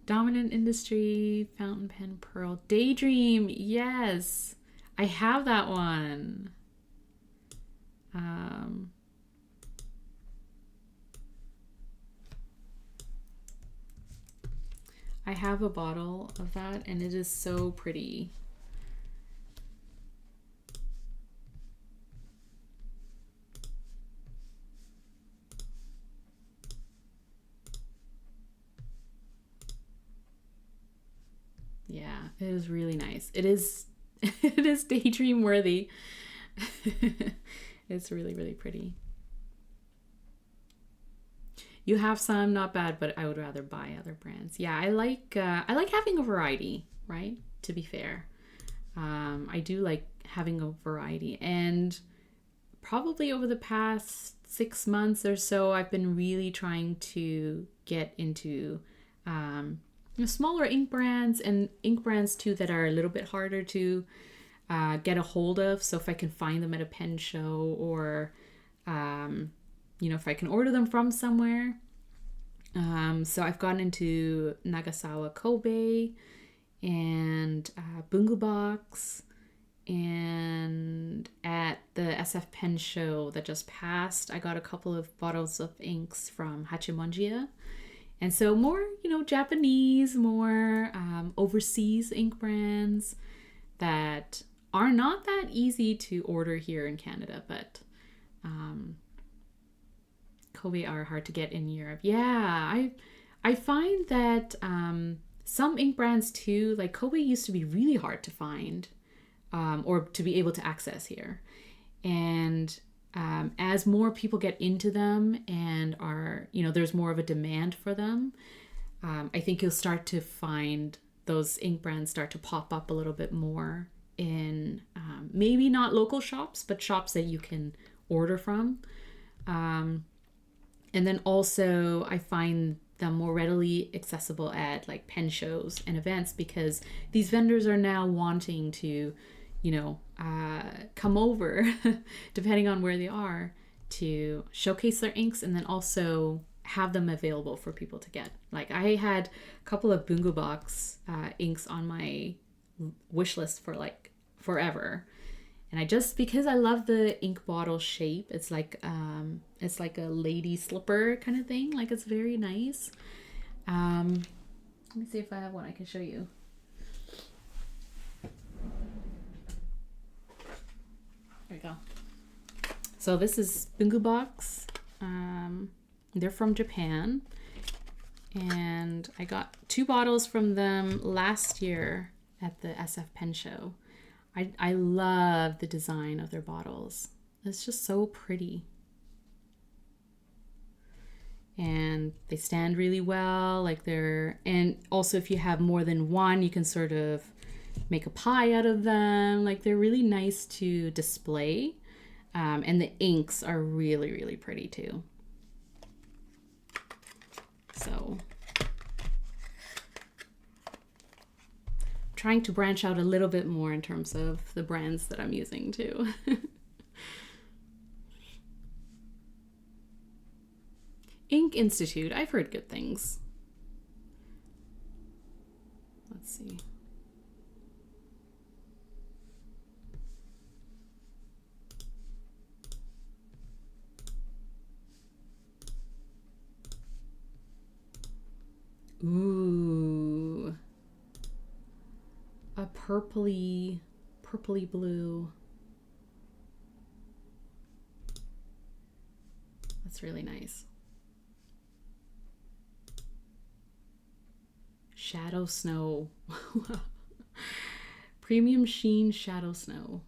Dominant Industry, Fountain Pen Pearl, Daydream. Yes, I have that one. I have a bottle of that and it is so pretty. Yeah, it is really nice. It is it is daydream worthy. It's really, really pretty. You have some, not bad, but I would rather buy other brands. Yeah, I like having a variety, right? To be fair, I do like having a variety. And probably over the past 6 months or so, I've been really trying to get into smaller ink brands, and ink brands too that are a little bit harder to get a hold of. So if I can find them at a pen show, or if I can order them from somewhere. So I've gotten into Nagasawa Kobe and Bungu Box, and at the SF Pen Show that just passed, I got a couple of bottles of inks from Hachimonjia. And so more, Japanese, more overseas ink brands that are not that easy to order here in Canada, but Kobe are hard to get in Europe. Yeah, I find that some ink brands too, like Kobe used to be really hard to find or to be able to access here. And as more people get into them and are, there's more of a demand for them, I think you'll start to find those ink brands start to pop up a little bit more in maybe not local shops, but shops that you can order from. And then also I find them more readily accessible at like pen shows and events, because these vendors are now wanting to, come over, depending on where they are, to showcase their inks and then also have them available for people to get. Like I had a couple of Bungu Box inks on my wish list for like forever. And because I love the ink bottle shape, it's like a lady slipper kind of thing. Like it's very nice. Let me see if I have one I can show you. There we go. So this is Bungu Box. They're from Japan. And I got 2 bottles from them last year at the SF Pen Show. I love the design of their bottles. It's just so pretty. And they stand really well. And also if you have more than one, you can sort of make a pie out of them. Like they're really nice to display. And the inks are really, really pretty too. So trying to branch out a little bit more in terms of the brands that I'm using too. Ink Institute, I've heard good things. Let's see. Ooh. A purpley blue. That's really nice. Shadow Snow. Premium Sheen Shadow Snow.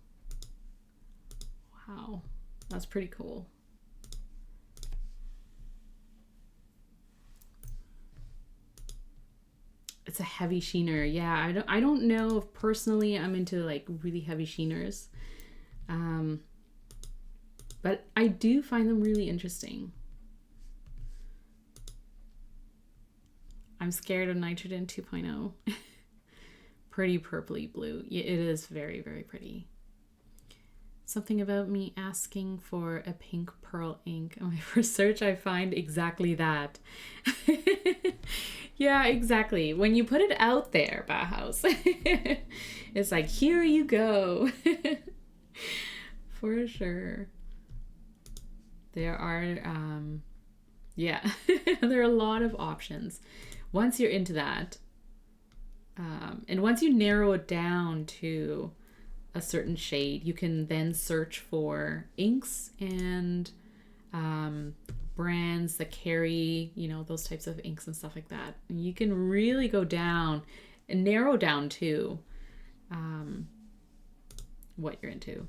Wow, that's pretty cool. It's a heavy sheener. Yeah, I don't know if personally I'm into like really heavy sheeners. But I do find them really interesting. I'm scared of Nitrogen 2.0. Pretty purpley blue. Yeah, it is very, very pretty. Something about me asking for a pink pearl ink. On my first search, I find exactly that. Yeah, exactly. When you put it out there, Bauhaus, it's like, here you go. For sure. There are, yeah, there are a lot of options. Once you're into that, and once you narrow it down to a certain shade, you can then search for inks and brands that carry, those types of inks and stuff like that. And you can really go down and narrow down to what you're into.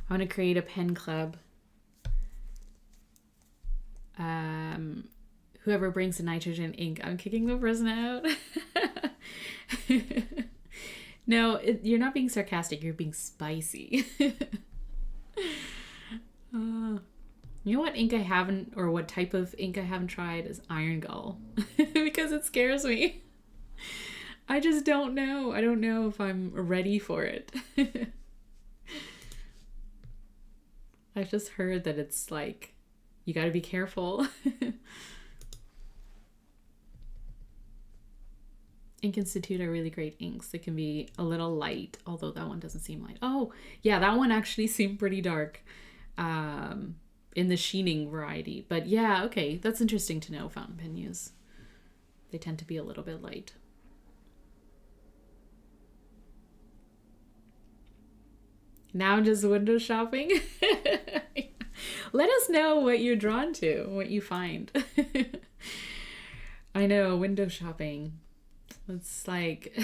I want to create a pen club Whoever brings the nitrogen ink, I'm kicking the person out. No, you're not being sarcastic. You're being spicy. You know what ink I haven't, or what type of ink I haven't tried is Iron Gull. Because it scares me. I just don't know. I don't know if I'm ready for it. I've just heard that it's like, you gotta be careful. Ink Institute are really great inks. They can be a little light, although that one doesn't seem light. Oh, yeah, that one actually seemed pretty dark in the sheening variety. But yeah, okay, that's interesting to know, fountain pen use. They tend to be a little bit light. Now I'm just window shopping. Let us know what you're drawn to, what you find. I know, window shopping. It's like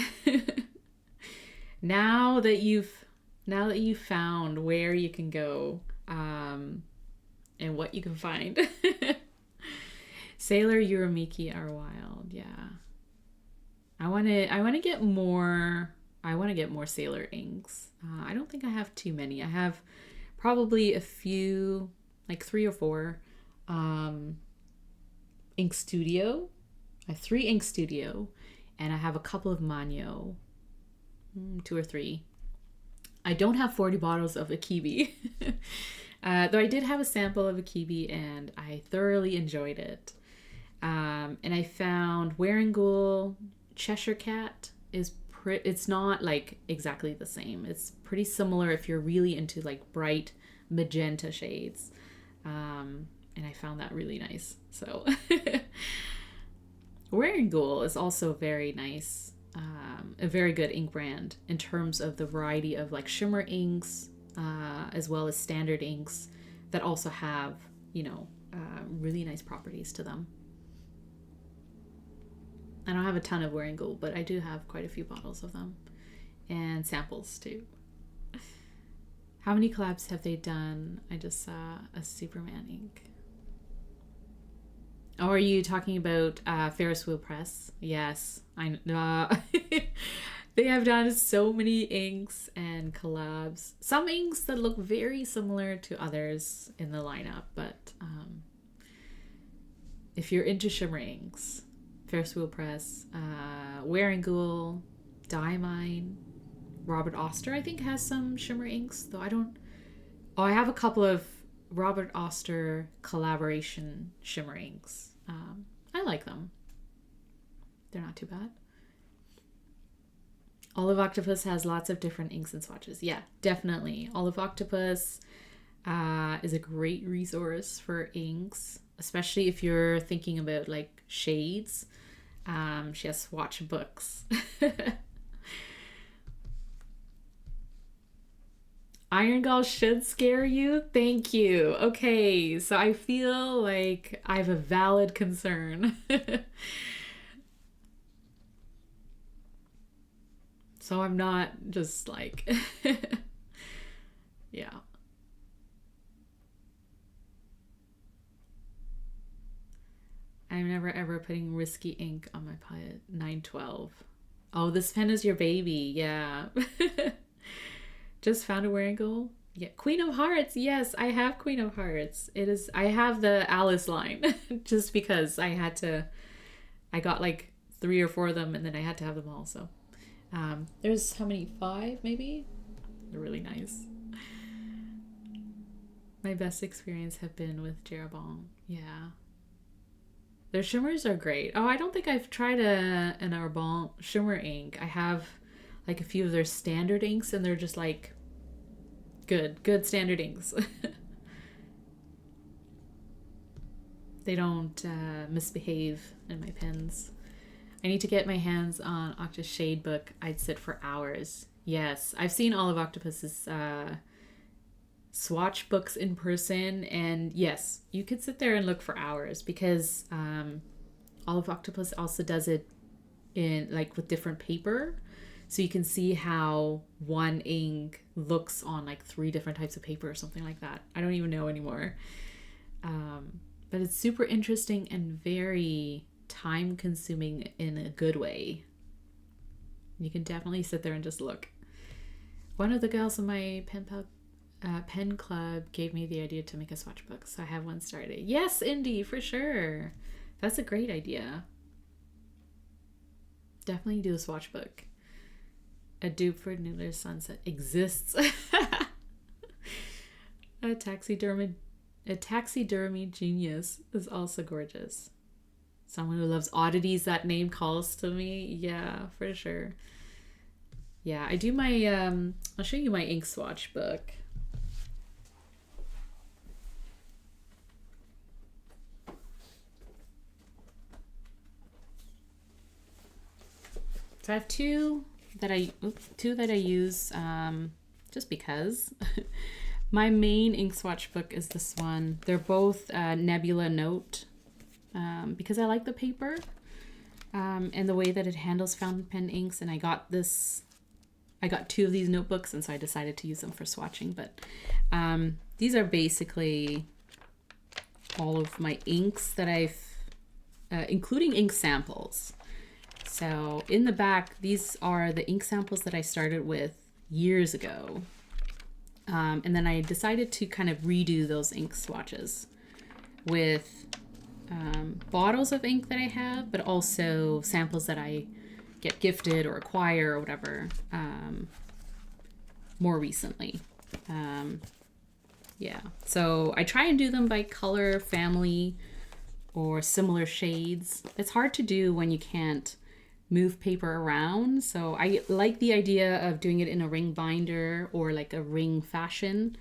now that you've found where you can go and what you can find. Sailor Uramiki are wild, yeah. I want to get more Sailor inks. I don't think I have too many. I have probably a few, like 3 or 4 Ink Studio. I have 3 Ink Studio, and I have a couple of Manyo, 2 or 3. I don't have 40 bottles of Akibi. Though I did have a sample of Akibi and I thoroughly enjoyed it. And I found Wearingeul Cheshire Cat is it's not like exactly the same. It's pretty similar if you're really into like bright magenta shades. And I found that really nice. So Wearingeul is also very nice. A very good ink brand in terms of the variety of like shimmer inks, as well as standard inks that also have, really nice properties to them. I don't have a ton of Wearingeul, but I do have quite a few bottles of them and samples too. How many collabs have they done? I just saw a Superman ink. Oh, are you talking about Ferris Wheel Press? Yes, I know. They have done so many inks and collabs. Some inks that look very similar to others in the lineup, but if you're into shimmer inks, Ferris Wheel Press, Wearingeul, Diamine, Robert Oster, I think has some shimmer inks, though I don't. Oh, I have a couple of Robert Oster collaboration shimmer inks. I like them. They're not too bad. Olive Octopus has lots of different inks and swatches. Yeah, definitely. Olive Octopus is a great resource for inks, especially if you're thinking about like shades. She has swatch books. Iron Gull should scare you. Thank you. Okay, so I feel like I have a valid concern. So I'm not just like, yeah. I'm never ever putting risky ink on my palette. 912. Oh, this pen is your baby. Yeah. Just found a Wearingeul. Yeah, Queen of Hearts. Yes, I have Queen of Hearts. It is. I have the Alice line just because I got like 3 or 4 of them, and then I had to have them all. So there's how many? 5 maybe. They're really nice. My best experience have been with Jeroboam. Yeah. Their shimmers are great. Oh, I don't think I've tried an Arbonne shimmer ink. I have like a few of their standard inks, and they're just like good standard inks. They don't misbehave in my pens. I need to get my hands on Octa's shade book. I'd sit for hours. Yes, I've seen all of Octopus's swatch books in person, and yes, you could sit there and look for hours because Olive Octopus also does it in like with different paper, so you can see how one ink looks on like 3 different types of paper or something like that. I don't even know anymore. But it's super interesting and very time consuming in a good way. You can definitely sit there and just look. One of the girls in my pen club gave me the idea to make a swatch book, so I have one started. Yes, Indy, for sure. That's a great idea. Definitely do a swatch book. A dupe for Nuclear Sunset exists. A taxidermy genius is also gorgeous. Someone who loves oddities, that name calls to me. Yeah, for sure. Yeah, I do my, I'll show you my ink swatch book. So I have two that I use just because. My main ink swatch book is this one. They're both Nebula Note because I like the paper and the way that it handles fountain pen inks. And I got two of these notebooks, and so I decided to use them for swatching. But these are basically all of my inks that I've, including ink samples. So in the back, these are the ink samples that I started with years ago. And then I decided to kind of redo those ink swatches with bottles of ink that I have, but also samples that I get gifted or acquire or whatever more recently. Yeah, so I try and do them by color, family, or similar shades. It's hard to do when you can't move paper around, so I like the idea of doing it in a ring binder or like a ring fashion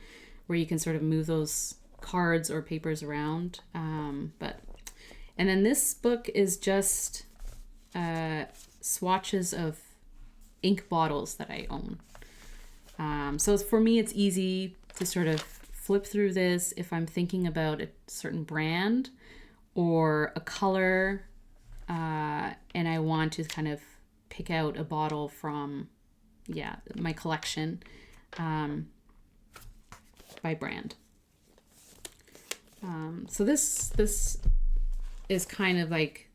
where you can sort of move those cards or papers around. And then this book is just swatches of ink bottles that I own. So for me, it's easy to sort of flip through this if I'm thinking about a certain brand or a color, and I want to kind of pick out a bottle from, my collection by brand. So this is kind of like,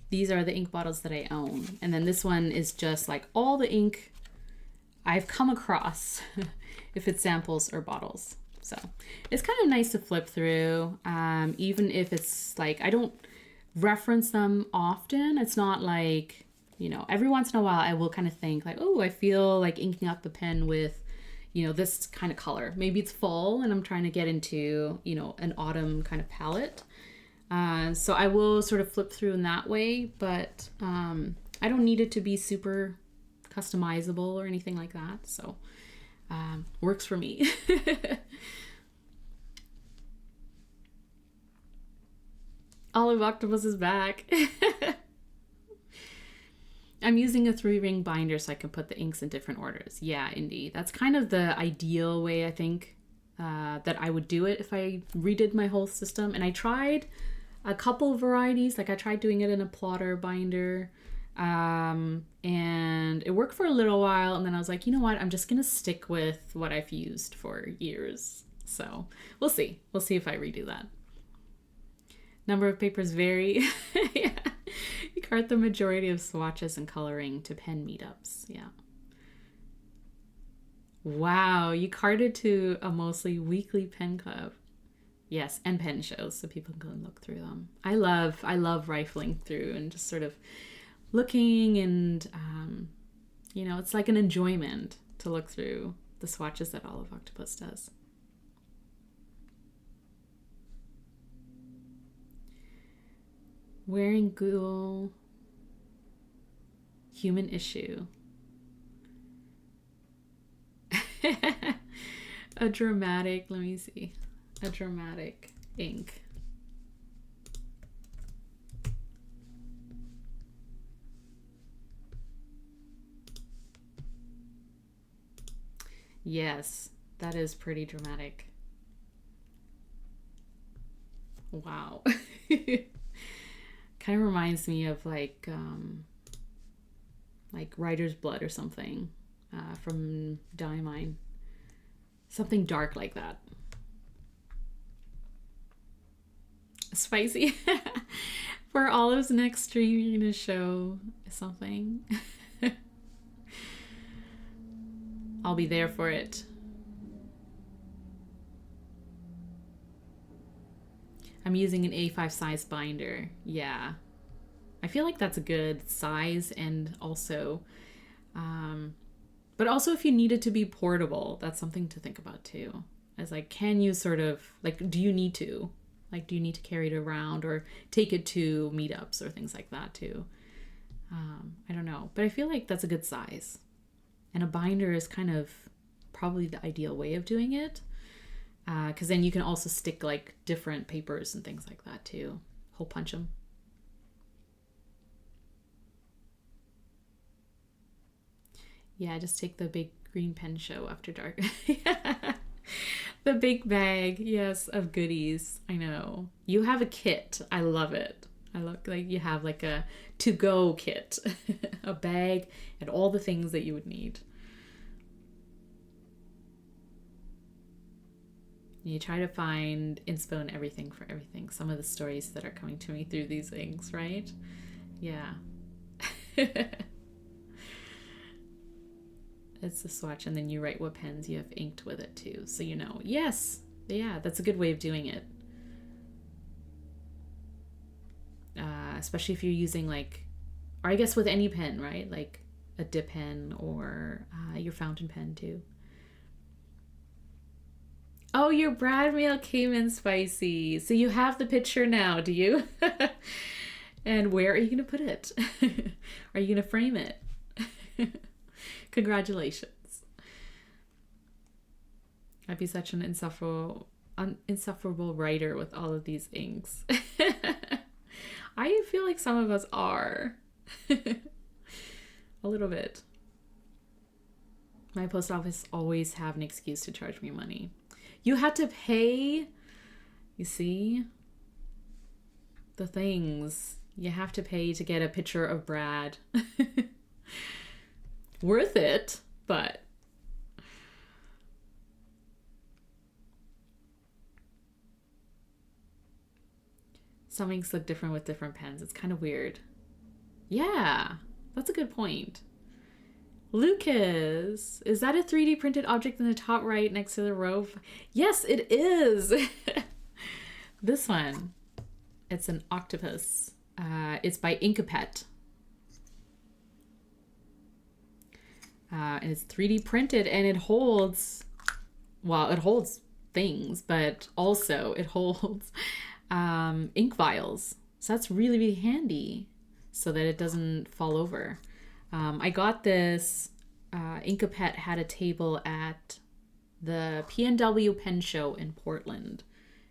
these are the ink bottles that I own. And then this one is just like all the ink I've come across, if it's samples or bottles. So it's kind of nice to flip through, even if it's like, I don't reference them often. It's not like, every once in a while I will kind of think like, oh, I feel like inking up the pen with, this kind of color. Maybe it's fall and I'm trying to get into, an autumn kind of palette. So I will sort of flip through in that way, but I don't need it to be super customizable or anything like that. So works for me. Olive Octopus is back. I'm using a 3-ring binder so I can put the inks in different orders. Yeah, indeed. That's kind of the ideal way, I think, that I would do it if I redid my whole system. And I tried a couple varieties. Like I tried doing it in a plotter binder, and it worked for a little while. And then I was like, you know what? I'm just going to stick with what I've used for years. So we'll see. We'll see if I redo that. Number of papers vary. Yeah. You cart the majority of swatches and coloring to pen meetups. Yeah. Wow, you carted to a mostly weekly pen club. Yes, and pen shows so people can look through them. I love rifling through and just sort of looking, and it's like an enjoyment to look through the swatches that Olive Octopus does. Wearing Google, human issue. A dramatic, let me see, a dramatic ink. Yes, that is pretty dramatic. Wow. Kind of reminds me of like Writer's Blood or something from Diamine. Something dark like that. Spicy. For Olive's next stream, you're gonna show something. I'll be there for it. I'm using an A5 size binder. Yeah. I feel like that's a good size, and also, but also if you need it to be portable, that's something to think about too. As like, can you sort of, like, do you need to? Like, do you need to carry it around or take it to meetups or things like that too? I don't know, but I feel like that's a good size. And a binder is kind of probably the ideal way of doing it. Because then you can also stick like different papers and things like that too. Hole punch them. Yeah, just take the big green pen show after dark. The big bag, yes, of goodies. I know. You have a kit. I love it. I look like you have like a to-go kit. A bag and all the things that you would need. You try to find inspo and everything for everything. Some of the stories that are coming to me through these things, right? Yeah. It's the swatch, and then you write what pens you have inked with it too, so you know. Yes! Yeah, that's a good way of doing it. Especially if you're using like, or I guess with any pen, right? Like a dip pen or your fountain pen too. Oh, your Brad meal came in spicy. So you have the picture now, do you? And where are you going to put it? Are you going to frame it? Congratulations. I'd be such an insufferable writer with all of these inks. I feel like some of us are. A little bit. My post office always have an excuse to charge me money. You had to pay, you see, the things you have to pay to get a picture of Brad. Worth it, but some inks look different with different pens. It's kind of weird. Yeah, that's a good point. Lucas, is that a 3D printed object in the top right next to the row? Yes, it is. This one, it's an octopus. It's by Inkapet. And it's 3D printed, and it holds, well, it holds things, but also it holds ink vials. So that's really, really handy so that it doesn't fall over. I got this, Inkapet had a table at the PNW Pen Show in Portland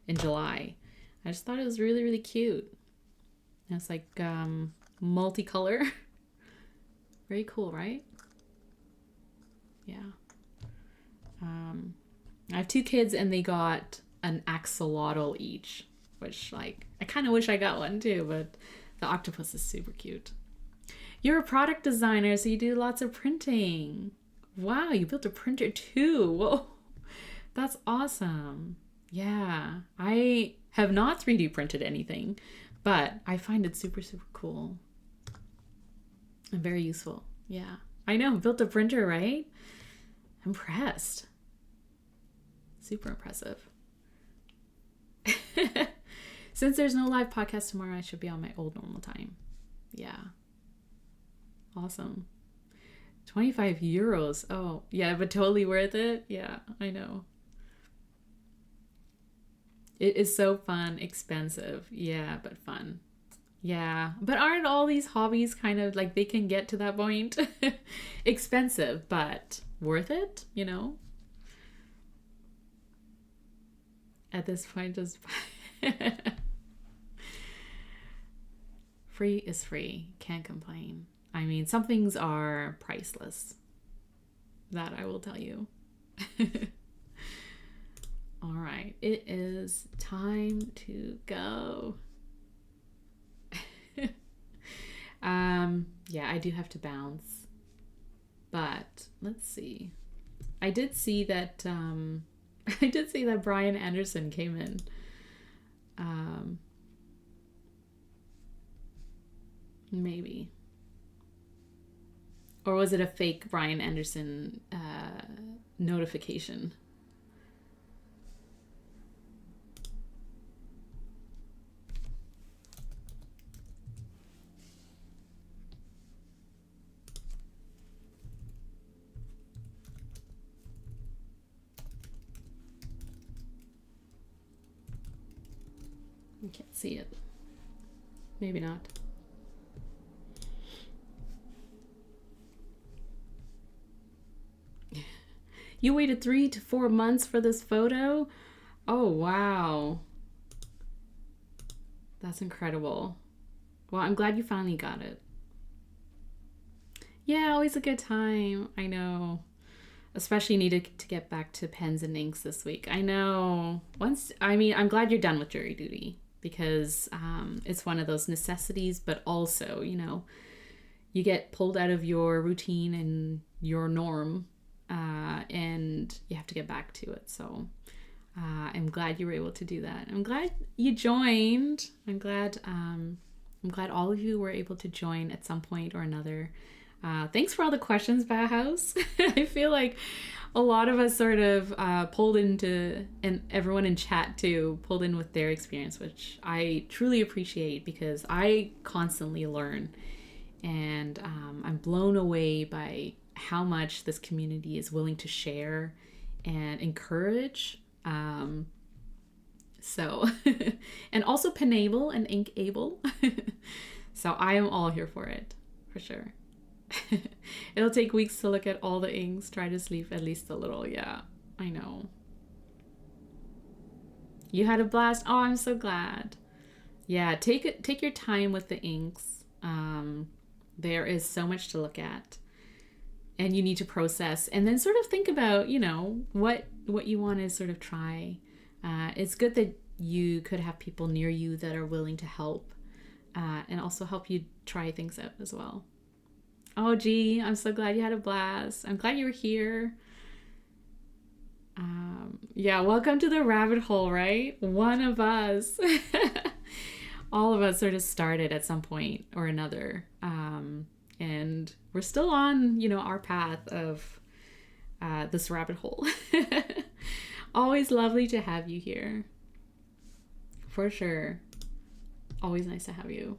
in July. I just thought it was really, really cute. And it's like multicolor. Very cool, right? Yeah. I have 2 kids and they got an axolotl each, which like, I kind of wish I got one too, but the octopus is super cute. You're a product designer, so you do lots of printing. Wow, you built a printer too. Whoa, that's awesome. Yeah, I have not 3D printed anything, but I find it super, super cool and very useful. Yeah, I know, built a printer, right? Impressed. Super impressive. Since there's no live podcast tomorrow, I should be on my old normal time. Yeah. Awesome. 25 euros. Oh, yeah, but totally worth it. Yeah, I know. It is so fun, expensive. Yeah, but fun. Yeah, but aren't all these hobbies kind of like they can get to that point? Expensive, but worth it, you know? At this point, just free is free. Can't complain. I mean, some things are priceless. That I will tell you. All right, it is time to go. Yeah, I do have to bounce. But let's see. I did see that Brian Anderson came in. Maybe. Or was it a fake Brian Anderson notification? I can't see it. Maybe not. You waited 3 to 4 months for this photo? Oh, wow. That's incredible. Well, I'm glad you finally got it. Yeah, always a good time. I know. Especially needed to get back to pens and inks this week. I know. I'm glad you're done with jury duty because it's one of those necessities, but also, you get pulled out of your routine and your norm, and you have to get back to it. So I'm glad you were able to do that. I'm glad you joined. I'm glad all of you were able to join at some point or another. Thanks for all the questions, Bauhaus. I feel like a lot of us sort of pulled into, and everyone in chat too, pulled in with their experience, which I truly appreciate because I constantly learn. And I'm blown away by how much this community is willing to share and encourage. And also penable and ink-able. So I am all here for it, for sure. It'll take weeks to look at all the inks. Try to sleep at least a little. Yeah, I know. You had a blast. Oh, I'm so glad. Yeah, take your time with the inks. There is so much to look at, and you need to process, and then sort of think about, what you want to sort of try. It's good that you could have people near you that are willing to help, and also help you try things out as well. Oh, gee, I'm so glad you had a blast. I'm glad you were here. Yeah, welcome to the rabbit hole, right? One of us. All of us sort of started at some point or another. And we're still on, our path of this rabbit hole. Always lovely to have you here. For sure. Always nice to have you.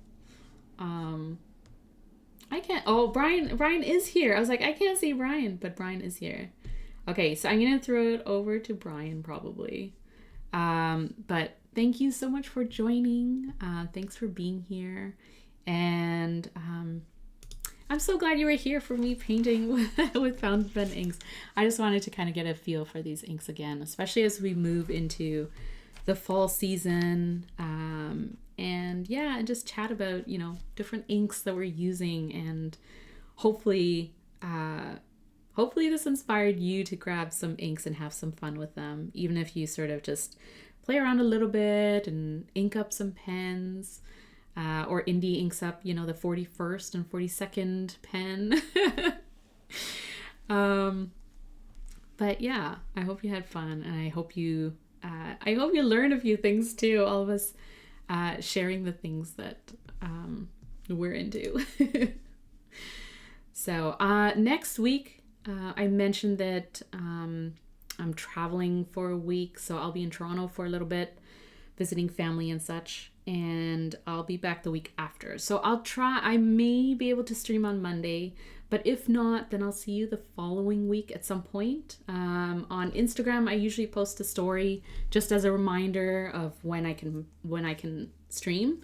I can't. Oh, Brian is here. I was like, I can't see Brian, but Brian is here. Okay, so I'm gonna throw it over to Brian probably. But thank you so much for joining. Thanks for being here, and I'm so glad you were here for me painting with fountain pen inks. I just wanted to kind of get a feel for these inks again, especially as we move into the fall season. And just chat about, different inks that we're using, and hopefully this inspired you to grab some inks and have some fun with them, even if you sort of just play around a little bit and ink up some pens, or indie inks up, the 41st and 42nd pen. But yeah, I hope you had fun, and I hope you learned a few things too. All of us sharing the things that we're into. So next week, I mentioned that I'm traveling for a week, so I'll be in Toronto for a little bit, visiting family and such, and I'll be back the week after. So I may be able to stream on Monday, but if not, then I'll see you the following week at some point. On Instagram, I usually post a story just as a reminder of when I can stream.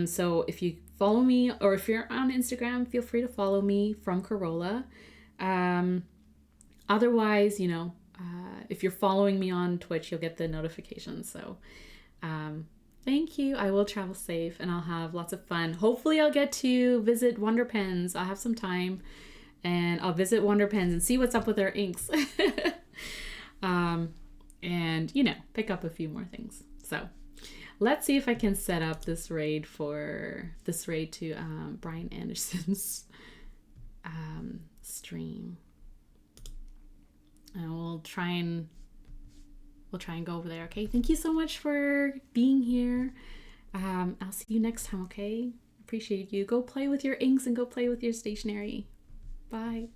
So if you follow me, or if you're on Instagram, feel free to follow me from Corolla. Otherwise, if you're following me on Twitch, you'll get the notifications. So thank you. I will travel safe, and I'll have lots of fun. Hopefully I'll get to visit Wonder Pens. I'll have some time, and I'll visit Wonder Pens and see what's up with their inks. And pick up a few more things. So let's see if I can set up this raid to Brian Anderson's stream. And we'll try and go over there. Okay, thank you so much for being here. I'll see you next time. Okay, Appreciate you. Go play with your inks and go play with your stationery. Bye.